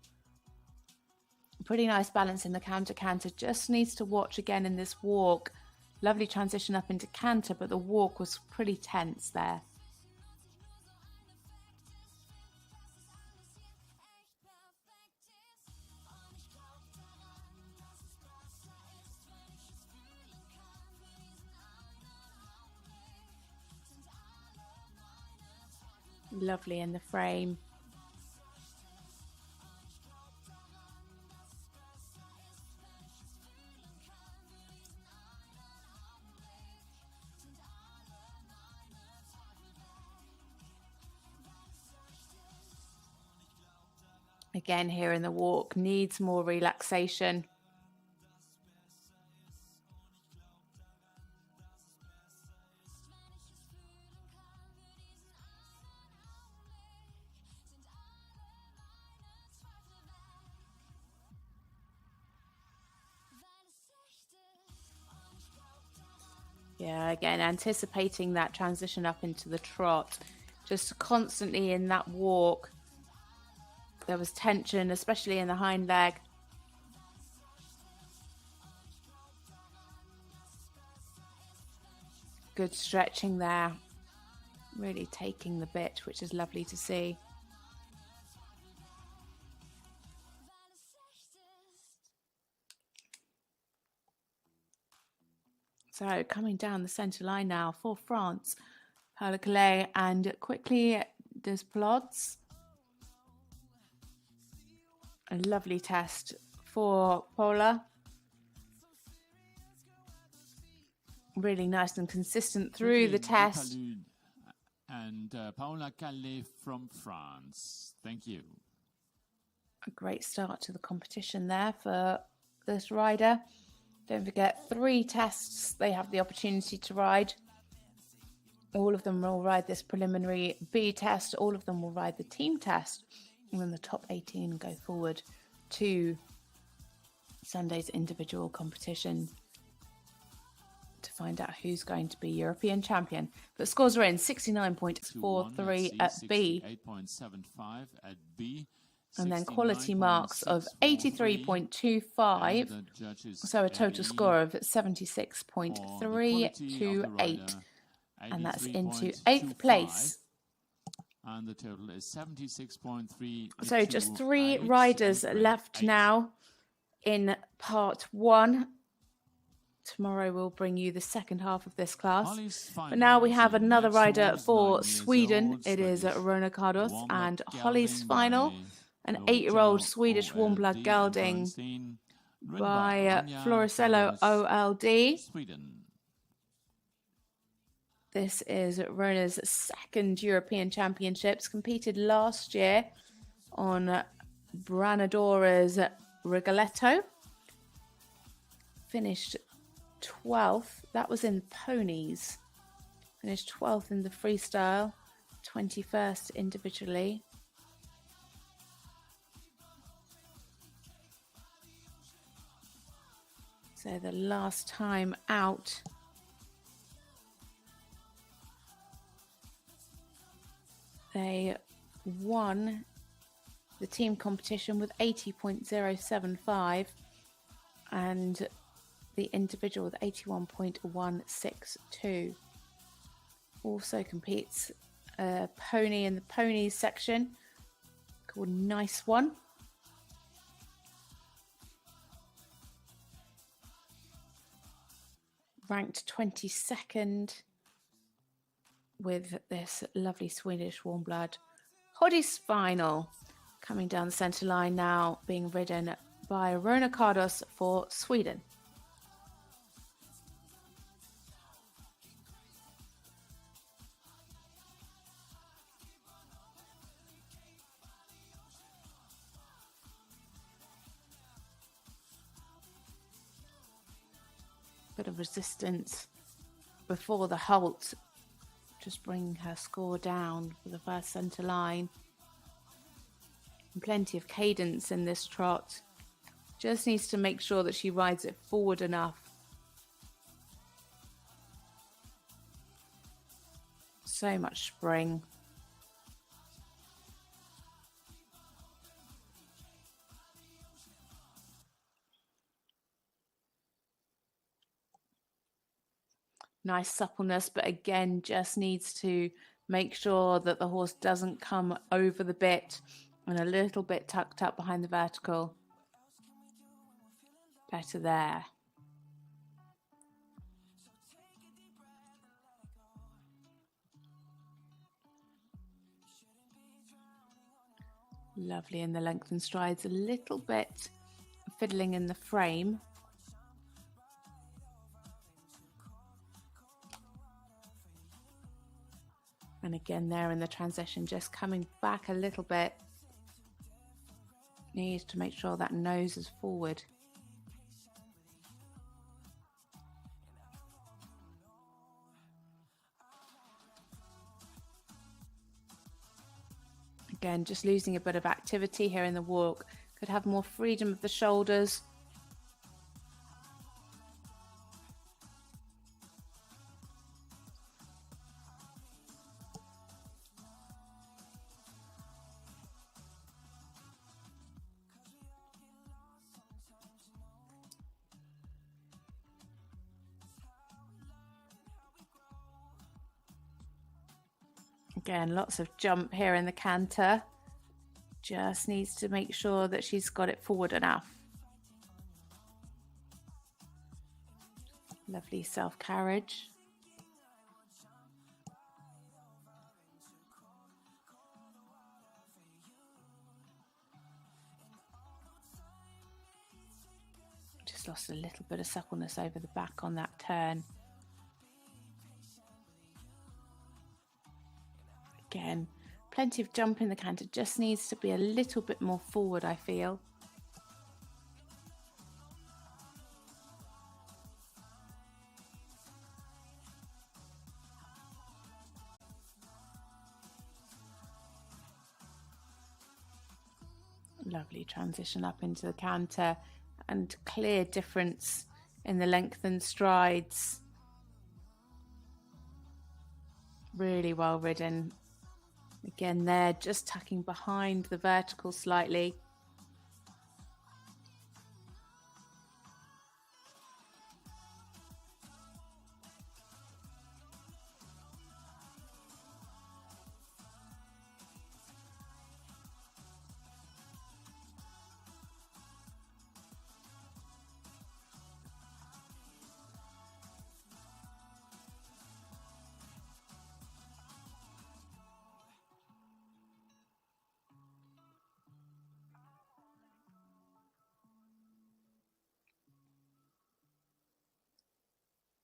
Pretty nice balance in the canter. Just needs to watch again in this walk. Lovely transition up into canter, but the walk was pretty tense there. Lovely in the frame. Again, here in the walk, needs more relaxation. Yeah, again, anticipating that transition up into the trot. Just constantly in that walk. There was tension, especially in the hind leg. Good stretching there. Really taking the bit, which is lovely to see. So coming down the centre line now for France. Paula Calais and quickly Desplods. A lovely test for Paula. Really nice and consistent through the test. And Paula Calais from France. Thank you. A great start to the competition there for this rider. Don't forget, 3 tests they have the opportunity to ride. All of them will ride this preliminary B test. All of them will ride the team test. And then the top 18 go forward to Sunday's individual competition to find out who's going to be European champion. But scores are in 69.43 at B. 8.75 at B. And then quality marks of 83.25. So a total score of 76.328. And that's into 8th place. And the total is 76.3. So just 3 riders left now in part 1. Tomorrow we'll bring you the second half of this class. But now we have another rider for Sweden. It is Rona Kardos and Holly's final. An 8-year-old Swedish warm-blood gelding by Floricello OLD. This is Rona's second European Championships, competed last year on Branadora's Rigoletto. Finished 12th. That was in ponies. Finished 12th in the freestyle, 21st individually. So the last time out, they won the team competition with 80.075 and the individual with 81.162. Also competes a pony in the ponies section called Nice One. Ranked 22nd with this lovely Swedish warm blood. Hoddy Spinal coming down the centre line now, being ridden by Rona Cardos for Sweden. Bit of resistance before the halt, just bringing her score down for the first centre line. And plenty of cadence in this trot. Just needs to make sure that she rides it forward enough. So much spring. Nice suppleness, but again, just needs to make sure that the horse doesn't come over the bit and a little bit tucked up behind the vertical. Better there. Lovely in the length and strides, a little bit fiddling in the frame. And again there in the transition, just coming back a little bit. Needs to make sure that nose is forward. Again, just losing a bit of activity here in the walk. Could have more freedom of the shoulders. Again, lots of jump here in the canter. Just needs to make sure that she's got it forward enough. Lovely self-carriage. Just lost a little bit of suppleness over the back on that turn. Again, plenty of jump in the canter, just needs to be a little bit more forward, I feel. Lovely transition up into the canter and clear difference in the lengthened strides. Really well ridden. Again there, just tucking behind the vertical slightly.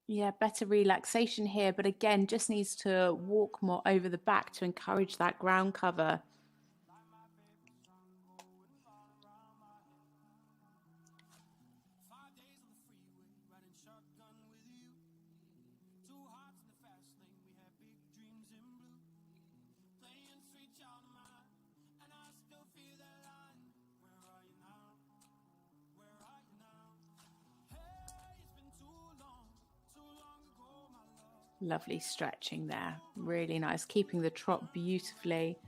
Yeah, better relaxation here, but again, just needs to walk more over the back to encourage that ground cover. Lovely stretching there. Really nice. Keeping the trot beautifully.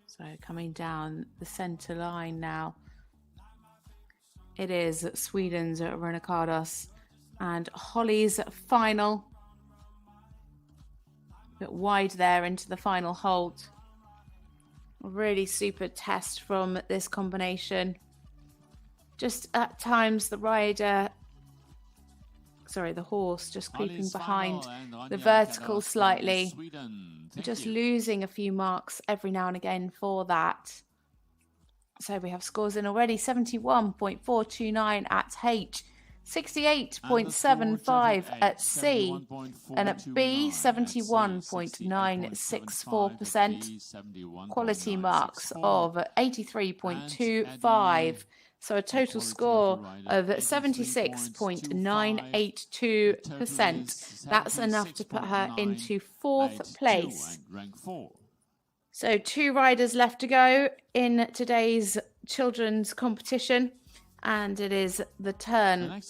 So coming down the centre line now. It is Sweden's Rona Kardos and Holly's final. A bit wide there into the final hold. A really super test from this combination. Just at times the horse just creeping behind the vertical slightly. Just losing a few marks every now and again for that. So we have scores in already. 71.429 at H, 68.75 at C, and at B, 71.964%. Quality marks of 83.25. So a total score of 76.982%. That's enough to put her into 4th place. So 2 riders left to go in today's children's competition. And it is the turn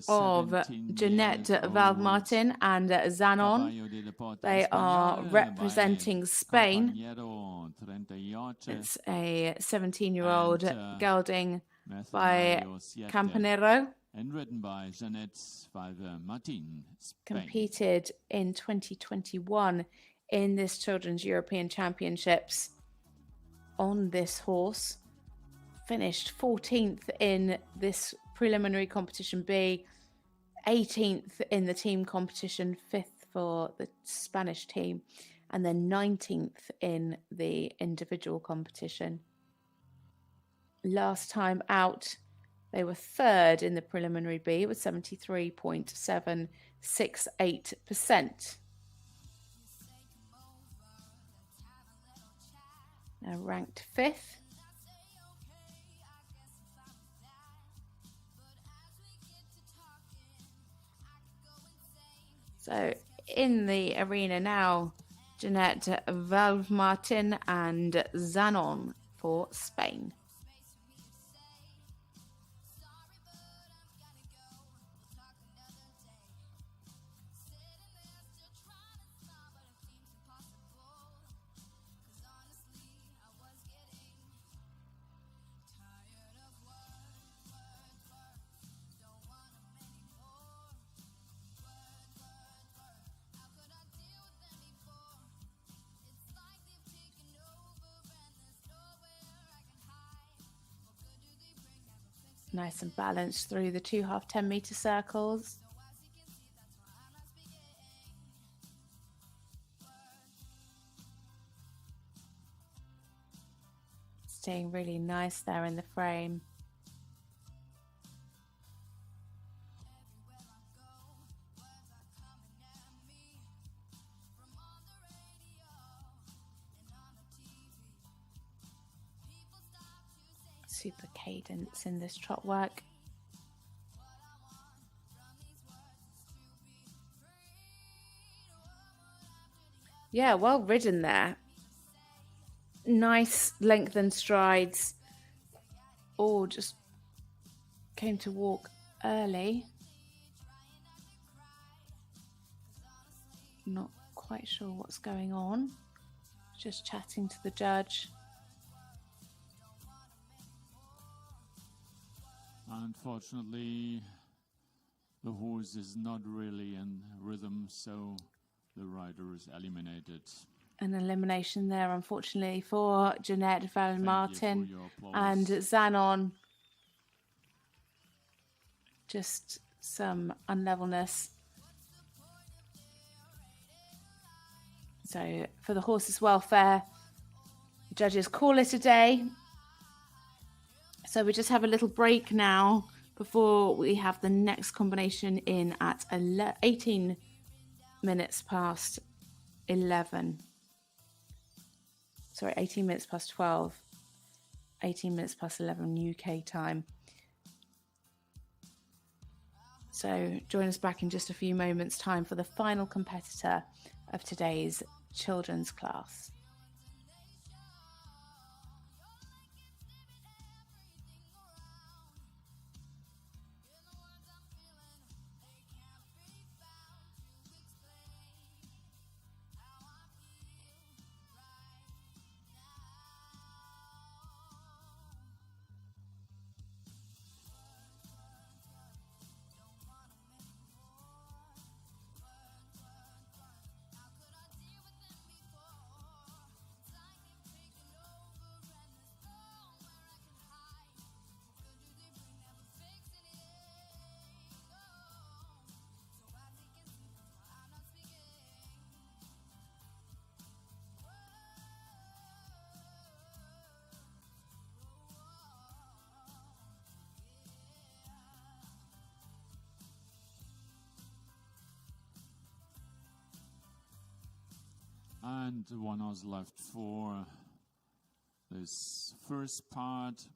of Jeanette Valmartin and Zanon. They are representing Spain. It's a 17-year-old gelding by Campanero. And ridden by Jeanette Valmartin. Competed in 2021 in this Children's European Championships on this horse. Finished 14th in this preliminary competition B, 18th in the team competition, 5th for the Spanish team, and then 19th in the individual competition. Last time out, they were 3rd in the preliminary B with 73.768%. Now ranked 5th. So in the arena now, Jeanette Valmartin and Zanon for Spain. Nice and balanced through the 2 half 10-meter circles. Staying really nice there in the frame. Super cadence in this trot work. Yeah, well ridden there. Nice lengthened strides. Oh, just came to walk early. Not quite sure what's going on. Just chatting to the judge. Unfortunately, the horse is not really in rhythm, so the rider is eliminated. An elimination there, unfortunately, for Jeanette Valmartin and Zanon. Just some unlevelness. So for the horse's welfare, judges call it a day. So we just have a little break now before we have the next combination in at 18 minutes past 11. Sorry, 18 minutes past 12. 18 minutes past 11 UK time. So join us back in just a few moments' time for the final competitor of today's children's class. And 1 hour left for this first part.